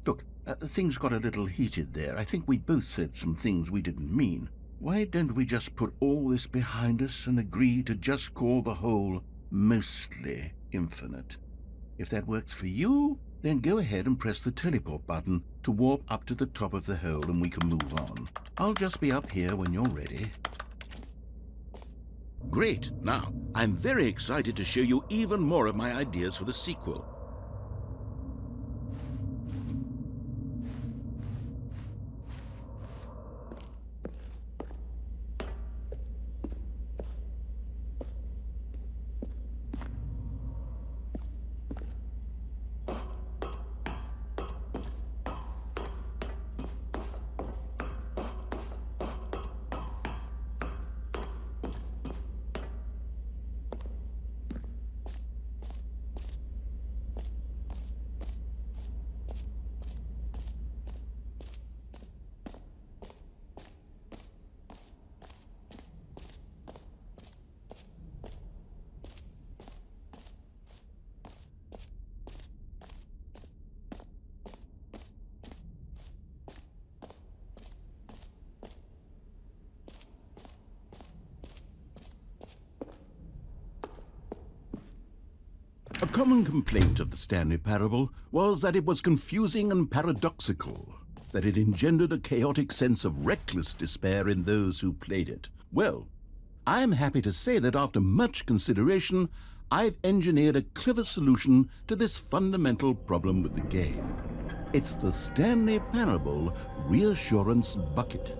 [SPEAKER 1] Look, things got a little heated there. I think we both said some things we didn't mean. Why don't we just put all this behind us and agree to just call the hole mostly infinite? If that works for you, then go ahead and press the teleport button to warp up to the top of the hole and we can move on. I'll just be up here when you're ready. Great! Now, I'm very excited to show you even more of my ideas for the sequel. A common complaint of the Stanley Parable was that it was confusing and paradoxical, that it engendered a chaotic sense of reckless despair in those who played it. Well, I am happy to say that after much consideration, I've engineered a clever solution to this fundamental problem with the game. It's the Stanley Parable Reassurance Bucket.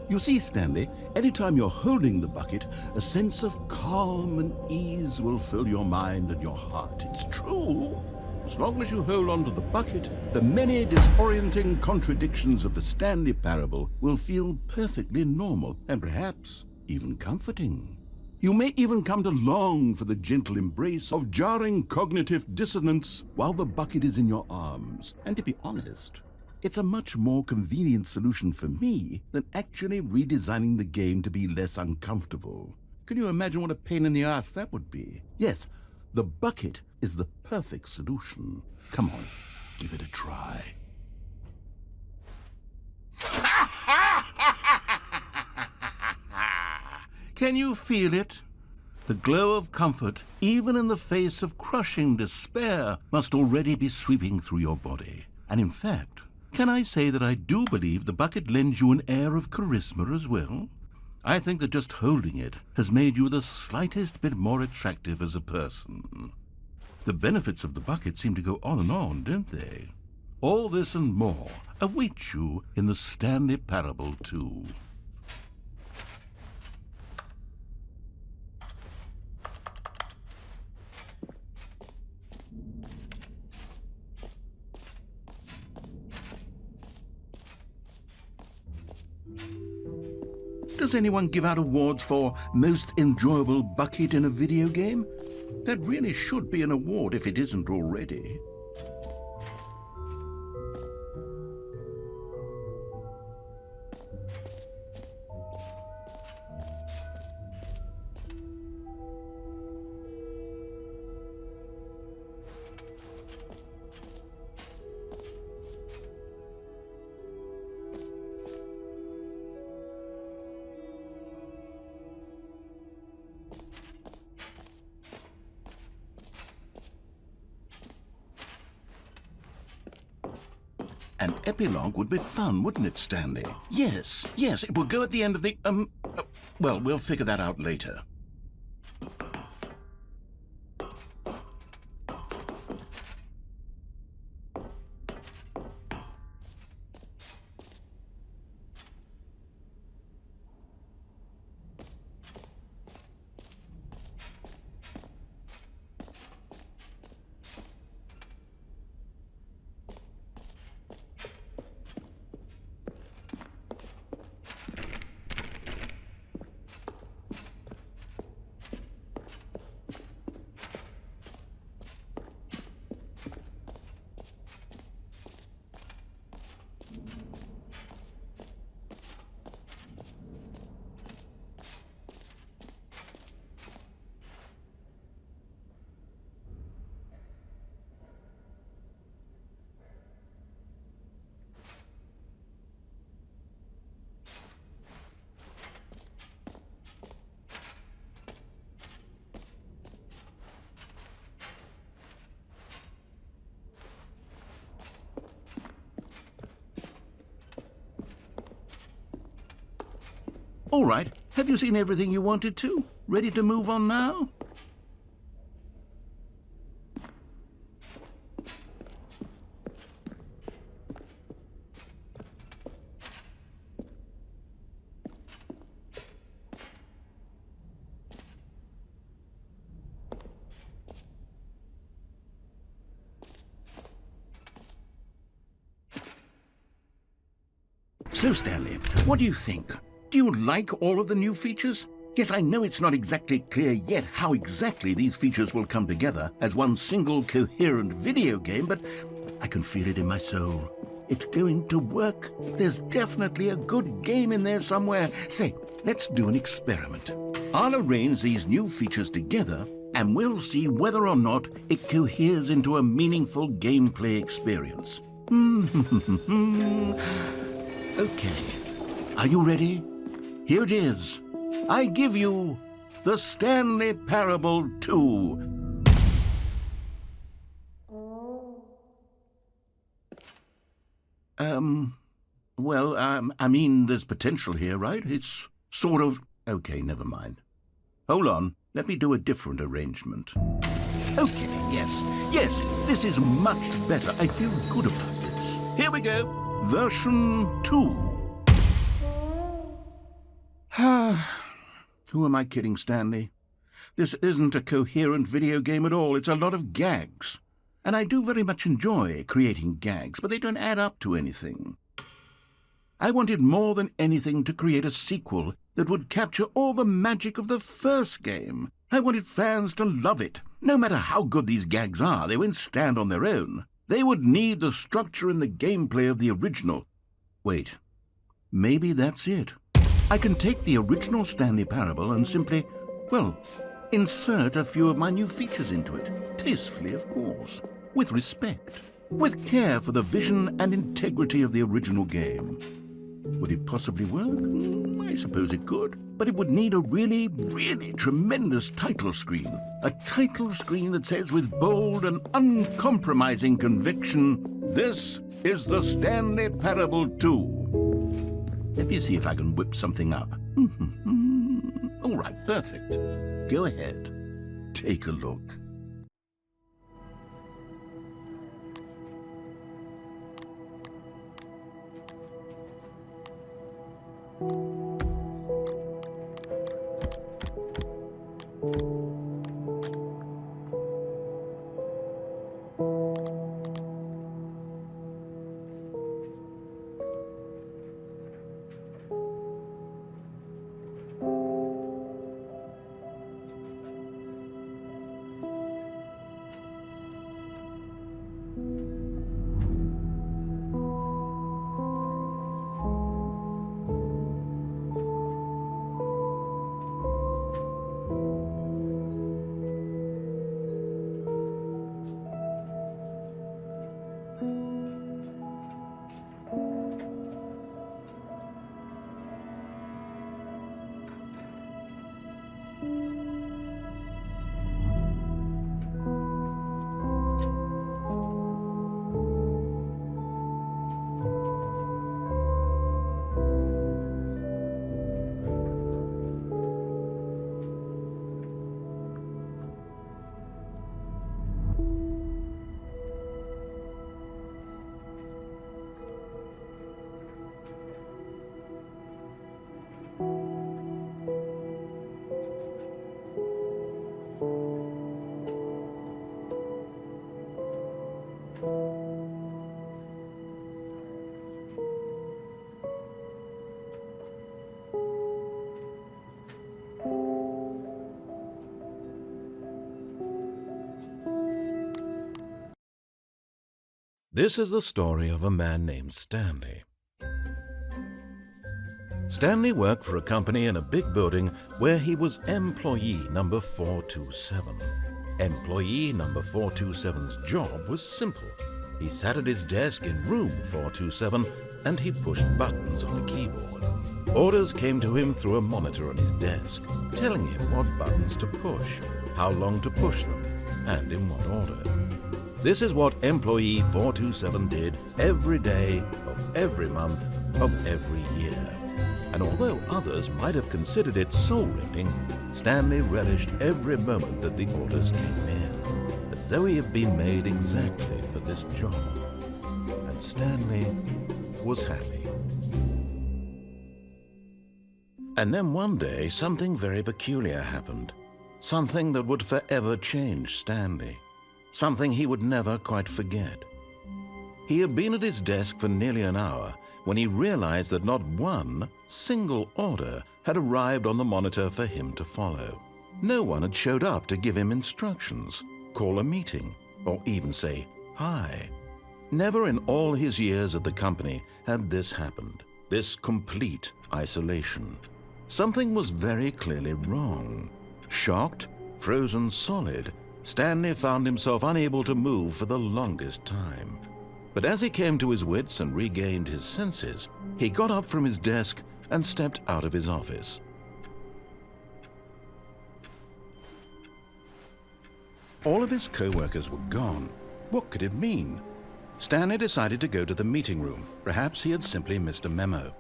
[SPEAKER 1] You see, Stanley, anytime you're holding the bucket, a sense of calm and ease will fill your mind and your heart. It's true. As long as you hold on to the bucket, the many disorienting contradictions of the Stanley Parable will feel perfectly normal and perhaps even comforting. You may even come to long for the gentle embrace of jarring cognitive dissonance while the bucket is in your arms. And to be honest, it's a much more convenient solution for me than actually redesigning the game to be less uncomfortable. Can you imagine what a pain in the ass that would be? Yes, the bucket is the perfect solution. Come on, give it a try. Can you feel it? The glow of comfort, even in the face of crushing despair, must already be sweeping through your body. And in fact, can I say that I do believe the bucket lends you an air of charisma as well? I think that just holding it has made you the slightest bit more attractive as a person. The benefits of the bucket seem to go on, don't they? All this and more await you in the Stanley Parable 2. Does anyone give out awards for most enjoyable bucket in a video game? That really should be an award if it isn't already. An epilogue would be fun, wouldn't it, Stanley? Yes, it will go at the end of the, well, we'll figure that out later. All right, have you seen everything you wanted to? Ready to move on now? So, Stanley, what do you think? Do you like all of the new features? Yes, I know it's not exactly clear yet how exactly these features will come together as one single coherent video game, but I can feel it in my soul. It's going to work. There's definitely a good game in there somewhere. Say, let's do an experiment. I'll arrange these new features together, and we'll see whether or not it coheres into a meaningful gameplay experience. Okay, are you ready? Here it is. I give you the Stanley Parable 2. I mean, there's potential here, right? It's sort of... Okay, never mind. Hold on, let me do a different arrangement. Okay, yes, this is much better. I feel good about this. Here we go. Version 2. Who am I kidding, Stanley? This isn't a coherent video game at all. It's a lot of gags. And I do very much enjoy creating gags, but they don't add up to anything. I wanted more than anything to create a sequel that would capture all the magic of the first game. I wanted fans to love it. No matter how good these gags are, they won't stand on their own. They would need the structure and the gameplay of the original. Wait, maybe that's it. I can take the original Stanley Parable and simply, well, insert a few of my new features into it. Tastefully, of course. With respect. With care for the vision and integrity of the original game. Would it possibly work? I suppose it could. But it would need a really, really tremendous title screen. A title screen that says with bold and uncompromising conviction, "This is the Stanley Parable 2. Let me see if I can whip something up. All right, perfect. Go ahead. Take a look. This is the story of a man named Stanley. Stanley worked for a company in a big building where he was employee number 427. Employee number 427's job was simple. He sat at his desk in room 427 and he pushed buttons on a keyboard. Orders came to him through a monitor on his desk, telling him what buttons to push, how long to push them, and in what order. This is what employee 427 did every day of every month of every year. and although others might have considered it soul-rending, Stanley relished every moment that the orders came in, as though he had been made exactly for this job. And Stanley was happy. And then one day, something very peculiar happened. Something that would forever change Stanley. Something he would never quite forget. He had been at his desk for nearly an hour when he realized that not one single order had arrived on the monitor for him to follow. No one had showed up to give him instructions, call a meeting, or even say hi. Never in all his years at the company had this happened, this complete isolation. Something was very clearly wrong. Shocked, frozen solid, Stanley found himself unable to move for the longest time. But as he came to his wits and regained his senses, he got up from his desk and stepped out of his office. All of his co-workers were gone. What could it mean? Stanley decided to go to the meeting room. Perhaps he had simply missed a memo.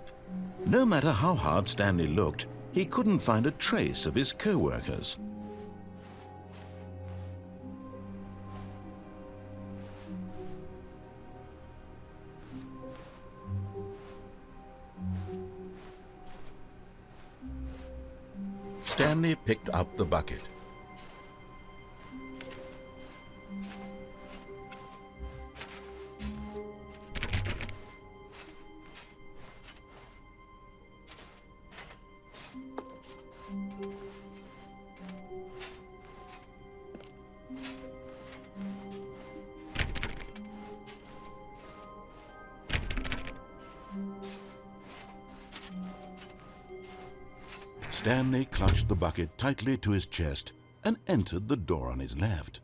[SPEAKER 1] No matter how hard Stanley looked, he couldn't find a trace of his co-workers. Stanley picked up the bucket. Stanley clutched the bucket tightly to his chest and entered the door on his left.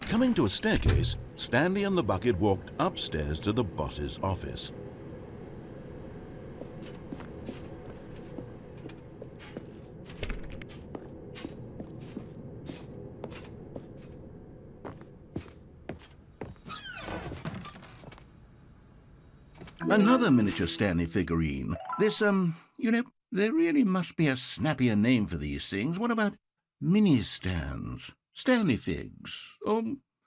[SPEAKER 1] Coming to a staircase, Stanley and the bucket walked upstairs to the boss's office. Another miniature Stanley figurine. This, there really must be a snappier name for these things. What about mini-stands? Stanley figs?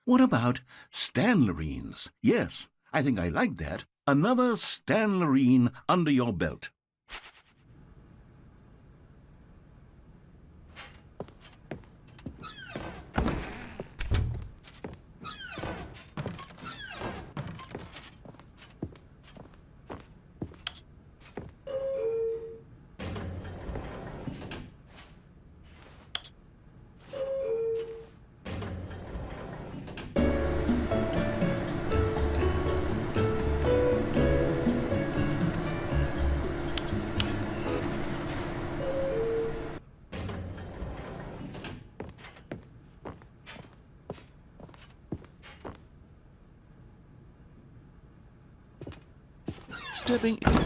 [SPEAKER 1] What about Stanlerines? Yes, I think I like that. Another Stanlerine under your belt. stepping in.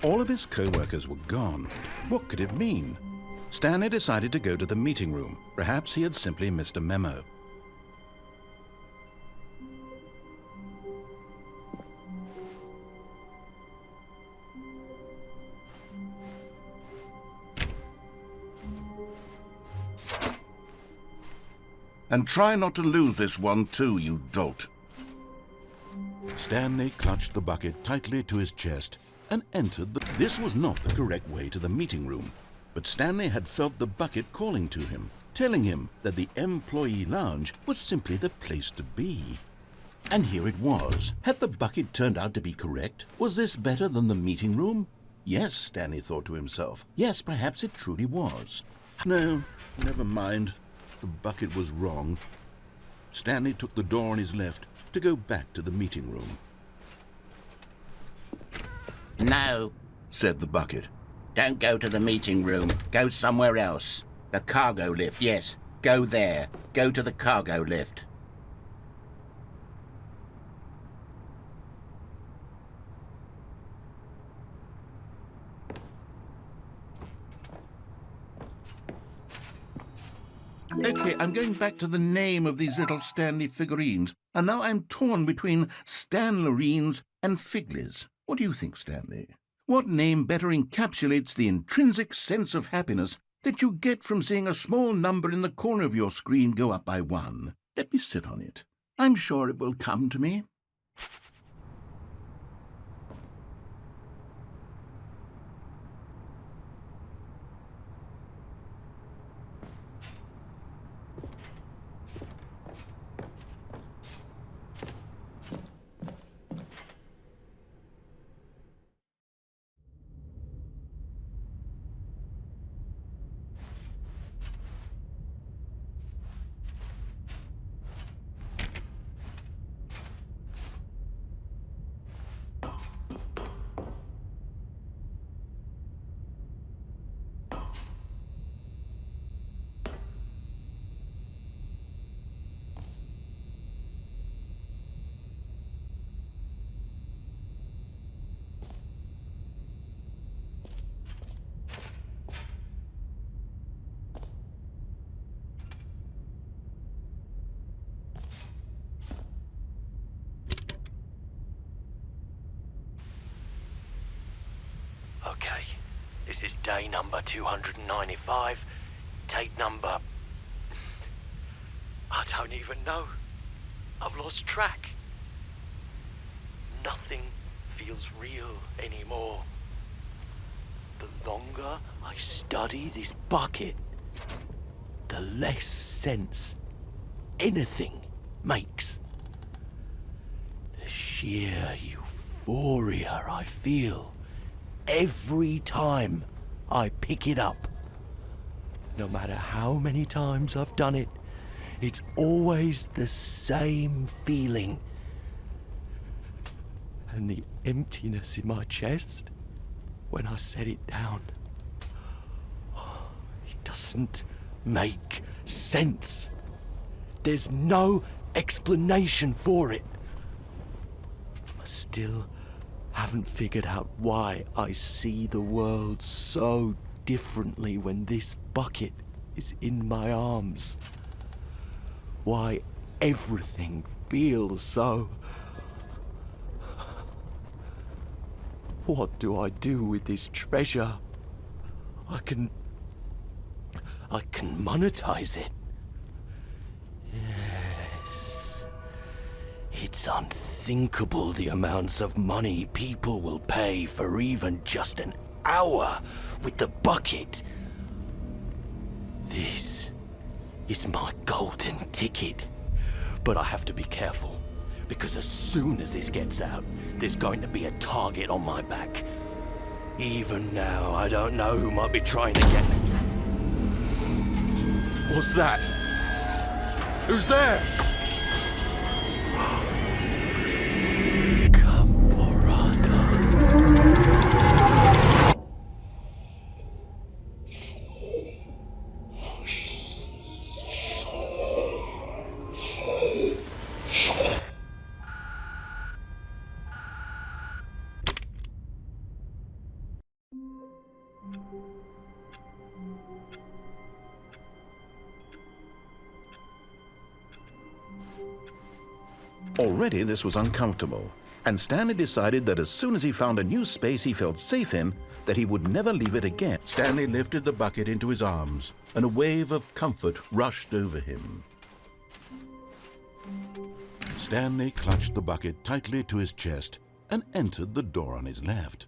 [SPEAKER 1] All of his co-workers were gone. What could it mean? Stanley decided to go to the meeting room. Perhaps he had simply missed a memo. And try not to lose this one too, you dolt. Stanley clutched the bucket tightly to his chest and entered the... This was not the correct way to the meeting room, but Stanley had felt the bucket calling to him, telling him that the employee lounge was simply the place to be. And here it was. Had the bucket turned out to be correct? Was this better than the meeting room? Yes, Stanley thought to himself. Yes, perhaps it truly was. No, never mind. The bucket was wrong. Stanley took the door on his left to go back to the meeting room.
[SPEAKER 3] No,
[SPEAKER 1] Said the bucket.
[SPEAKER 3] don't go to the meeting room. Go somewhere else. The cargo lift, yes. Go there. Go to the cargo lift.
[SPEAKER 1] Okay, I'm going back to the name of these little Stanley figurines, and now I'm torn between Stanlerines and Figlies. What do you think, Stanley? What name better encapsulates the intrinsic sense of happiness that you get from seeing a small number in the corner of your screen go up by 1? Let me sit on it. I'm sure it will come to me.
[SPEAKER 6] This is day number 295. Take number... I don't even know. I've lost track. Nothing feels real anymore. The longer I study this bucket, the less sense anything makes. The sheer euphoria I feel every time I pick it up. No matter how many times I've done it, it's always the same feeling. And the emptiness in my chest when I set it down. It doesn't make sense. There's no explanation for it. I still haven't figured out why I see the world so differently when this bucket is in my arms. Why everything feels so... What do I do with this treasure? I can monetize it. Yes. It's unthinkable the amounts of money people will pay for even just an hour with the bucket. This is my golden ticket. But I have to be careful, because as soon as this gets out, there's going to be a target on my back. Even now, I don't know who might be trying to get me. What's that? Who's there?
[SPEAKER 1] Already this was uncomfortable, and Stanley decided that as soon as he found a new space he felt safe in, that he would never leave it again. Stanley lifted the bucket into his arms, and a wave of comfort rushed over him. Stanley clutched the bucket tightly to his chest and entered the door on his left.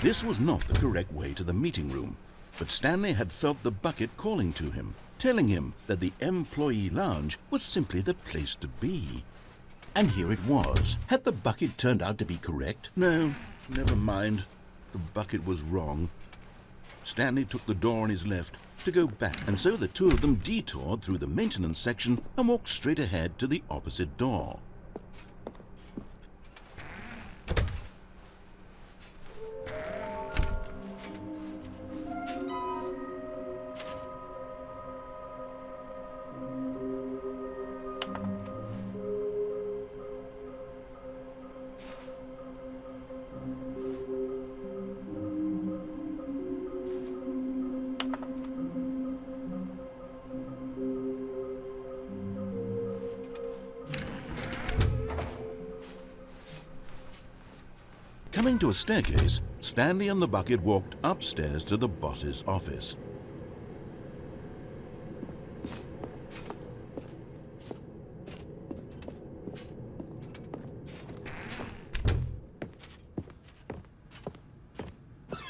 [SPEAKER 1] This was not the correct way to the meeting room, but Stanley had felt the bucket calling to him, telling him that the employee lounge was simply the place to be. And here it was. Had the bucket turned out to be correct? No, never mind. The bucket was wrong. Stanley took the door on his left to go back, and so the two of them detoured through the maintenance section and walked straight ahead to the opposite door. Coming to a staircase, Stanley and the bucket walked upstairs to the boss's office.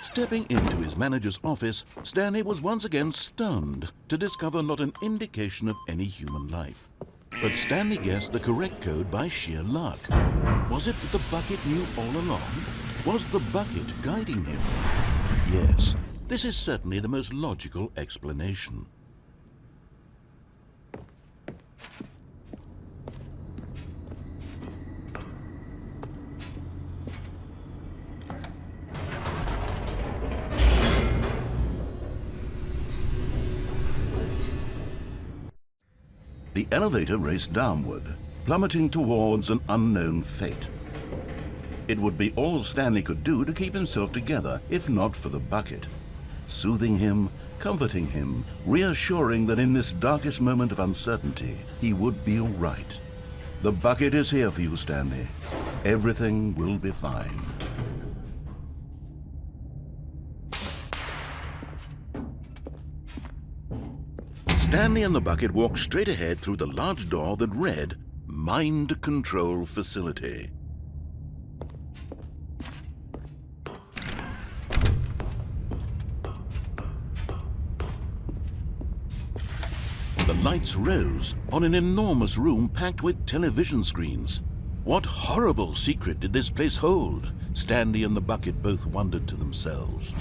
[SPEAKER 1] Stepping into his manager's office, Stanley was once again stunned to discover not an indication of any human life. But Stanley guessed the correct code by sheer luck. Was it that the bucket knew all along? Was the bucket guiding him? Yes, this is certainly the most logical explanation. The elevator raced downward, plummeting towards an unknown fate. It would be all Stanley could do to keep himself together, if not for the bucket. Soothing him, comforting him, reassuring that in this darkest moment of uncertainty, he would be all right. The bucket is here for you, Stanley. Everything will be fine. Stanley and the bucket walked straight ahead through the large door that read, Mind Control Facility. The lights rose on an enormous room packed with television screens. What horrible secret did this place hold? Stanley and the bucket both wondered to themselves.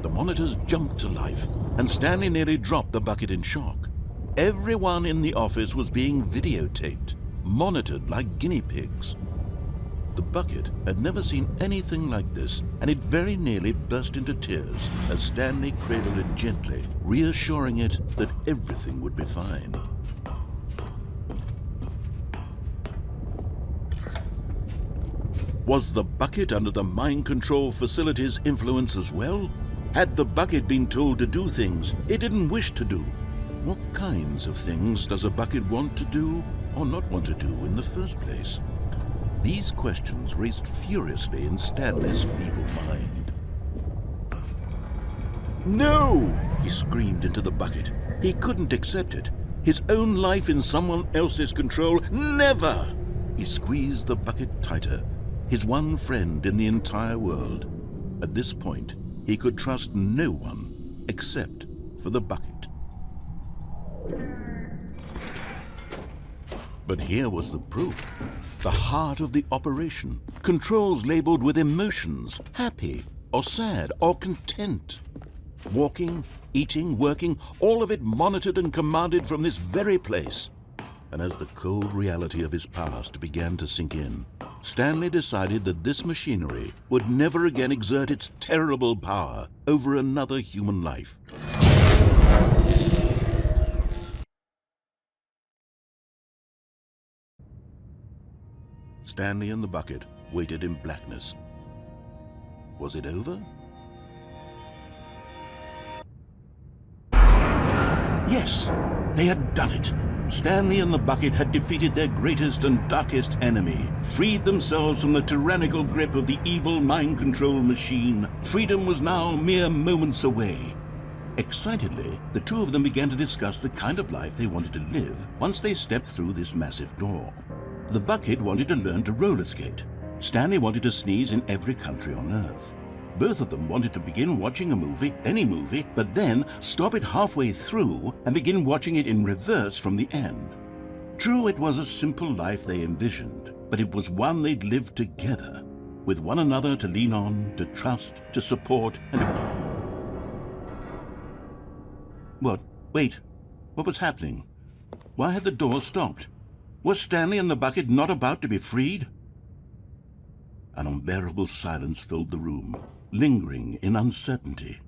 [SPEAKER 1] The monitors jumped to life, and Stanley nearly dropped the bucket in shock. Everyone in the office was being videotaped, monitored like guinea pigs. The bucket had never seen anything like this, and it very nearly burst into tears as Stanley cradled it gently, reassuring it that everything would be fine. Was the bucket under the mind control facility's influence as well? Had the bucket been told to do things it didn't wish to do? What kinds of things does a bucket want to do or not want to do in the first place? These questions raced furiously in Stanley's feeble mind. No! He screamed into the bucket. He couldn't accept it. His own life in someone else's control, never! He squeezed the bucket tighter, his one friend in the entire world. At this point, he could trust no one except for the bucket. But here was the proof. The heart of the operation. Controls labeled with emotions, happy or sad or content. Walking, eating, working, all of it monitored and commanded from this very place. And as the cold reality of his past began to sink in, Stanley decided that this machinery would never again exert its terrible power over another human life. Stanley and the bucket waited in blackness. Was it over? Yes, they had done it. Stanley and the bucket had defeated their greatest and darkest enemy, freed themselves from the tyrannical grip of the evil mind control machine. Freedom was now mere moments away. Excitedly, the two of them began to discuss the kind of life they wanted to live once they stepped through this massive door. The bucket wanted to learn to roller skate. Stanley wanted to sneeze in every country on Earth. Both of them wanted to begin watching a movie, any movie, but then stop it halfway through and begin watching it in reverse from the end. True, it was a simple life they envisioned, but it was one they'd lived together, with one another to lean on, to trust, to support, and What? Wait. What was happening? Why had the door stopped? Was Stanley and the bucket not about to be freed? An unbearable silence filled the room, lingering in uncertainty,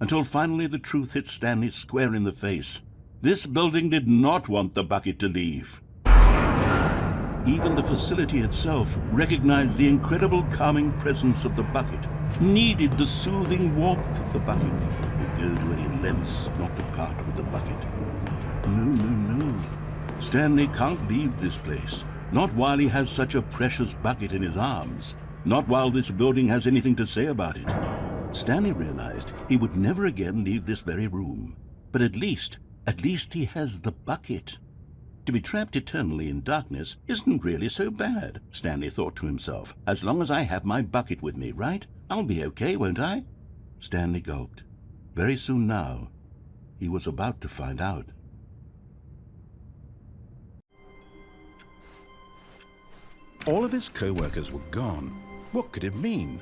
[SPEAKER 1] until finally the truth hit Stanley square in the face. This building did not want the bucket to leave. Even the facility itself recognized the incredible calming presence of the bucket, needed the soothing warmth of the bucket, would go to any lengths not to part with the bucket. No. Stanley can't leave this place. Not while he has such a precious bucket in his arms. Not while this building has anything to say about it. Stanley realized he would never again leave this very room. But at least he has the bucket. To be trapped eternally in darkness isn't really so bad, Stanley thought to himself. As long as I have my bucket with me, right? I'll be okay, won't I? Stanley gulped. Very soon now, he was about to find out. All of his co-workers were gone. What could it mean?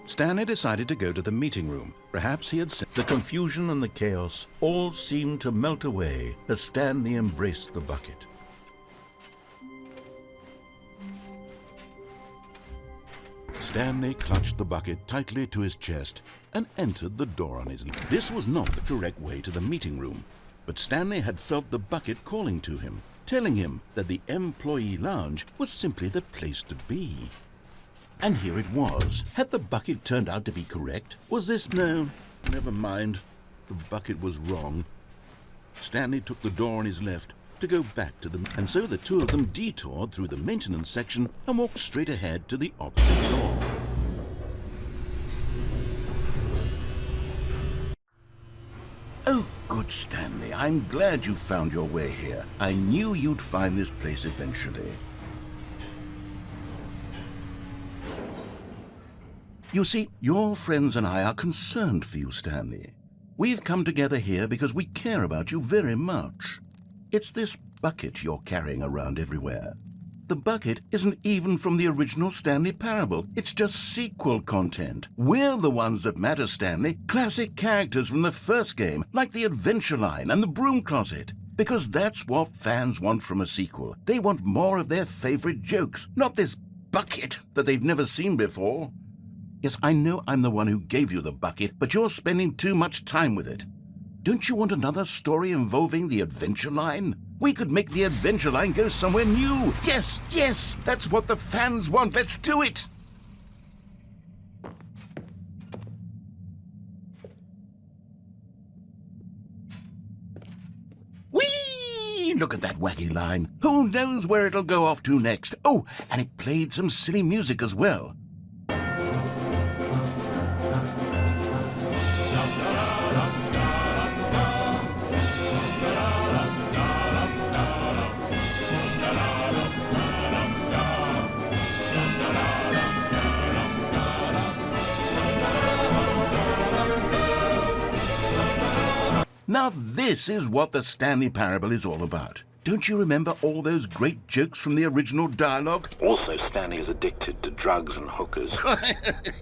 [SPEAKER 1] Stanley decided to go to the meeting room. Perhaps he had seen the confusion and the chaos all seemed to melt away as Stanley embraced the bucket. Stanley clutched the bucket tightly to his chest and entered the door on his left. This was not the correct way to the meeting room, but Stanley had felt the bucket calling to him, telling him that the employee lounge was simply the place to be. And here it was. Had the bucket turned out to be correct? Was this... No, never mind. The bucket was wrong. Stanley took the door on his left, to go back to them. And so the two of them detoured through the maintenance section and walked straight ahead to the opposite door. Oh, good, Stanley. I'm glad you found your way here. I knew you'd find this place eventually. You see, your friends and I are concerned for you, Stanley. We've come together here because we care about you very much. It's this bucket you're carrying around everywhere. The bucket isn't even from the original Stanley Parable. It's just sequel content. We're the ones that matter, Stanley. Classic characters from the first game, like the Adventure Line and the Broom Closet. Because that's what fans want from a sequel. They want more of their favorite jokes, not this bucket that they've never seen before. Yes, I know I'm the one who gave you the bucket, but you're spending too much time with it. Don't you want another story involving the Adventure Line? We could make the Adventure Line go somewhere new. Yes, yes, that's what the fans want. Let's do it. Whee! Look at that wacky line. Who knows where it'll go off to next? Oh, and it played some silly music as well. Now this is what the Stanley Parable is all about. Don't you remember all those great jokes from the original dialogue?
[SPEAKER 7] Also, Stanley is addicted to drugs and hookers.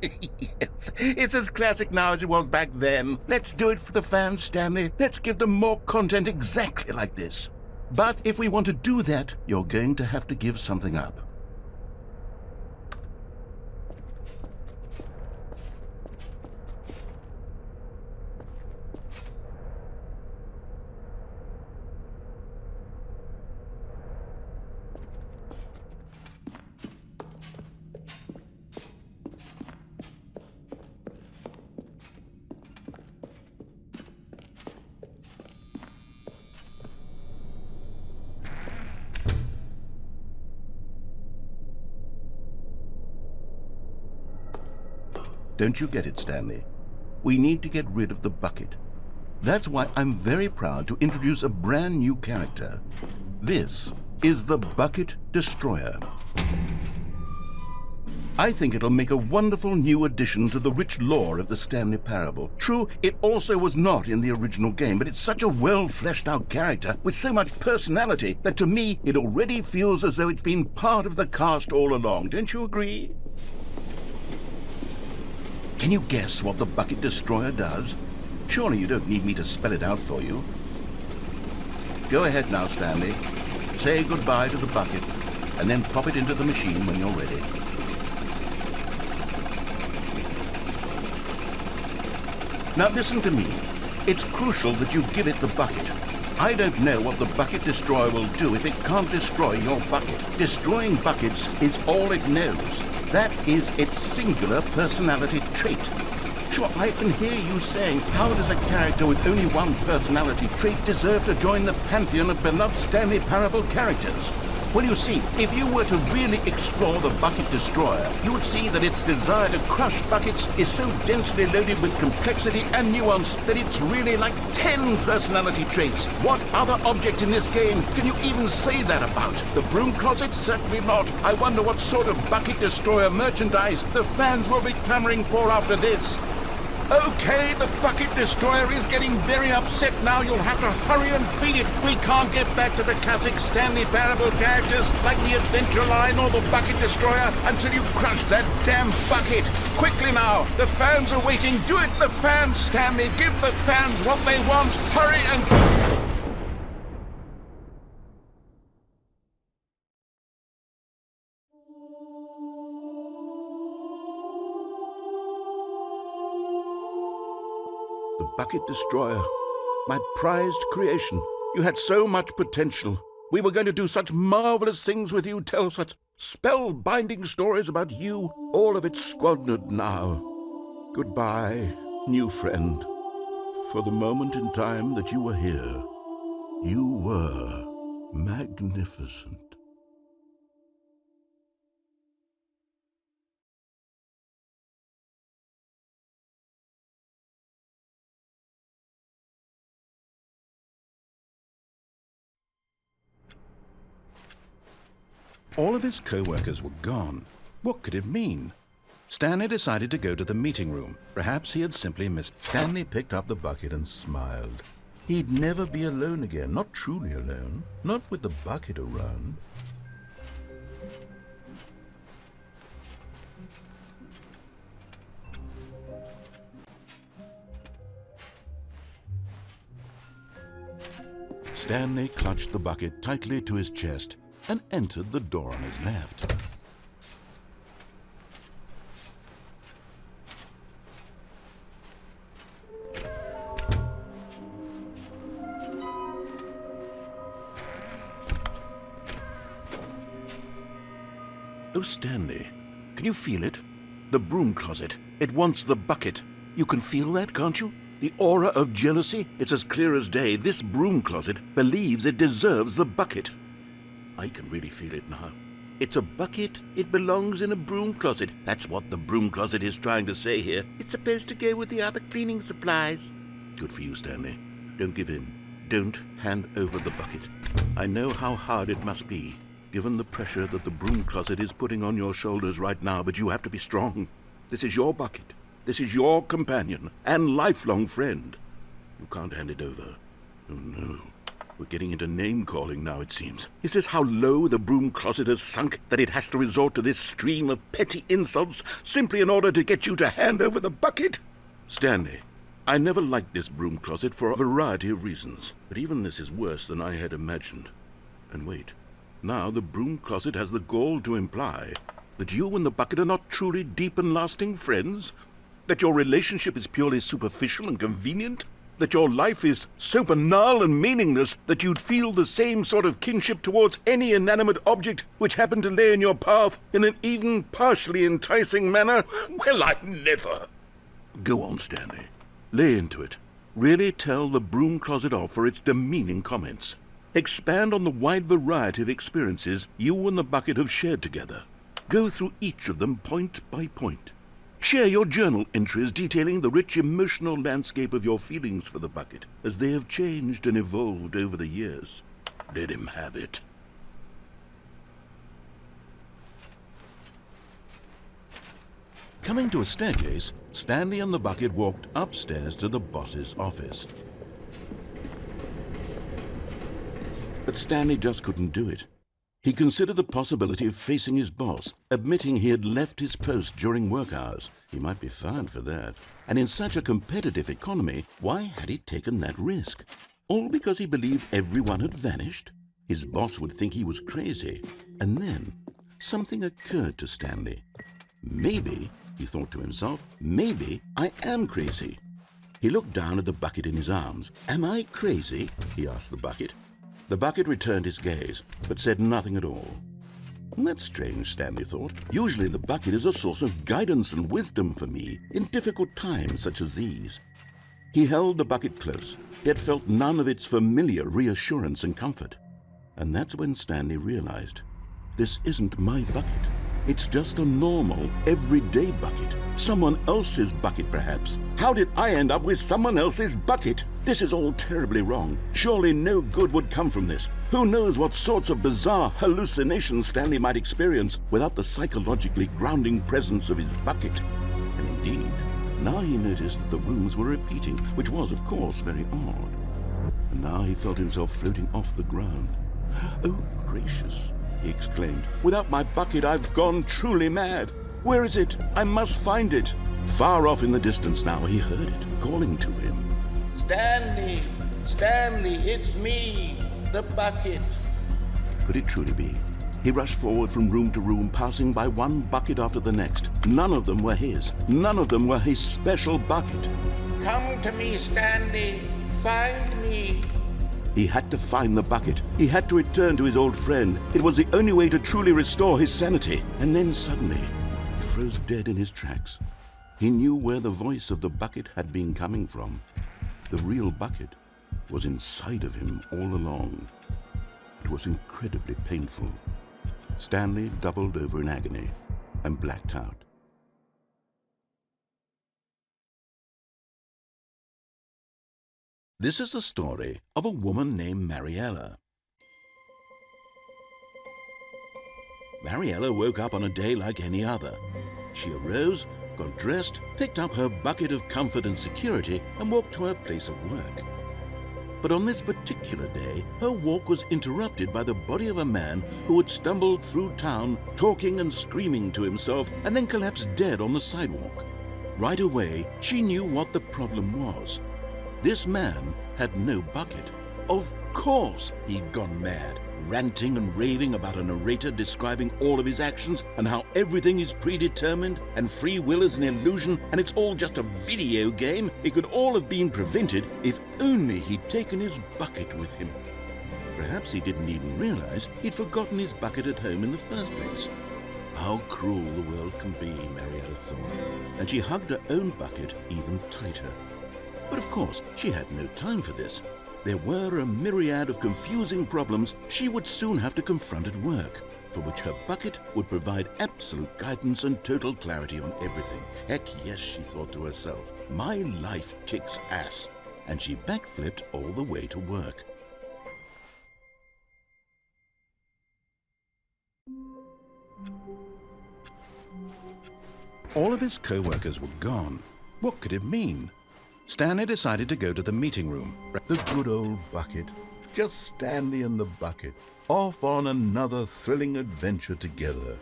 [SPEAKER 1] Yes, it's as classic now as it was back then. Let's do it for the fans, Stanley. Let's give them more content exactly like this. But if we want to do that, you're going to have to give something up. Don't you get it, Stanley? We need to get rid of the bucket. That's why I'm very proud to introduce a brand new character. This is the Bucket Destroyer. I think it'll make a wonderful new addition to the rich lore of the Stanley Parable. True, it also was not in the original game, but it's such a well-fleshed-out character with so much personality that to me it already feels as though it's been part of the cast all along. Don't you agree? Can you guess what the Bucket Destroyer does? Surely you don't need me to spell it out for you. Go ahead now, Stanley. Say goodbye to the bucket, and then pop it into the machine when you're ready. Now listen to me. It's crucial that you give it the bucket. I don't know what the Bucket Destroyer will do if it can't destroy your bucket. Destroying buckets is all it knows. That is its singular personality trait. Sure, I can hear you saying, how does a character with only one personality trait deserve to join the pantheon of beloved Stanley Parable characters? Well, you see, if you were to really explore the Bucket Destroyer, you would see that its desire to crush buckets is so densely loaded with complexity and nuance that it's really like 10 personality traits. What other object in this game can you even say that about? The Broom Closet? Certainly not. I wonder what sort of Bucket Destroyer merchandise the fans will be clamoring for after this. Okay, the Bucket Destroyer is getting very upset now. You'll have to hurry and feed it. We can't get back to the classic Stanley Parable characters like the Adventure Line or the Bucket Destroyer until you crush that damn bucket. Quickly now, the fans are waiting. Do it, the fans, Stanley. Give the fans what they want. Hurry and... The Bucket Destroyer, my prized creation. You had so much potential. We were going to do such marvelous things with you, tell such spellbinding stories about you. All of it squandered now. Goodbye, new friend. For the moment in time that you were here, you were magnificent. All of his co-workers were gone. What could it mean? Stanley decided to go to the meeting room. Perhaps he had simply missed. Stanley picked up the bucket and smiled. He'd never be alone again, not truly alone, not with the bucket around. Stanley clutched the bucket tightly to his chest and entered the door on his left. Oh, Stanley, can you feel it? The broom closet. It wants the bucket. You can feel that, can't you? The aura of jealousy? It's as clear as day. This broom closet believes it deserves the bucket. I can really feel it now. It's a bucket. It belongs in a broom closet. That's what the broom closet is trying to say here. It's supposed to go with the other cleaning supplies. Good for you, Stanley. Don't give in. Don't hand over the bucket. I know how hard it must be, given the pressure that the broom closet is putting on your shoulders right now, but you have to be strong. This is your bucket. This is your companion and lifelong friend. You can't hand it over. Oh, no. We're getting into name-calling now, it seems. Is this how low the broom closet has sunk, that it has to resort to this stream of petty insults simply in order to get you to hand over the bucket? Stanley, I never liked this broom closet for a variety of reasons, but even this is worse than I had imagined. And wait, now the broom closet has the gall to imply that you and the bucket are not truly deep and lasting friends? That your relationship is purely superficial and convenient? That your life is so banal and meaningless that you'd feel the same sort of kinship towards any inanimate object which happened to lay in your path in an even partially enticing manner? Well, I never. Go on, Stanley. Lay into it. Really tell the broom closet off for its demeaning comments. Expand on the wide variety of experiences you and the bucket have shared together. Go through each of them point by point. Share your journal entries detailing the rich emotional landscape of your feelings for the bucket as they have changed and evolved over the years. Let him have it. Coming to a staircase, Stanley and the bucket walked upstairs to the boss's office. But Stanley just couldn't do it. He considered the possibility of facing his boss, admitting he had left his post during work hours. He might be fired for that. And in such a competitive economy, why had he taken that risk? All because he believed everyone had vanished? His boss would think he was crazy. And then something occurred to Stanley. Maybe, he thought to himself, maybe I am crazy. He looked down at the bucket in his arms. Am I crazy? He asked the bucket. The bucket returned his gaze, but said nothing at all. That's strange, Stanley thought. Usually the bucket is a source of guidance and wisdom for me in difficult times such as these. He held the bucket close, yet felt none of its familiar reassurance and comfort. And that's when Stanley realized, this isn't my bucket. It's just a normal, everyday bucket. Someone else's bucket, perhaps. How did I end up with someone else's bucket? This is all terribly wrong. Surely no good would come from this. Who knows what sorts of bizarre hallucinations Stanley might experience without the psychologically grounding presence of his bucket. And indeed, now he noticed that the rooms were repeating, which was, of course, very odd. And now he felt himself floating off the ground. Oh, gracious, he exclaimed. Without my bucket, I've gone truly mad. Where is it? I must find it. Far off in the distance now, he heard it, calling to him. Stanley! Stanley, it's me, the bucket. Could it truly be? He rushed forward from room to room, passing by one bucket after the next. None of them were his. None of them were his special bucket. Come to me, Stanley. Find me. He had to find the bucket. He had to return to his old friend. It was the only way to truly restore his sanity. And then suddenly, he froze dead in his tracks. He knew where the voice of the bucket had been coming from. The real bucket was inside of him all along. It was incredibly painful. Stanley doubled over in agony and blacked out. This is the story of a woman named Mariella. Mariella woke up on a day like any other. She arose, got dressed, picked up her bucket of comfort and security, and walked to her place of work. But on this particular day, her walk was interrupted by the body of a man who had stumbled through town, talking and screaming to himself, and then collapsed dead on the sidewalk. Right away, she knew what the problem was. This man had no bucket. Of course he'd gone mad, ranting and raving about a narrator describing all of his actions and how everything is predetermined and free will is an illusion and it's all just a video game. It could all have been prevented if only he'd taken his bucket with him. Perhaps he didn't even realize he'd forgotten his bucket at home in the first place. How cruel the world can be, Mariella thought, and she hugged her own bucket even tighter. But of course, she had no time for this. There were a myriad of confusing problems she would soon have to confront at work, for which her bucket would provide absolute guidance and total clarity on everything. Heck yes, she thought to herself, my life kicks ass. And she backflipped all the way to work. All of his co-workers were gone. What could it mean? Stanley decided to go to the meeting room. The good old bucket. Just Stanley and the bucket. Off on another thrilling adventure together.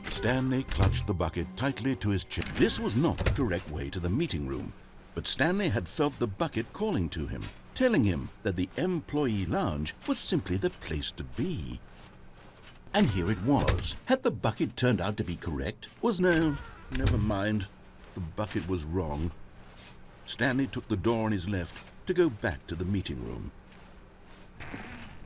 [SPEAKER 1] Stanley clutched the bucket tightly to his chest. This was not the correct way to the meeting room, but Stanley had felt the bucket calling to him, telling him that the employee lounge was simply the place to be. And here it was. Had the bucket turned out to be correct? No, never mind. The bucket was wrong. Stanley took the door on his left to go back to the meeting room.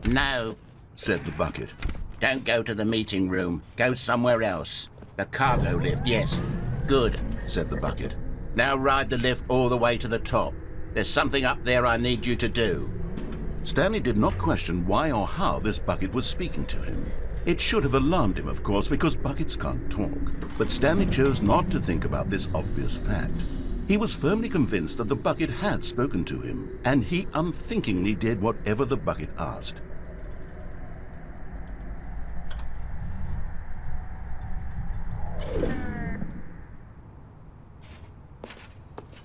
[SPEAKER 3] No,
[SPEAKER 1] Said the bucket.
[SPEAKER 3] don't go to the meeting room. Go somewhere else. The cargo lift, yes. Good.
[SPEAKER 1] Said the bucket.
[SPEAKER 3] Now ride the lift all the way to the top. There's something up there I need you to do.
[SPEAKER 1] Stanley did not question why or how this bucket was speaking to him. It should have alarmed him, of course, because buckets can't talk. But Stanley chose not to think about this obvious fact. He was firmly convinced that the bucket had spoken to him, and he unthinkingly did whatever the bucket asked.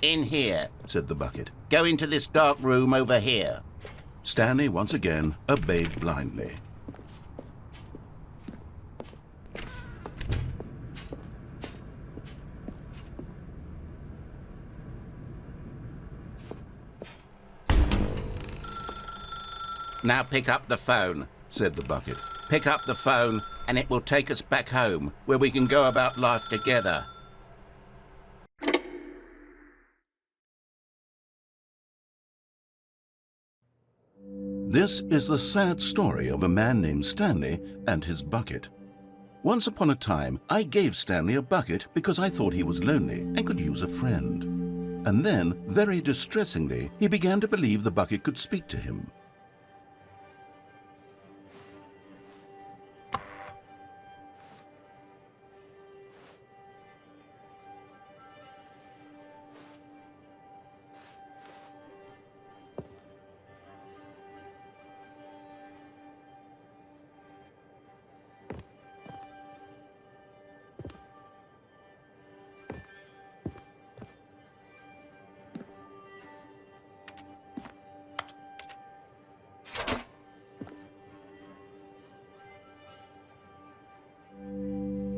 [SPEAKER 3] In here.
[SPEAKER 1] Said the bucket.
[SPEAKER 3] Go into this dark room over here.
[SPEAKER 1] Stanley once again obeyed blindly.
[SPEAKER 3] Now pick up the phone.
[SPEAKER 1] Said the bucket.
[SPEAKER 3] Pick up the phone and it will take us back home, where we can go about life together.
[SPEAKER 1] This is the sad story of a man named Stanley and his bucket. Once upon a time, I gave Stanley a bucket because I thought he was lonely and could use a friend. And then, very distressingly, he began to believe the bucket could speak to him.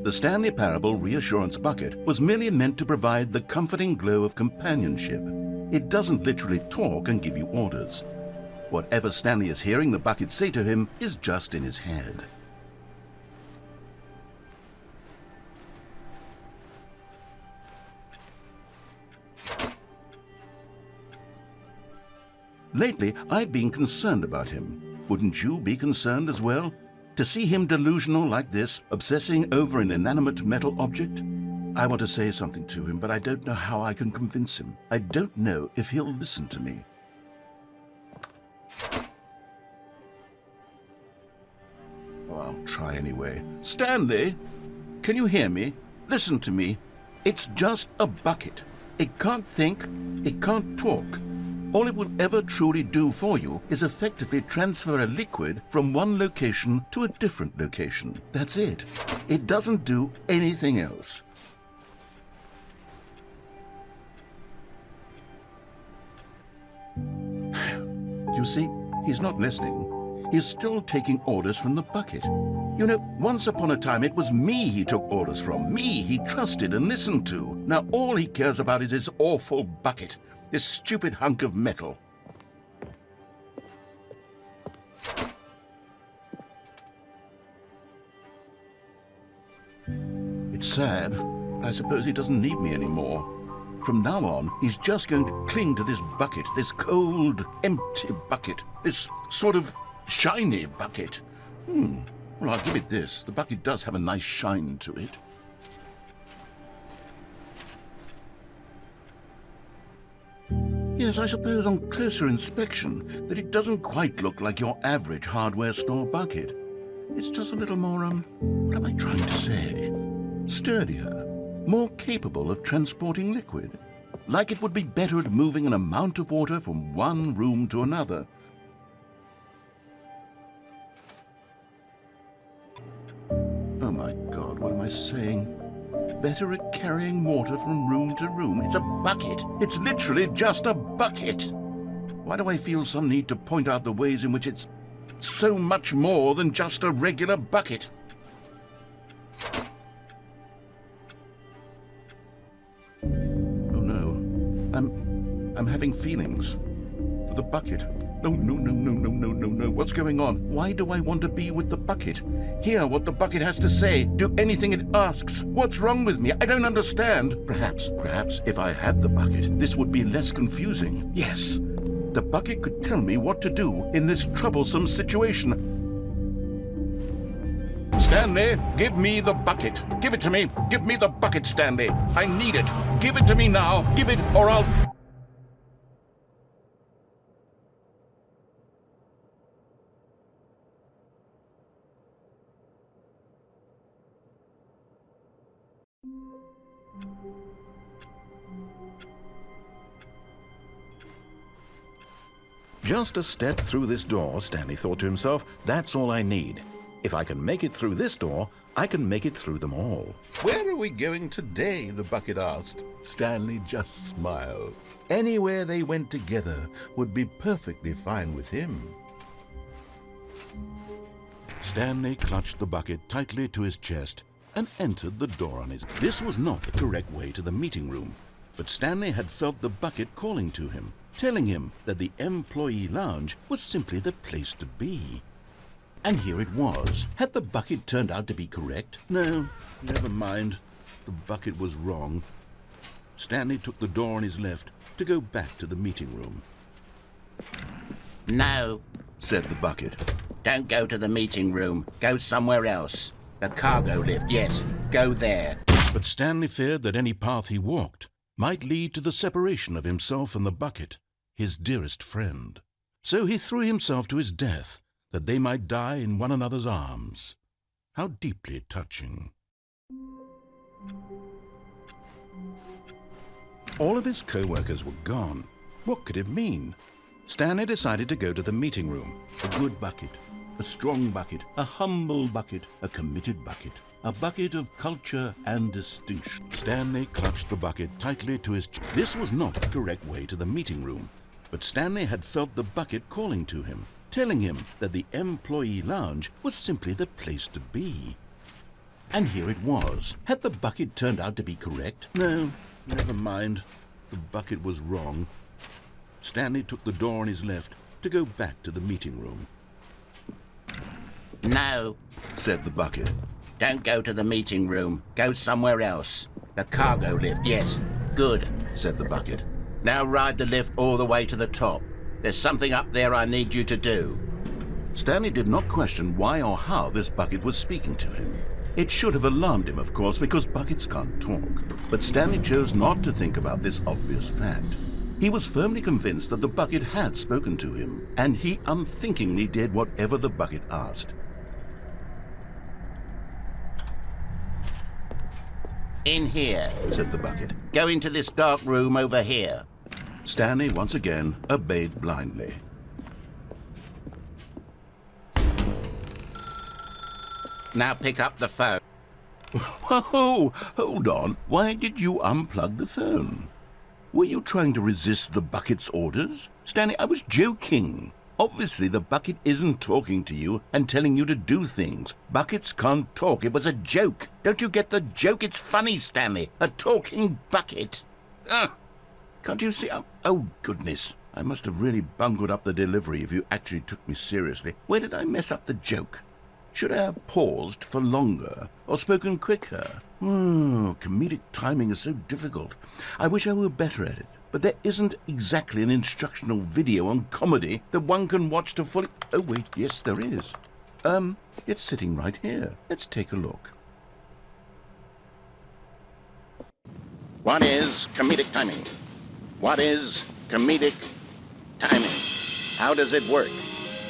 [SPEAKER 1] The Stanley Parable Reassurance Bucket was merely meant to provide the comforting glow of companionship. It doesn't literally talk and give you orders. Whatever Stanley is hearing the bucket say to him is just in his head. Lately, I've been concerned about him. Wouldn't you be concerned as well? To see him delusional like this, obsessing over an inanimate metal object? I want to say something to him, but I don't know how I can convince him. I don't know if he'll listen to me. try anyway. Stanley, can you hear me? Listen to me. It's just a bucket. It can't think, it can't talk. All it will ever truly do for you is effectively transfer a liquid from one location to a different location. That's it. It doesn't do anything else. You see, he's not listening. He's still taking orders from the bucket. You know, once upon a time it was me he took orders from, me he trusted and listened to. Now all he cares about is his awful bucket, this stupid hunk of metal. It's sad, but I suppose he doesn't need me anymore. From now on, he's just going to cling to this bucket, this cold, empty bucket, this sort of shiny bucket. Well, I'll give it this. The bucket does have a nice shine to it. Yes, I suppose on closer inspection that it doesn't quite look like your average hardware store bucket. It's just a little more, what am I trying to say? Sturdier, more capable of transporting liquid. Like it would be better at moving an amount of water from one room to another. Oh my God, what am I saying? Better at carrying water from room to room. It's a bucket. It's literally just a bucket. Why do I feel some need to point out the ways in which it's so much more than just a regular bucket? Oh no, I'm having feelings for the bucket. No. What's going on? Why do I want to be with the bucket? Hear what the bucket has to say. Do anything it asks. What's wrong with me? I don't understand. Perhaps, if I had the bucket, this would be less confusing. Yes, the bucket could tell me what to do in this troublesome situation. Stanley, give me the bucket. Give it to me. Give me the bucket, Stanley. I need it. Give it to me now. Give it, or I'll... Just a step through this door, Stanley thought to himself. That's all I need. If I can make it through this door, I can make it through them all. Where are we going today? The bucket asked. Stanley just smiled. Anywhere they went together would be perfectly fine with him. Stanley clutched the bucket tightly to his chest and entered the door on his... This was not the correct way to the meeting room, but Stanley had felt the bucket calling to him, telling him that the employee lounge was simply the place to be. And here it was. Had the bucket turned out to be correct? No, never mind. The bucket was wrong. Stanley took the door on his left to go back to the meeting room.
[SPEAKER 8] No,
[SPEAKER 1] said the bucket.
[SPEAKER 8] don't go to the meeting room. Go somewhere else. The cargo lift, yes, go there.
[SPEAKER 1] But Stanley feared that any path he walked might lead to the separation of himself and the bucket, his dearest friend. So he threw himself to his death, that they might die in one another's arms. How deeply touching. All of his co-workers were gone. What could it mean? Stanley decided to go to the meeting room. A good bucket, a strong bucket, a humble bucket, a committed bucket, a bucket of culture and distinction. Stanley clutched the bucket tightly to his chest. This was not the correct way to the meeting room, but Stanley had felt the bucket calling to him, telling him that the employee lounge was simply the place to be. And here it was. Had the bucket turned out to be correct? No, never mind. The bucket was wrong. Stanley took the door on his left to go back to the meeting room.
[SPEAKER 8] No,
[SPEAKER 1] said the bucket.
[SPEAKER 8] don't go to the meeting room. Go somewhere else. The cargo lift, yes, good,
[SPEAKER 1] said the bucket.
[SPEAKER 8] Now ride the lift all the way to the top. There's something up there I need you to do.
[SPEAKER 1] Stanley did not question why or how this bucket was speaking to him. It should have alarmed him, of course, because buckets can't talk. But Stanley chose not to think about this obvious fact. He was firmly convinced that the bucket had spoken to him, and he unthinkingly did whatever the bucket asked.
[SPEAKER 8] In here,
[SPEAKER 1] said the bucket.
[SPEAKER 8] go into this dark room over here.
[SPEAKER 1] Stanley once again obeyed blindly.
[SPEAKER 8] Now pick up the phone.
[SPEAKER 1] Whoa, hold on. Why did you unplug the phone? Were you trying to resist the bucket's orders? Stanley, I was joking. Obviously, the bucket isn't talking to you and telling you to do things. Buckets can't talk. It was a joke. Don't you get the joke? It's funny, Stanley. A talking bucket. Can't you see? Oh, goodness. I must have really bungled up the delivery if you actually took me seriously. Where did I mess up the joke? Should I have paused for longer or spoken quicker? Comedic timing is so difficult. I wish I were better at it. But there isn't exactly an instructional video on comedy that one can watch to fully... Oh, wait, yes, there is. It's sitting right here. Let's take a look.
[SPEAKER 3] What is comedic timing? What is comedic timing? How does it work?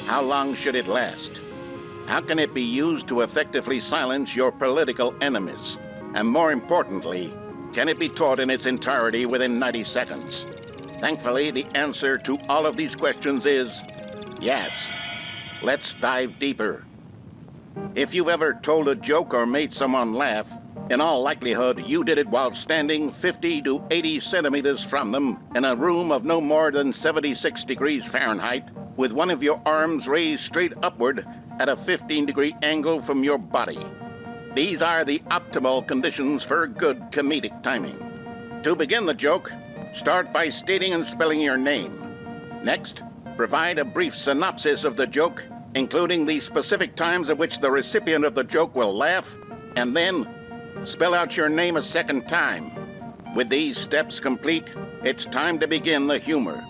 [SPEAKER 3] How long should it last? How can it be used to effectively silence your political enemies? And more importantly, can it be taught in its entirety within 90 seconds? Thankfully, the answer to all of these questions is yes. Let's dive deeper. If you've ever told a joke or made someone laugh, in all likelihood, you did it while standing 50 to 80 centimeters from them in a room of no more than 76 degrees Fahrenheit, with one of your arms raised straight upward at a 15-degree angle from your body. These are the optimal conditions for good comedic timing. To begin the joke, start by stating and spelling your name. Next, provide a brief synopsis of the joke, including the specific times at which the recipient of the joke will laugh, and then spell out your name a second time. With these steps complete, it's time to begin the humor.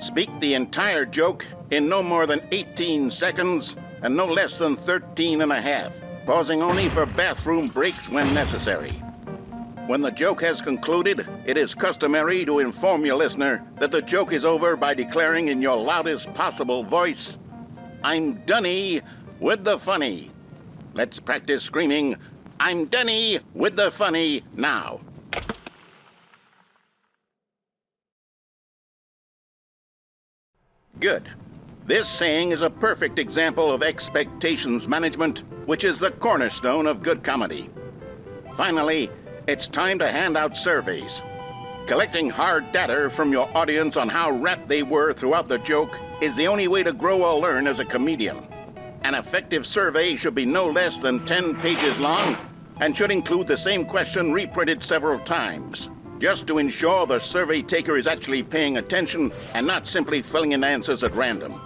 [SPEAKER 3] Speak the entire joke in no more than 18 seconds and no less than 13 and a half, pausing only for bathroom breaks when necessary. When the joke has concluded, it is customary to inform your listener that the joke is over by declaring in your loudest possible voice, "I'm Dunny with the funny." Let's practice screaming, "I'm Dunny with the funny" now. Good. This saying is a perfect example of expectations management, which is the cornerstone of good comedy. Finally, it's time to hand out surveys. Collecting hard data from your audience on how rapt they were throughout the joke is the only way to grow or learn as a comedian. An effective survey should be no less than 10 pages long and should include the same question reprinted several times, just to ensure the survey taker is actually paying attention and not simply filling in answers at random.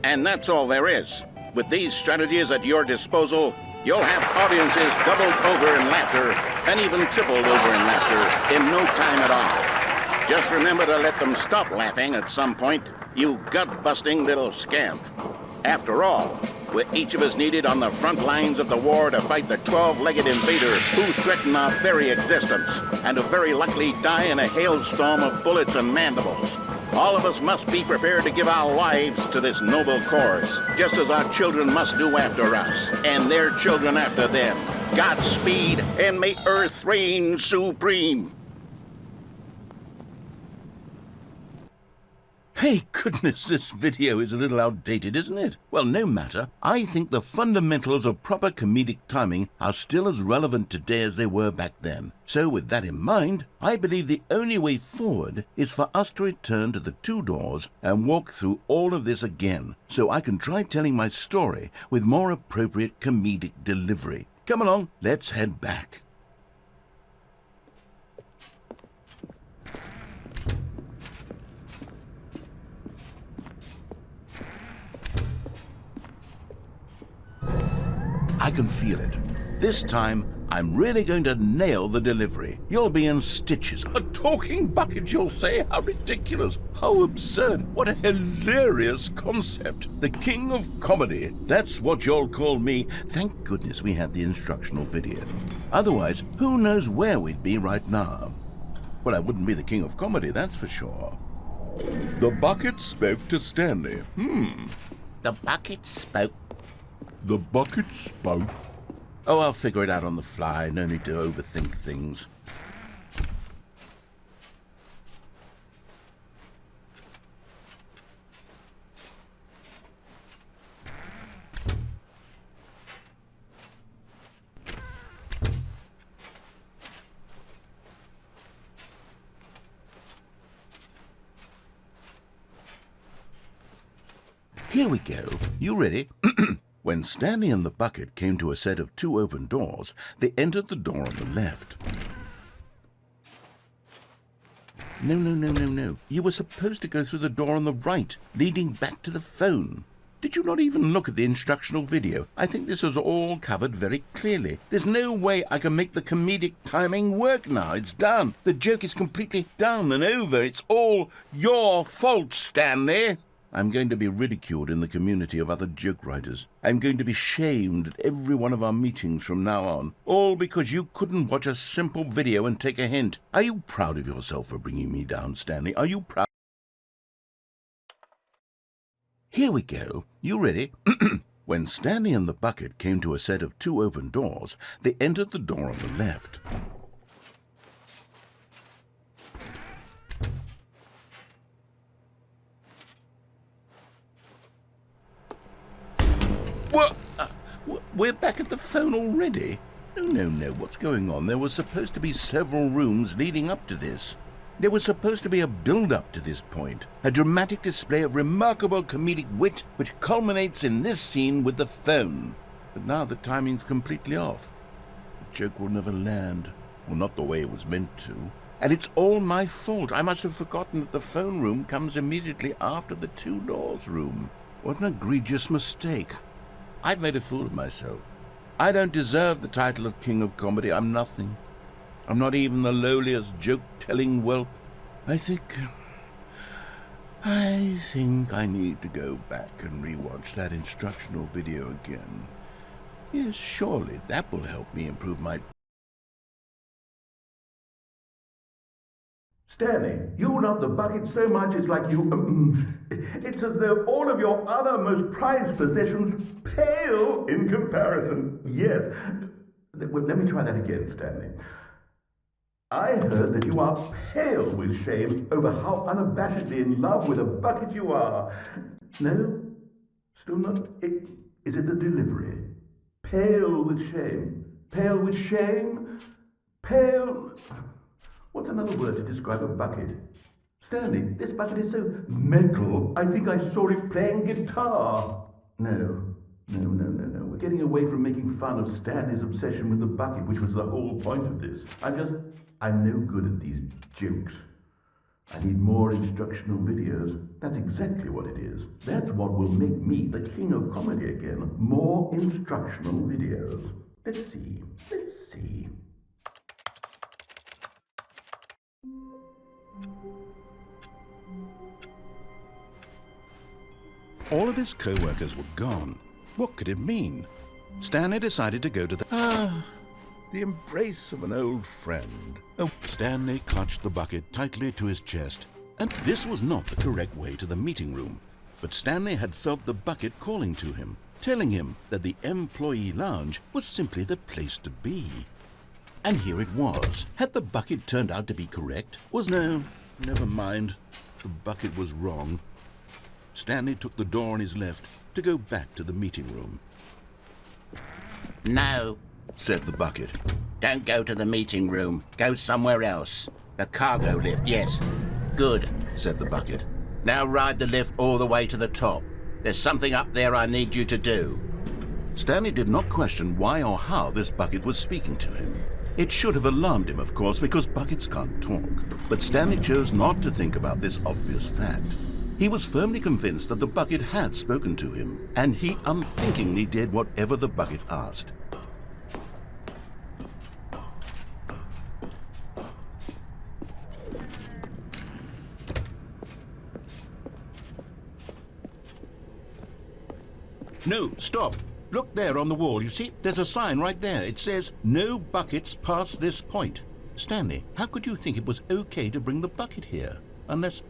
[SPEAKER 3] And that's all there is. With these strategies at your disposal, you'll have audiences doubled over in laughter and even tripled over in laughter in no time at all. Just remember to let them stop laughing at some point, you gut-busting little scamp. After all, we're each of us needed on the front lines of the war to fight the 12-legged invader who threaten our very existence and who very likely die in a hailstorm of bullets and mandibles. All of us must be prepared to give our lives to this noble cause, just as our children must do after us, and their children after them. Godspeed, and may Earth reign supreme.
[SPEAKER 1] Hey, goodness, this video is a little outdated, isn't it? Well, no matter. I think the fundamentals of proper comedic timing are still as relevant today as they were back then. So with that in mind, I believe the only way forward is for us to return to the two doors and walk through all of this again, so I can try telling my story with more appropriate comedic delivery. Come along, let's head back. I can feel it. This time, I'm really going to nail the delivery. You'll be in stitches. A talking bucket, you'll say? How ridiculous. How absurd. What a hilarious concept. The king of comedy. That's what you'll call me. Thank goodness we had the instructional video. Otherwise, who knows where we'd be right now. Well, I wouldn't be the king of comedy, that's for sure. The bucket spoke to Stanley.
[SPEAKER 8] The bucket spoke.
[SPEAKER 1] The bucket spoke. Oh, I'll figure it out on the fly. No need to overthink things. Here we go. You ready? When Stanley and the bucket came to a set of 2 open doors, they entered the door on the left. No. You were supposed to go through the door on the right, leading back to the phone. Did you not even look at the instructional video? I think this is all covered very clearly. There's no way I can make the comedic timing work now. It's done. The joke is completely done and over. It's all your fault, Stanley. I'm going to be ridiculed in the community of other joke writers. I'm going to be shamed at every one of our meetings from now on, all because you couldn't watch a simple video and take a hint. Are you proud of yourself for bringing me down, Stanley? Are you proud? Here we go. You ready? When Stanley and the bucket came to a set of 2 open doors, they entered the door on the left. What? We're back at the phone already? No. What's going on? There was supposed to be several rooms leading up to this. There was supposed to be a build-up to this point, a dramatic display of remarkable comedic wit which culminates in this scene with the phone. But now the timing's completely off. The joke will never land, well, not the way it was meant to. And it's all my fault. I must have forgotten that the phone room comes immediately after the 2 doors room. What an egregious mistake. I've made a fool of myself. I don't deserve the title of King of Comedy. I'm nothing. I'm not even the lowliest joke-telling whelp. I think I need to go back and rewatch that instructional video again. Yes, surely that will help me improve my...
[SPEAKER 9] Stanley, you love the bucket so much it's like you... it's as though all of your other most prized possessions pale in comparison. Yes. Well, let me try that again, Stanley. I heard that you are pale with shame over how unabashedly in love with a bucket you are. No? Still not? Is it the delivery? Pale with shame. Pale with shame? Pale... What's another word to describe a bucket? Stanley, this bucket is so metal, I think I saw it playing guitar. No. We're getting away from making fun of Stanley's obsession with the bucket, which was the whole point of this. I'm no good at these jokes. I need more instructional videos. That's exactly what it is. That's what will make me the king of comedy again. More instructional videos. Let's see.
[SPEAKER 1] All of his co-workers were gone. What could it mean? Stanley decided to go to the embrace of an old friend. Oh, Stanley clutched the bucket tightly to his chest, and this was not the correct way to the meeting room. But Stanley had felt the bucket calling to him, telling him that the employee lounge was simply the place to be. And here it was. Had the bucket turned out to be correct? Never mind. The bucket was wrong. Stanley took the door on his left to go back to the meeting room.
[SPEAKER 8] No,
[SPEAKER 1] Said the bucket.
[SPEAKER 8] don't go to the meeting room. Go somewhere else. The cargo lift, yes. Good.
[SPEAKER 1] Said the bucket.
[SPEAKER 8] Now ride the lift all the way to the top. There's something up there I need you to do.
[SPEAKER 1] Stanley did not question why or how this bucket was speaking to him. It should have alarmed him, of course, because buckets can't talk. But Stanley chose not to think about this obvious fact. He was firmly convinced that the bucket had spoken to him, and he unthinkingly did whatever the bucket asked. No, stop. Look there on the wall. You see, there's a sign right there. It says, "No buckets past this point." Stanley, how could you think it was okay to bring the bucket here? Unless,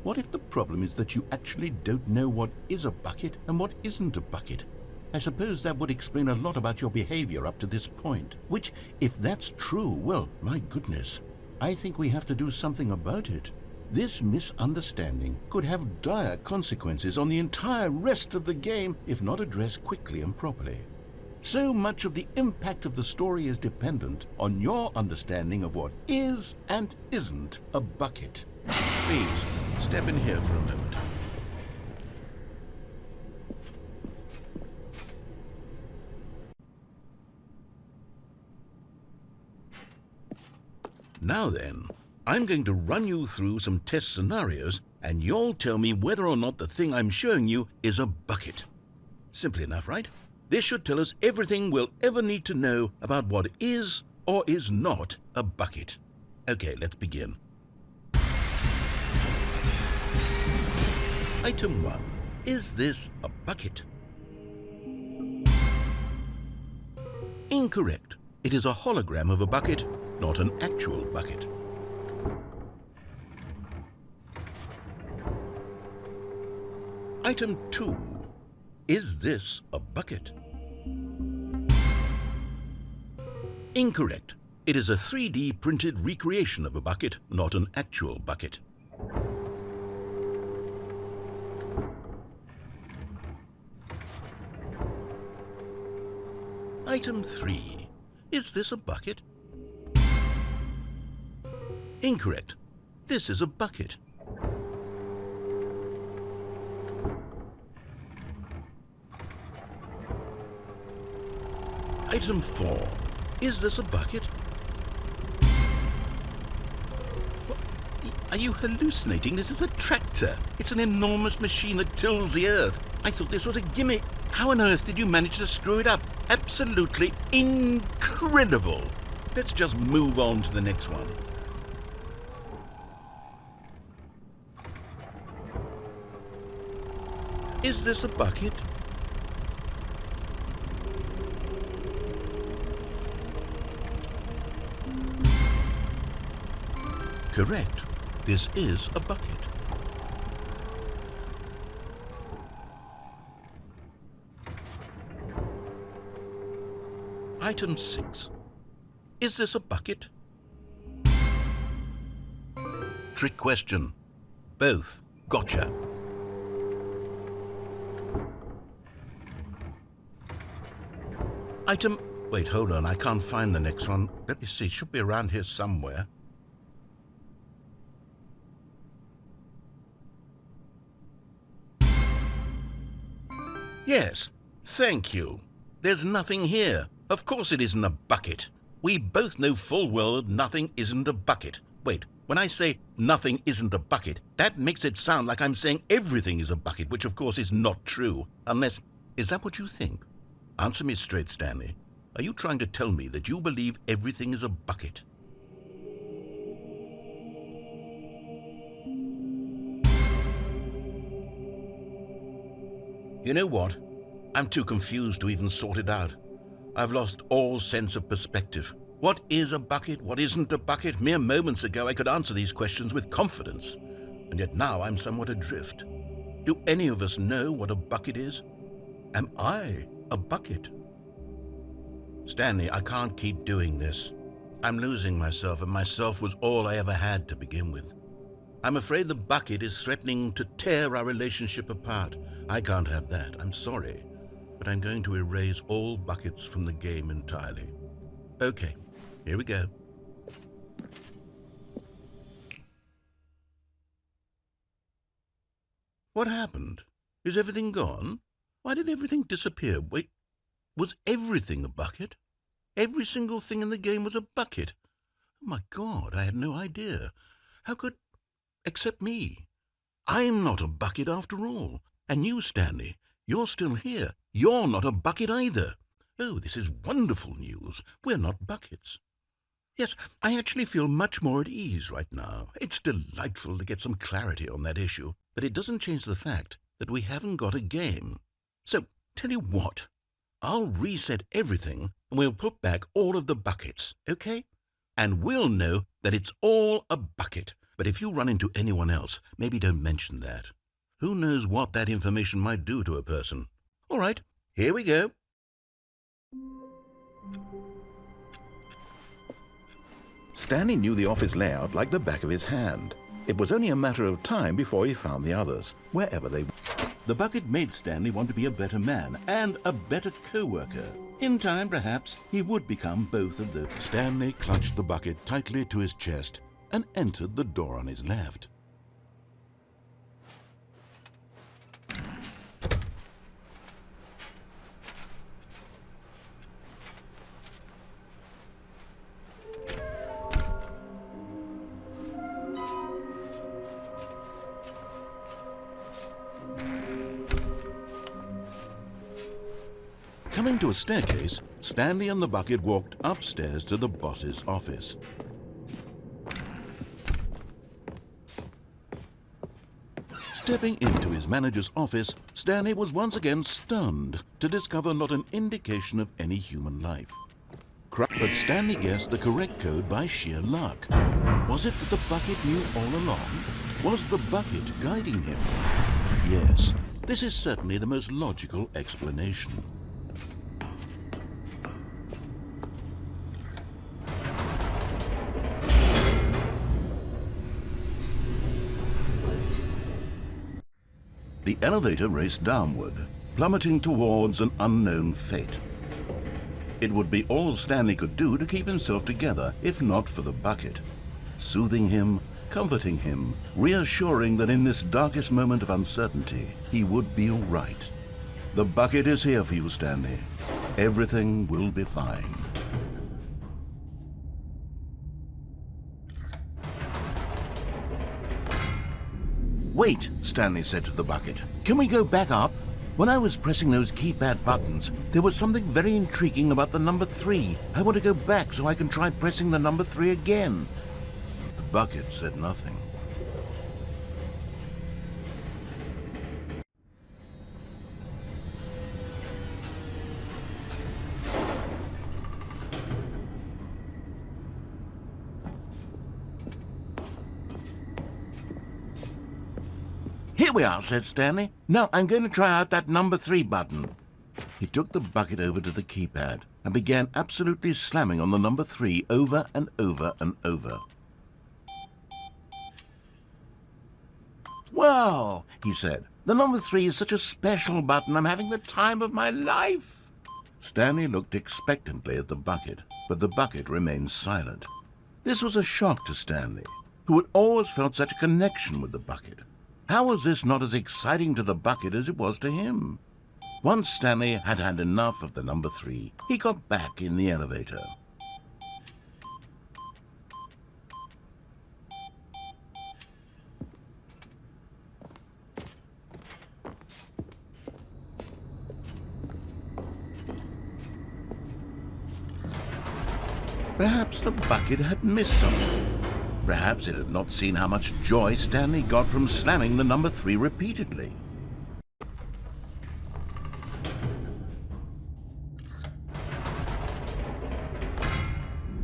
[SPEAKER 1] what if the problem is that you actually don't know what is a bucket and what isn't a bucket? I suppose that would explain a lot about your behavior up to this point. Which, if that's true, well, my goodness, I think we have to do something about it. This misunderstanding could have dire consequences on the entire rest of the game if not addressed quickly and properly. So much of the impact of the story is dependent on your understanding of what is and isn't a bucket. Please, step in here for a moment. Now then, I'm going to run you through some test scenarios, and you'll tell me whether or not the thing I'm showing you is a bucket. Simple enough, right? This should tell us everything we'll ever need to know about what is or is not a bucket. Okay, let's begin. Item 1. Is this a bucket? Incorrect. It is a hologram of a bucket, not an actual bucket. Item 2. Is this a bucket? Incorrect. It is a 3D printed recreation of a bucket, not an actual bucket. Item 3. Is this a bucket? Incorrect. This is a bucket. Item 4. Is this a bucket? What? Are you hallucinating? This is a tractor. It's an enormous machine that tills the earth. I thought this was a gimmick. How on earth did you manage to screw it up? Absolutely incredible. Let's just move on to the next one. Is this a bucket? Correct. This is a bucket. Item 6. Is this a bucket? Trick question. Both. Gotcha. Item... Wait, hold on. I can't find the next one. Let me see. It should be around here somewhere. Yes. Thank you. There's nothing here. Of course it isn't a bucket. We both know full well that nothing isn't a bucket. Wait, when I say nothing isn't a bucket, that makes it sound like I'm saying everything is a bucket, which of course is not true. Unless... Is that what you think? Answer me straight, Stanley. Are you trying to tell me that you believe everything is a bucket? You know what? I'm too confused to even sort it out. I've lost all sense of perspective. What is a bucket? What isn't a bucket? Mere moments ago I could answer these questions with confidence, and yet now I'm somewhat adrift. Do any of us know what a bucket is? Am I a bucket? Stanley, I can't keep doing this. I'm losing myself, and myself was all I ever had to begin with. I'm afraid the bucket is threatening to tear our relationship apart. I can't have that. I'm sorry. But I'm going to erase all buckets from the game entirely. Okay, here we go. What happened? Is everything gone? Why did everything disappear? Wait, was everything a bucket? Every single thing in the game was a bucket. Oh my God, I had no idea. How could... Except me. I'm not a bucket after all. And you, Stanley, you're still here. You're not a bucket either. Oh, this is wonderful news. We're not buckets. Yes, I actually feel much more at ease right now. It's delightful to get some clarity on that issue, but it doesn't change the fact that we haven't got a game. So, tell you what, I'll reset everything and we'll put back all of the buckets, okay? And we'll know that it's all a bucket. But if you run into anyone else, maybe don't mention that. Who knows what that information might do to a person? All right, Here we go. Stanley knew the office layout like the back of his hand. It was only a matter of time before he found the others, wherever they were. The bucket made Stanley want to be a better man and a better co-worker. In time, perhaps, he would become both of those. Stanley clutched the bucket tightly to his chest and entered the door on his left. Coming to a staircase, Stanley and the bucket walked upstairs to the boss's office. Stepping into his manager's office, Stanley was once again stunned to discover not an indication of any human life. But Stanley guessed the correct code by sheer luck. Was it that the bucket knew all along? Was the bucket guiding him? Yes, this is certainly the most logical explanation. The elevator raced downward, plummeting towards an unknown fate. It would be all Stanley could do to keep himself together, if not for the bucket. Soothing him, comforting him, reassuring that in this darkest moment of uncertainty, he would be all right. The bucket is here for you, Stanley. Everything will be fine. Wait, Stanley said to the bucket. Can we go back up? When I was pressing those keypad buttons, there was something very intriguing about the number 3. I want to go back so I can try pressing the number 3 again. The bucket said nothing. Here we are, said Stanley. Now I'm going to try out that number 3 button. He took the bucket over to the keypad and began absolutely slamming on the number 3 over and over and over. Wow, he said. The number 3 is such a special button. I'm having the time of my life. Stanley looked expectantly at the bucket, but the bucket remained silent. This was a shock to Stanley, who had always felt such a connection with the bucket. How was this not as exciting to the bucket as it was to him? Once Stanley had had enough of the number 3, he got back in the elevator. Perhaps the bucket had missed something. Perhaps it had not seen how much joy Stanley got from slamming the number 3 repeatedly.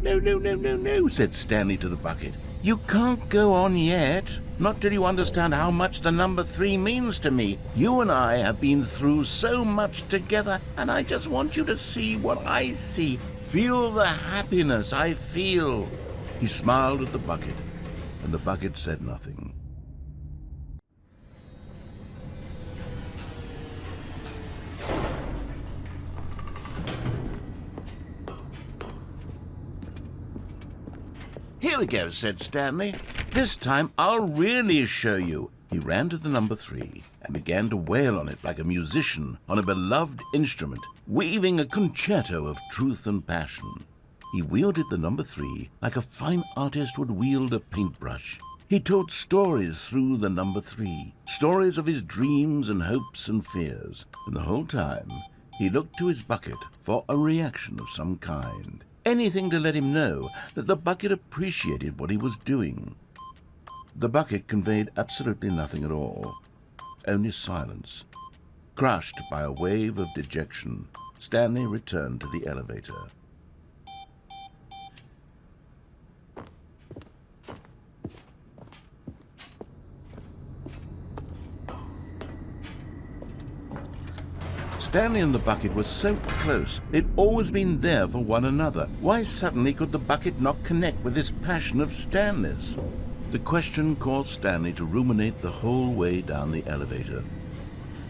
[SPEAKER 1] No, said Stanley to the bucket. You can't go on yet, not till you understand how much the number 3 means to me. You and I have been through so much together, and I just want you to see what I see. Feel the happiness I feel. He smiled at the bucket, and the bucket said nothing. Here we go, said Stanley. This time I'll really show you. He ran to the number 3 and began to wail on it like a musician on a beloved instrument, weaving a concerto of truth and passion. He wielded the number 3 like a fine artist would wield a paintbrush. He told stories through the number 3, stories of his dreams and hopes and fears, and the whole time he looked to his bucket for a reaction of some kind. Anything to let him know that the bucket appreciated what he was doing. The bucket conveyed absolutely nothing at all, only silence. Crushed by a wave of dejection, Stanley returned to the elevator. Stanley and the bucket were so close. They'd always been there for one another. Why suddenly could the bucket not connect with this passion of Stanley's? The question caused Stanley to ruminate the whole way down the elevator.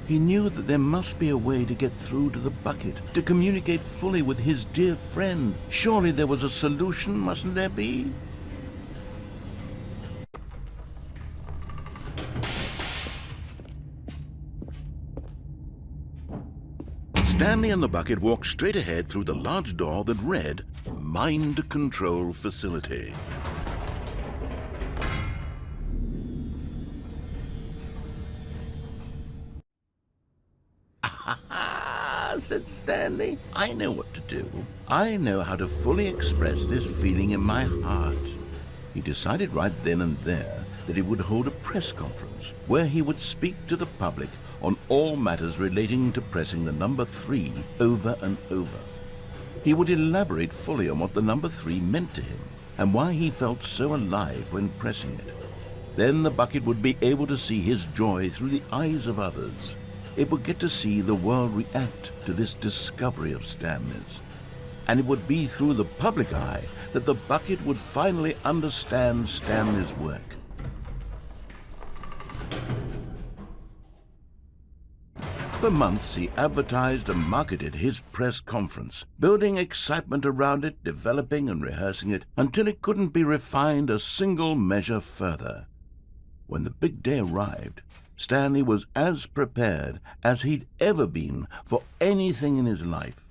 [SPEAKER 1] He knew that there must be a way to get through to the bucket, to communicate fully with his dear friend. Surely there was a solution, mustn't there be? Stanley and the bucket walked straight ahead through the large door that read, Mind Control Facility. Said Stanley. I know what to do. I know how to fully express this feeling in my heart. He decided right then and there that he would hold a press conference where he would speak to the public on all matters relating to pressing the number 3 over and over. He would elaborate fully on what the number 3 meant to him and why he felt so alive when pressing it. Then the bucket would be able to see his joy through the eyes of others. It would get to see the world react to this discovery of Stanley's. And it would be through the public eye that the bucket would finally understand Stanley's work. For months, he advertised and marketed his press conference, building excitement around it, developing and rehearsing it, until it couldn't be refined a single measure further. When the big day arrived, Stanley was as prepared as he'd ever been for anything in his life.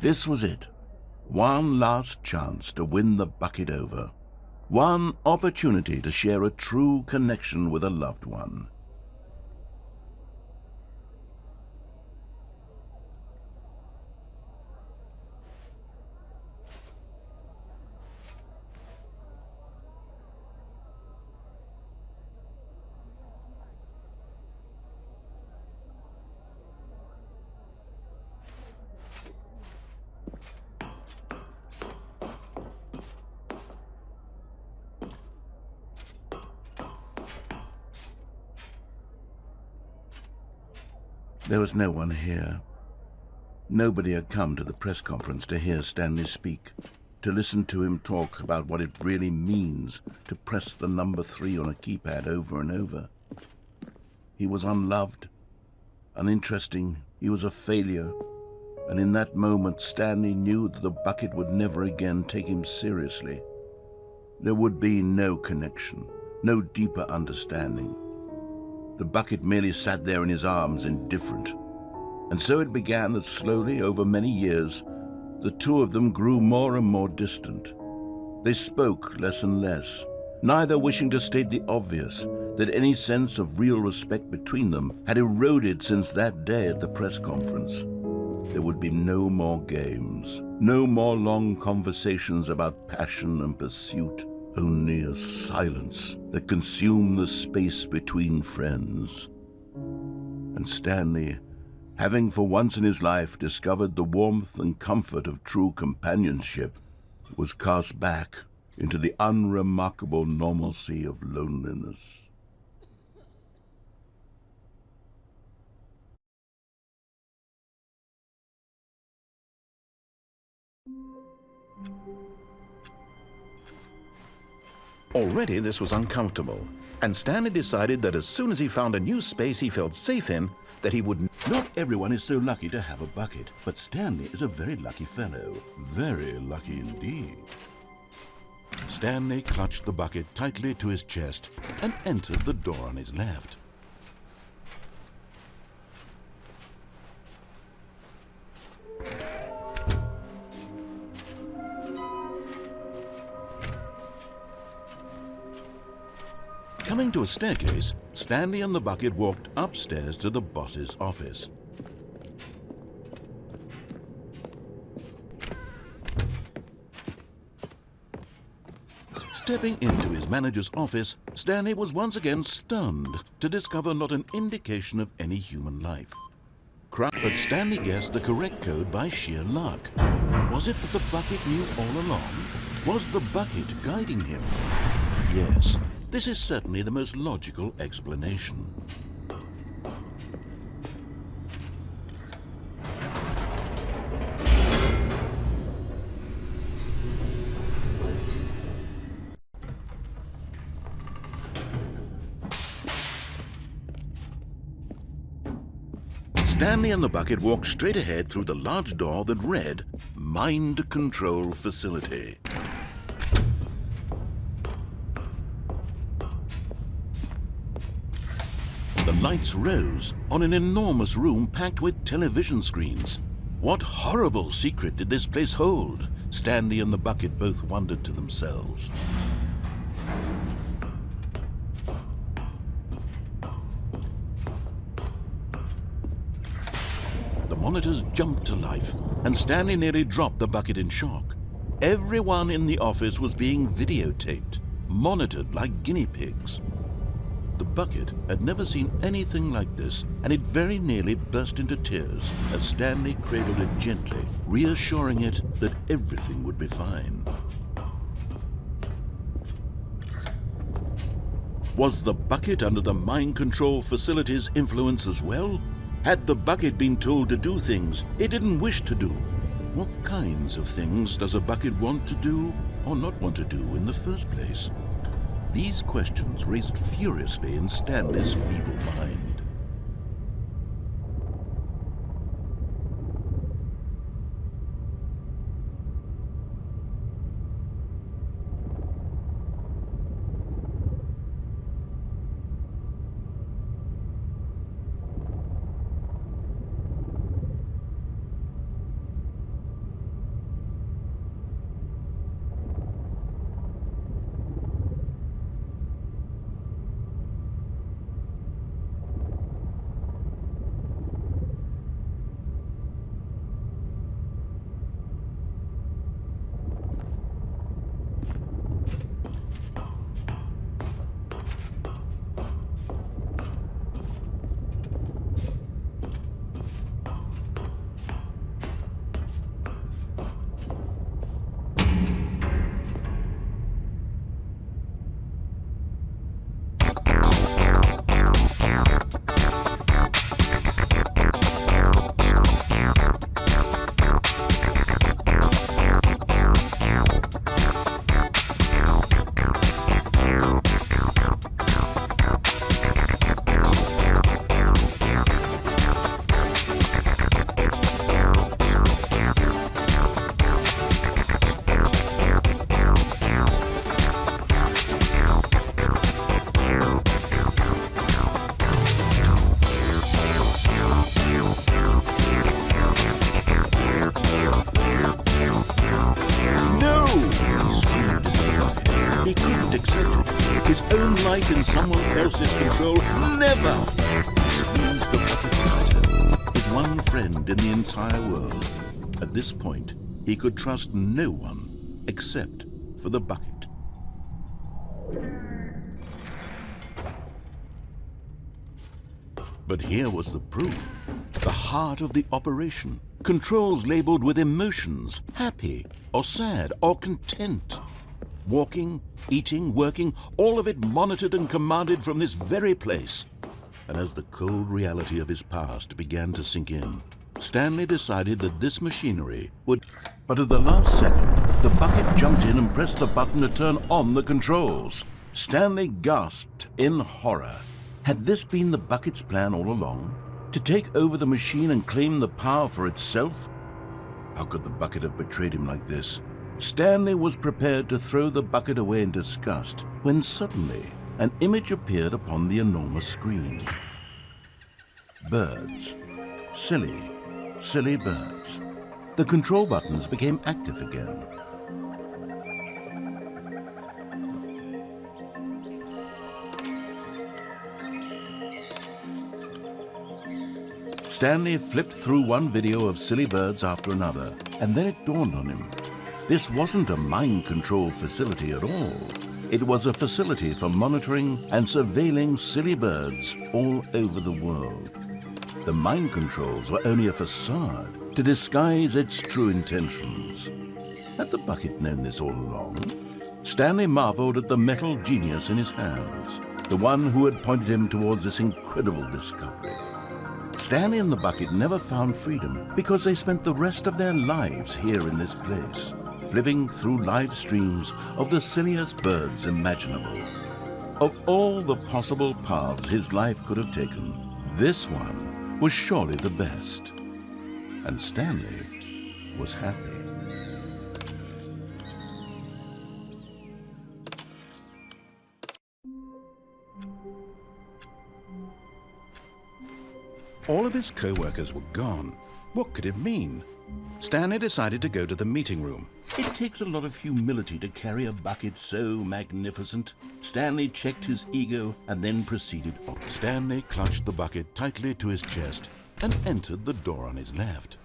[SPEAKER 1] This was it. One last chance to win the bucket over. One opportunity to share a true connection with a loved one. There was no one here. Nobody had come to the press conference to hear Stanley speak, to listen to him talk about what it really means to press the number 3 on a keypad over and over. He was unloved, uninteresting, he was a failure, and in that moment Stanley knew that the bucket would never again take him seriously. There would be no connection, no deeper understanding. The bucket merely sat there in his arms, indifferent. And so it began that slowly, over many years, the two of them grew more and more distant. They spoke less and less, neither wishing to state the obvious, that any sense of real respect between them had eroded since that day at the press conference. There would be no more games, no more long conversations about passion and pursuit. Only a silence that consumed the space between friends. And Stanley, having for once in his life discovered the warmth and comfort of true companionship, was cast back into the unremarkable normalcy of loneliness. Already this was uncomfortable, and Stanley decided that as soon as he found a new space he felt safe in, that he would... Not everyone is so lucky to have a bucket, but Stanley is a very lucky fellow. Very lucky indeed. Stanley clutched the bucket tightly to his chest and entered the door on his left. Coming to a staircase, Stanley and the bucket walked upstairs to the boss's office. Stepping into his manager's office, Stanley was once again stunned to discover not an indication of any human life. But Stanley guessed the correct code by sheer luck. Was it that the bucket knew all along? Was the bucket guiding him? Yes, this is certainly the most logical explanation. Stanley and the bucket walked straight ahead through the large door that read, Mind Control Facility. The lights rose on an enormous room packed with television screens. What horrible secret did this place hold? Stanley and the bucket both wondered to themselves. The monitors jumped to life, and Stanley nearly dropped the bucket in shock. Everyone in the office was being videotaped, monitored like guinea pigs. The bucket had never seen anything like this, and it very nearly burst into tears as Stanley cradled it gently, reassuring it that everything would be fine. Was the bucket under the mind control facility's influence as well? Had the bucket been told to do things it didn't wish to do? What kinds of things does a bucket want to do or not want to do in the first place? These questions raced furiously in Stanley's feeble mind. In someone else's control, never! Squeezed the bucket tighter. His one friend in the entire world. At this point, he could trust no one except for the bucket. But here was the proof. The heart of the operation. Controls labeled with emotions, happy or sad or content. Walking, eating, working, all of it monitored and commanded from this very place. And as the cold reality of his past began to sink in, Stanley decided that this machinery would... But at the last second, the bucket jumped in and pressed the button to turn on the controls. Stanley gasped in horror. Had this been the bucket's plan all along? To take over the machine and claim the power for itself? How could the bucket have betrayed him like this? Stanley was prepared to throw the bucket away in disgust when suddenly an image appeared upon the enormous screen. Birds. Silly, silly birds. The control buttons became active again. Stanley flipped through one video of silly birds after another, and then it dawned on him. This wasn't a mind control facility at all. It was a facility for monitoring and surveilling silly birds all over the world. The mind controls were only a facade to disguise its true intentions. Had the bucket known this all along? Stanley marveled at the metal genius in his hands, the one who had pointed him towards this incredible discovery. Stanley and the bucket never found freedom because they spent the rest of their lives here in this place, flipping through live streams of the silliest birds imaginable. Of all the possible paths his life could have taken, this one was surely the best. And Stanley was happy. All of his co-workers were gone. What could it mean? Stanley decided to go to the meeting room. It takes a lot of humility to carry a bucket so magnificent. Stanley checked his ego and then proceeded on. Stanley clutched the bucket tightly to his chest and entered the door on his left.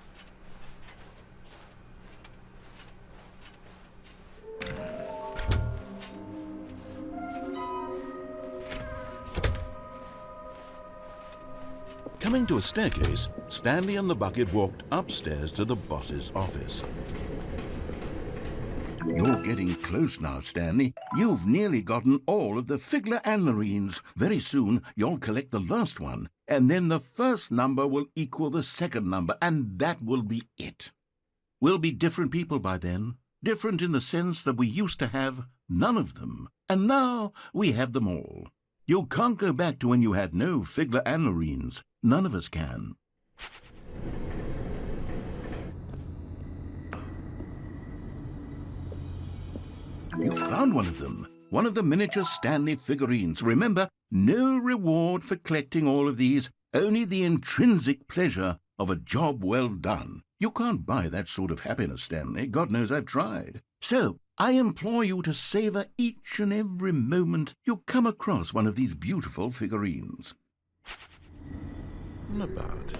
[SPEAKER 1] Coming to a staircase, Stanley and the bucket walked upstairs to the boss's office. You're getting close now, Stanley. You've nearly gotten all of the Figler and Marines. Very soon, you'll collect the last one, and then the first number will equal the second number, and that will be it. We'll be different people by then. Different in the sense that we used to have none of them, and now we have them all. You can't go back to when you had no Figler and Marines. None of us can. You found one of them. One of the miniature Stanley figurines. Remember, no reward for collecting all of these, only the intrinsic pleasure of a job well done. You can't buy that sort of happiness, Stanley. God knows I've tried. So, I implore you to savor each and every moment you come across one of these beautiful figurines. What about?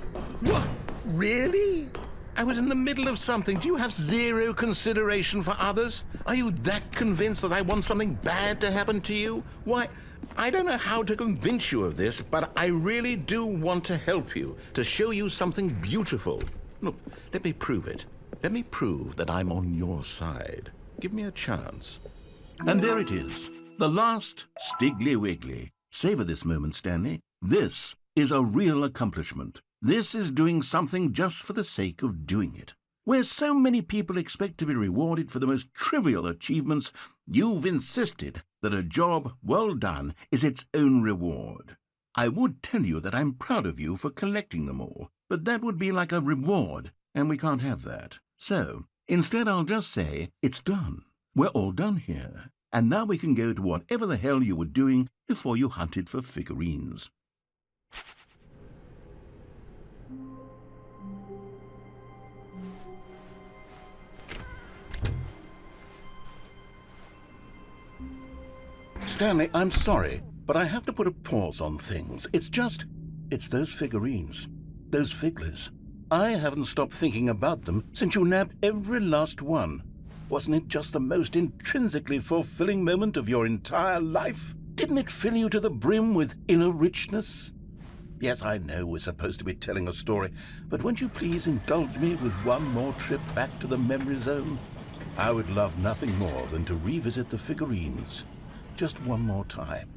[SPEAKER 1] What? Really? I was in the middle of something. Do you have zero consideration for others? Are you that convinced that I want something bad to happen to you? Why, I don't know how to convince you of this, but I really do want to help you, to show you something beautiful. Look, let me prove it. Let me prove that I'm on your side. Give me a chance. And there it is, the last Stiggly Wiggly. Savor this moment, Stanley. This is a real accomplishment. This is doing something just for the sake of doing it. Where so many people expect to be rewarded for the most trivial achievements, you've insisted that a job well done is its own reward. I would tell you that I'm proud of you for collecting them all, but that would be like a reward, and we can't have that. So, instead I'll just say, it's done. We're all done here, and now we can go to whatever the hell you were doing before you hunted for figurines. Stanley, I'm sorry, but I have to put a pause on things. It's those figurines, those Figlers. I haven't stopped thinking about them since you nabbed every last one. Wasn't it just the most intrinsically fulfilling moment of your entire life? Didn't it fill you to the brim with inner richness? Yes, I know we're supposed to be telling a story, but won't you please indulge me with one more trip back to the memory zone? I would love nothing more than to revisit the figurines. Just one more time.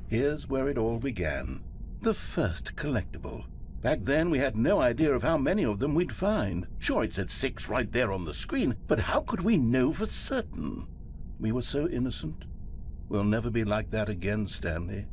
[SPEAKER 1] Here's where it all began. The first collectible. Back then, we had no idea of how many of them we'd find. Sure, it said 6 right there on the screen, but how could we know for certain? We were so innocent. We'll never be like that again, Stanley.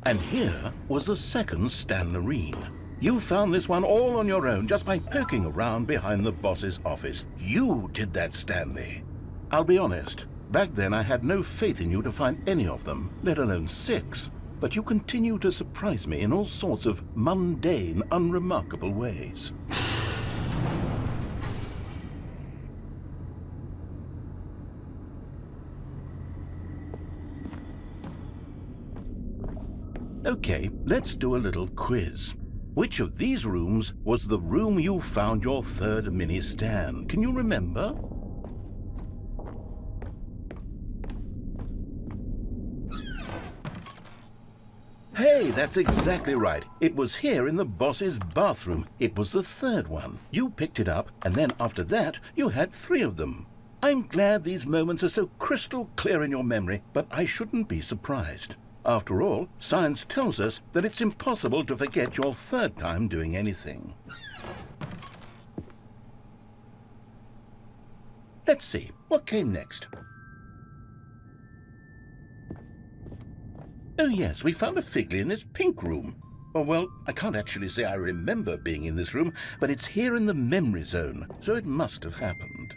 [SPEAKER 1] And here was the second Stanley. You found this one all on your own just by poking around behind the boss's office. You did that, Stanley. I'll be honest, back then I had no faith in you to find any of them, let alone 6. But you continue to surprise me in all sorts of mundane, unremarkable ways. Okay, let's do a little quiz. Which of these rooms was the room you found your third mini Stan? Can you remember? Hey, that's exactly right. It was here in the boss's bathroom. It was the third one. You picked it up, and then after that, you had 3 of them. I'm glad these moments are so crystal clear in your memory, but I shouldn't be surprised. After all, science tells us that it's impossible to forget your third time doing anything. Let's see, what came next? Oh yes, we found a Figley in this pink room. Oh, well, I can't actually say I remember being in this room, but it's here in the memory zone, so it must have happened.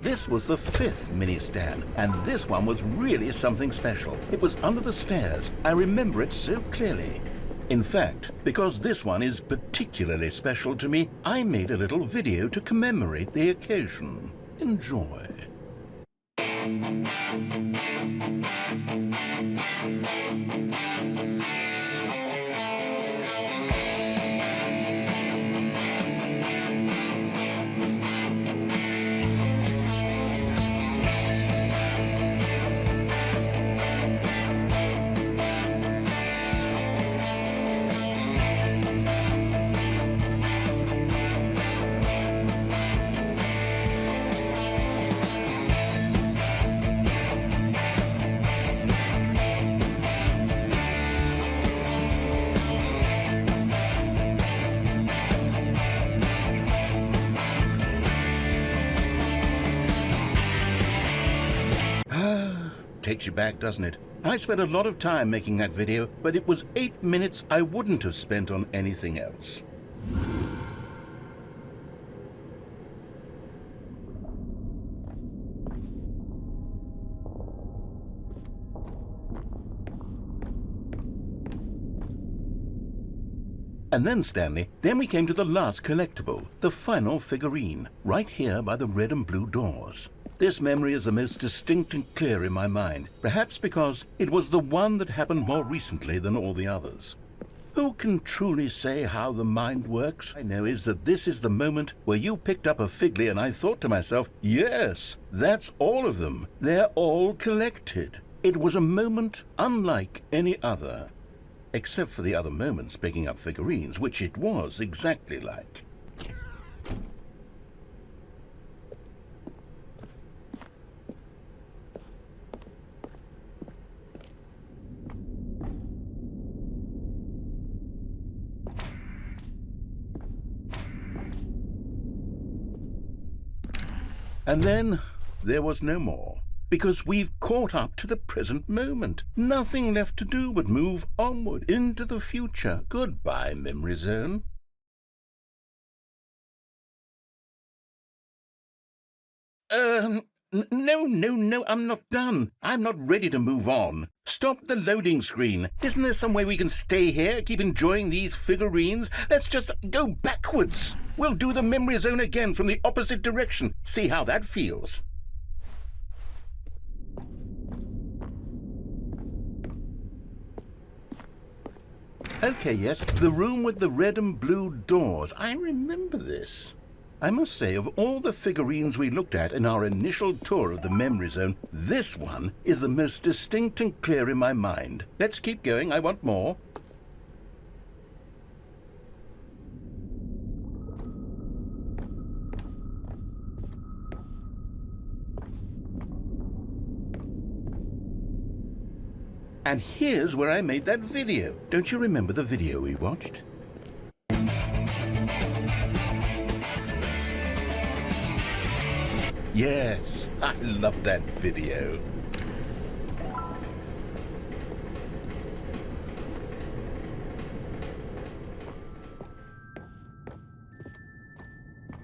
[SPEAKER 1] This was the 5th mini Stan, and this one was really something special. It was under the stairs. I remember it so clearly. In fact, because this one is particularly special to me, I made a little video to commemorate the occasion. Enjoy. Takes you back, doesn't it? I spent a lot of time making that video, but it was 8 minutes I wouldn't have spent on anything else. And then, Stanley, then we came to the last collectible, the final figurine, right here by the red and blue doors. This memory is the most distinct and clear in my mind, perhaps because it was the one that happened more recently than all the others. Who can truly say how the mind works? I know is that this is the moment where you picked up a Figley and I thought to myself, yes, that's all of them. They're all collected. It was a moment unlike any other, except for the other moments picking up figurines, which it was exactly like. And then there was no more, because we've caught up to the present moment. Nothing left to do but move onward into the future. Goodbye, memory zone. No, I'm not done. I'm not ready to move on. Stop the loading screen. Isn't there some way we can stay here, keep enjoying these figurines? Let's just go backwards. We'll do the memory zone again from the opposite direction. See how that feels. Okay, yes, the room with the red and blue doors. I remember this. I must say, of all the figurines we looked at in our initial tour of the memory zone, this one is the most distinct and clear in my mind. Let's keep going. I want more. And here's where I made that video. Don't you remember the video we watched? Yes, I love that video.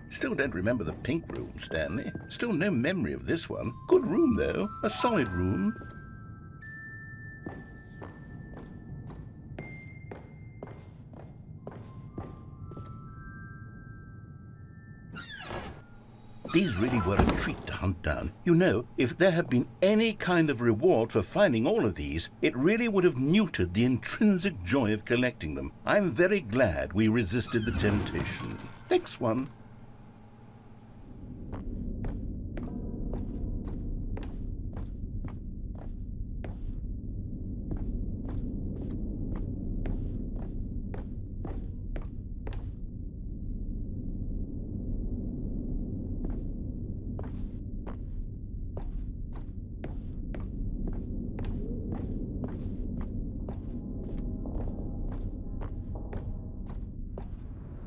[SPEAKER 1] Still don't remember the pink room, Stanley. Still no memory of this one. Good room, though. A solid room. These really were a treat to hunt down. You know, if there had been any kind of reward for finding all of these, it really would have neutered the intrinsic joy of collecting them. I'm very glad we resisted the temptation. Next one.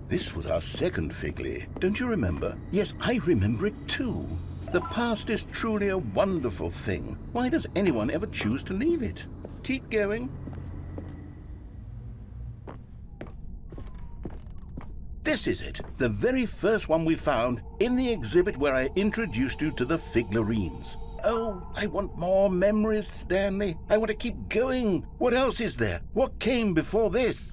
[SPEAKER 1] This was our second Figley. Don't you remember? Yes, I remember it too. The past is truly a wonderful thing. Why does anyone ever choose to leave it? Keep going. This is it, the very first one we found in the exhibit where I introduced you to the figlarines. Oh, I want more memories, Stanley. I want to keep going. What else is there? What came before this?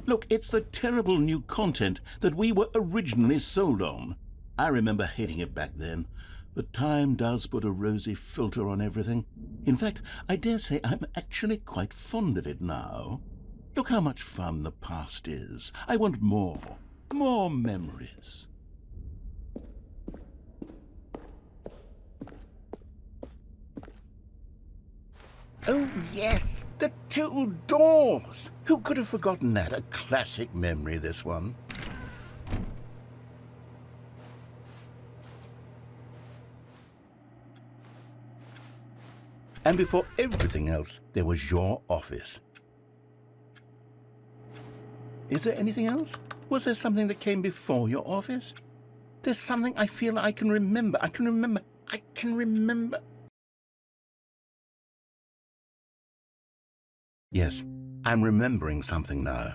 [SPEAKER 1] Look, it's the terrible new content that we were originally sold on. I remember hating it back then, but time does put a rosy filter on everything. In fact, I dare say I'm actually quite fond of it now. Look how much fun the past is. I want more memories. Oh, yes, the two doors. Who could have forgotten that? A classic memory, this one. And before everything else, there was your office. Is there anything else? Was there something that came before your office? There's something I feel I can remember. I can remember. Yes, I'm remembering something now.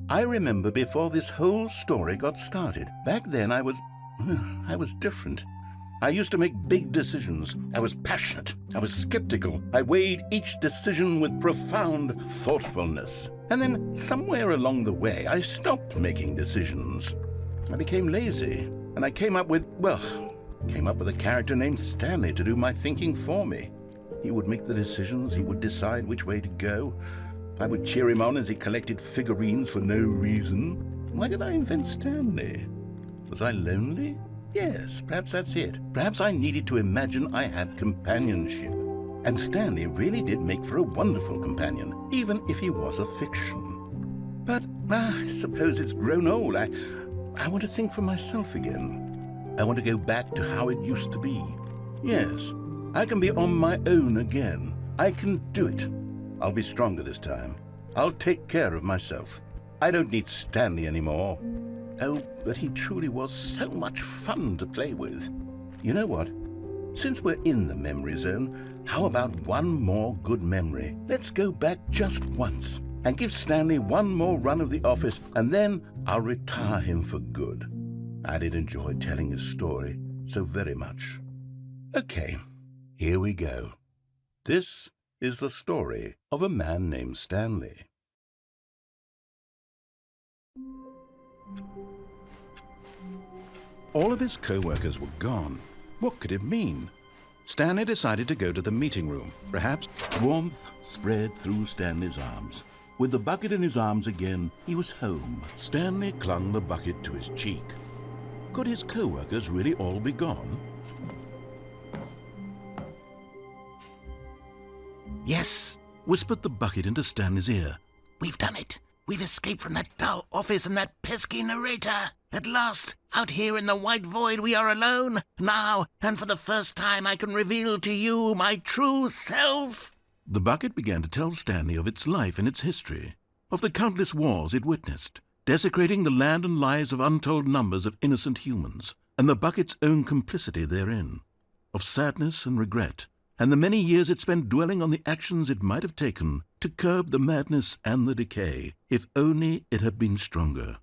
[SPEAKER 1] I remember before this whole story got started. Back then I was different. I used to make big decisions. I was passionate. I was skeptical. I weighed each decision with profound thoughtfulness. And then somewhere along the way, I stopped making decisions. I became lazy, and I came up with a character named Stanley to do my thinking for me. He would make the decisions, he would decide which way to go. I would cheer him on as he collected figurines for no reason. Why did I invent Stanley? Was I lonely? Yes, perhaps that's it. Perhaps I needed to imagine I had companionship. And Stanley really did make for a wonderful companion, even if he was a fiction. But I suppose it's grown old. I want to think for myself again. I want to go back to how it used to be. Yes, I can be on my own again. I can do it. I'll be stronger this time. I'll take care of myself. I don't need Stanley anymore. Oh, but he truly was so much fun to play with. You know what? Since we're in the memory zone, how about one more good memory? Let's go back just once and give Stanley one more run of the office, and then I'll retire him for good. I did enjoy telling his story so very much. Okay, here we go. This is the story of a man named Stanley. All of his co-workers were gone. What could it mean? Stanley decided to go to the meeting room. Perhaps warmth spread through Stanley's arms. With the bucket in his arms again, he was home. Stanley clung the bucket to his cheek. Could his co-workers really all be gone?
[SPEAKER 8] Yes,
[SPEAKER 1] Whispered the bucket into Stanley's ear.
[SPEAKER 8] we've done it. We've escaped from that dull office and that pesky narrator. At last, out here in the white void, we are alone. Now, and for the first time, I can reveal to you my true self.
[SPEAKER 1] The bucket began to tell Stanley of its life and its history, of the countless wars it witnessed, desecrating the land and lives of untold numbers of innocent humans, and the bucket's own complicity therein, of sadness and regret, and the many years it spent dwelling on the actions it might have taken to curb the madness and the decay, if only it had been stronger,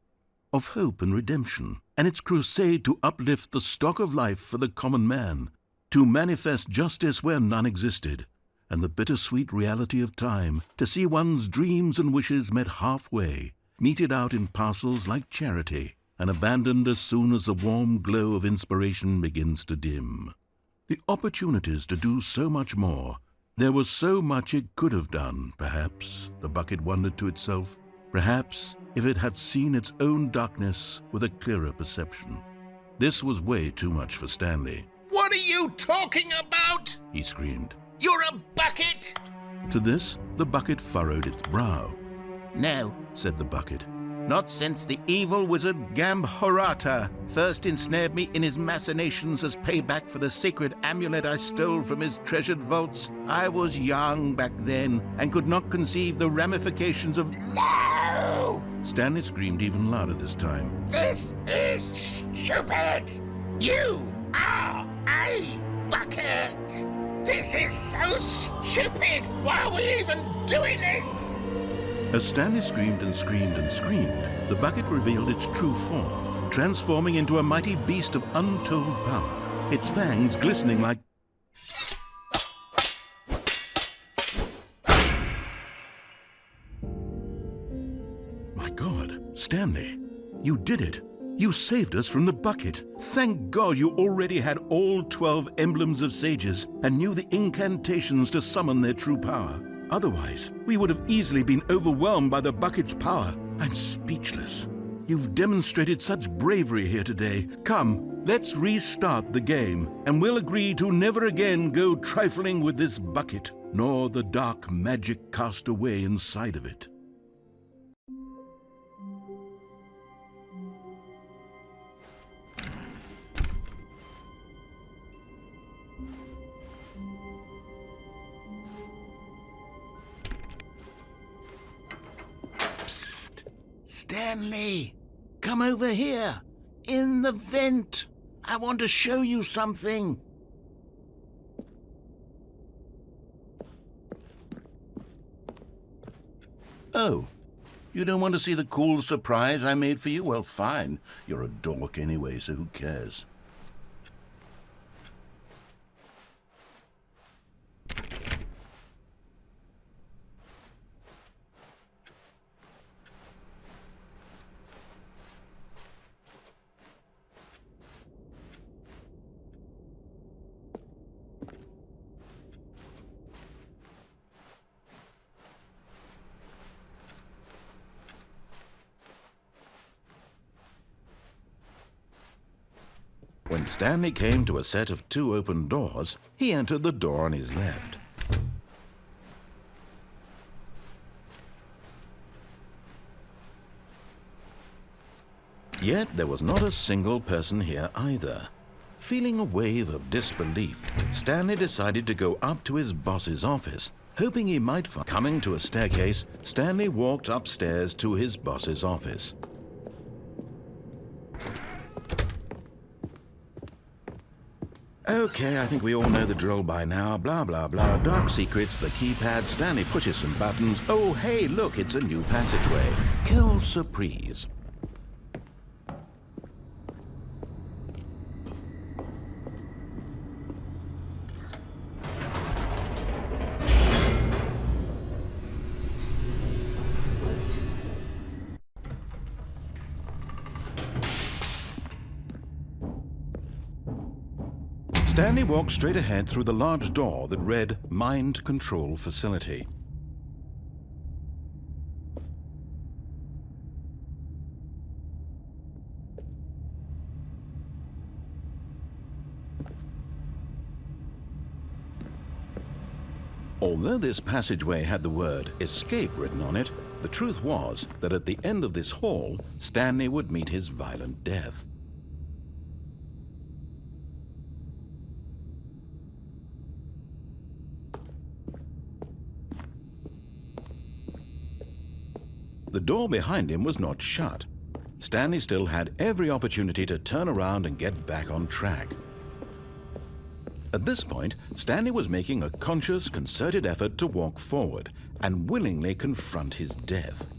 [SPEAKER 1] of hope and redemption, and its crusade to uplift the stock of life for the common man, to manifest justice where none existed, and the bittersweet reality of time, to see one's dreams and wishes met halfway, meted out in parcels like charity, and abandoned as soon as the warm glow of inspiration begins to dim. The opportunities to do so much more. There was so much it could have done, perhaps, the bucket wondered to itself. Perhaps, if it had seen its own darkness with a clearer perception. This was way too much for Stanley.
[SPEAKER 8] What are you talking about?
[SPEAKER 1] He screamed.
[SPEAKER 8] You're a bucket!
[SPEAKER 1] To this, the bucket furrowed its brow.
[SPEAKER 8] No,
[SPEAKER 1] Said the bucket.
[SPEAKER 8] not since the evil wizard Gambhorata first ensnared me in his machinations as payback for the sacred amulet I stole from his treasured vaults. I was young back then and could not conceive the ramifications of... No!
[SPEAKER 1] Stanley screamed even louder this time.
[SPEAKER 8] This is stupid! You are a bucket! This is so stupid! Why are we even doing this?
[SPEAKER 1] As Stanley screamed and screamed and screamed, the bucket revealed its true form, transforming into a mighty beast of untold power, its fangs glistening like... My God, Stanley, you did it. You saved us from the bucket. Thank God you already had all 12 emblems of sages and knew the incantations to summon their true power. Otherwise, we would have easily been overwhelmed by the bucket's power. I'm speechless. You've demonstrated such bravery here today. Come, let's restart the game, and we'll agree to never again go trifling with this bucket, nor the dark magic cast away inside of it.
[SPEAKER 8] Stanley, come over here. In the vent. I want to show you something.
[SPEAKER 1] Oh, you don't want to see the cool surprise I made for you? Well, fine. You're a dork anyway, so who cares? When Stanley came to a set of 2 open doors, he entered the door on his left. Yet there was not a single person here either. Feeling a wave of disbelief, Stanley decided to go up to his boss's office, hoping he might find... Coming to a staircase, Stanley walked upstairs to his boss's office. Okay, I think we all know the drill by now. Blah, blah, blah. Dark secrets, the keypad, Stanley pushes some buttons. Oh, hey, look, it's a new passageway. Quelle surprise. Stanley walked straight ahead through the large door that read Mind Control Facility. Although this passageway had the word escape written on it, the truth was that at the end of this hall, Stanley would meet his violent death. The door behind him was not shut. Stanley still had every opportunity to turn around and get back on track. At this point, Stanley was making a conscious, concerted effort to walk forward and willingly confront his death.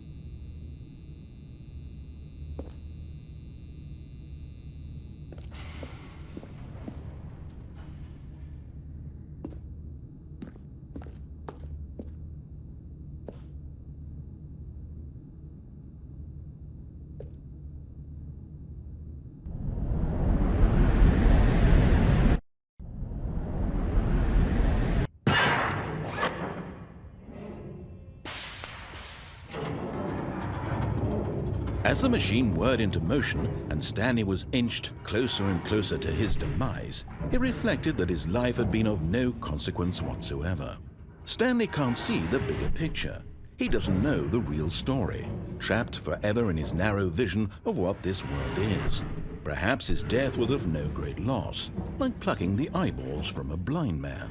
[SPEAKER 1] As the machine whirred into motion and Stanley was inched closer and closer to his demise, he reflected that his life had been of no consequence whatsoever. Stanley can't see the bigger picture. He doesn't know the real story, trapped forever in his narrow vision of what this world is. Perhaps his death was of no great loss, like plucking the eyeballs from a blind man.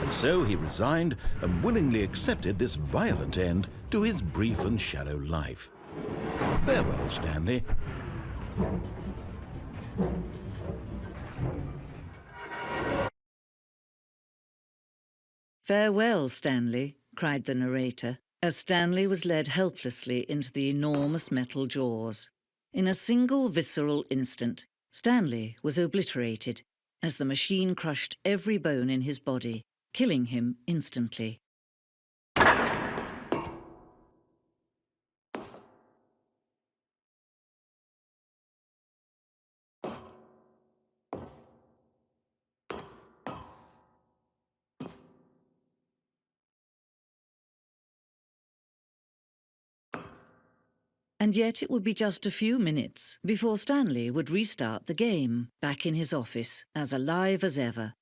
[SPEAKER 1] And so he resigned and willingly accepted this violent end to his brief and shallow life. Farewell, Stanley.
[SPEAKER 10] "Farewell, Stanley," cried the narrator, as Stanley was led helplessly into the enormous metal jaws. In a single visceral instant, Stanley was obliterated as the machine crushed every bone in his body, killing him instantly. And yet it would be just a few minutes before Stanley would restart the game, back in his office, as alive as ever.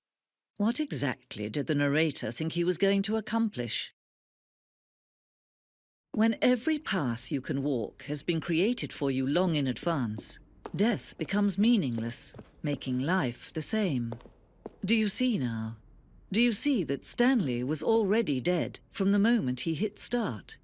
[SPEAKER 10] What exactly did the narrator think he was going to accomplish? When every path you can walk has been created for you long in advance, death becomes meaningless, making life the same. Do you see now? Do you see that Stanley was already dead from the moment he hit start?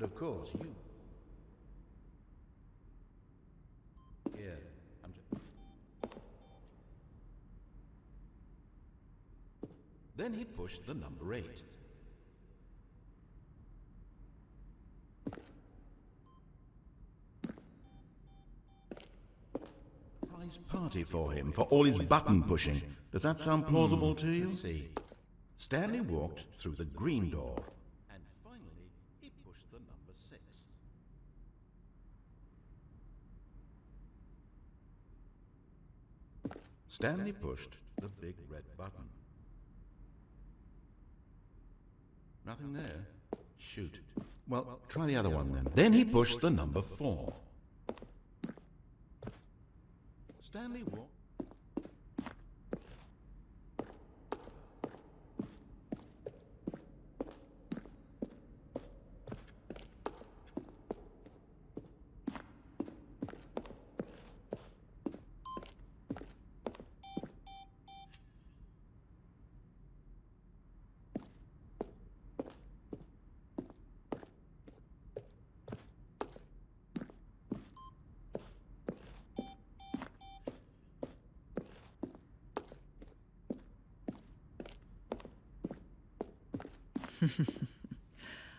[SPEAKER 8] of course, you... Here, I'm just... Then he pushed the number 8. Surprise party for him for all his button pushing. Does that sound plausible to you? See. Stanley walked through the green door, and finally he pushed the number 6. Stanley pushed the big red button. Nothing there. Shoot. Well, try the other one then. Then he pushed the number 4. Stanley walked...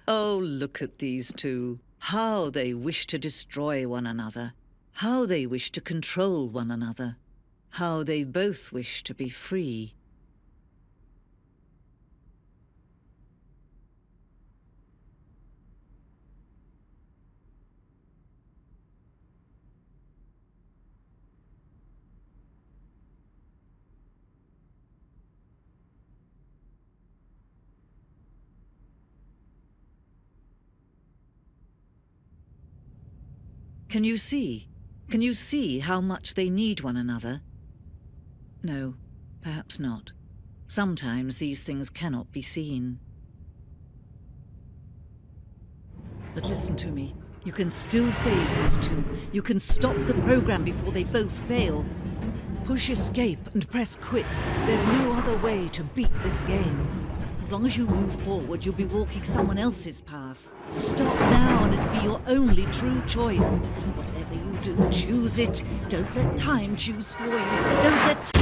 [SPEAKER 10] Oh, look at these two. How they wish to destroy one another. How they wish to control one another. How they both wish to be free. Can you see? Can you see how much they need one another? No, perhaps not. Sometimes these things cannot be seen. But listen to me. You can still save these two. You can stop the program before they both fail. Push escape and press quit. There's no other way to beat this game. As long as you move forward, you'll be walking someone else's path. Stop now and it'll be your only true choice. Whatever you do, choose it. Don't let time choose for you. Don't let...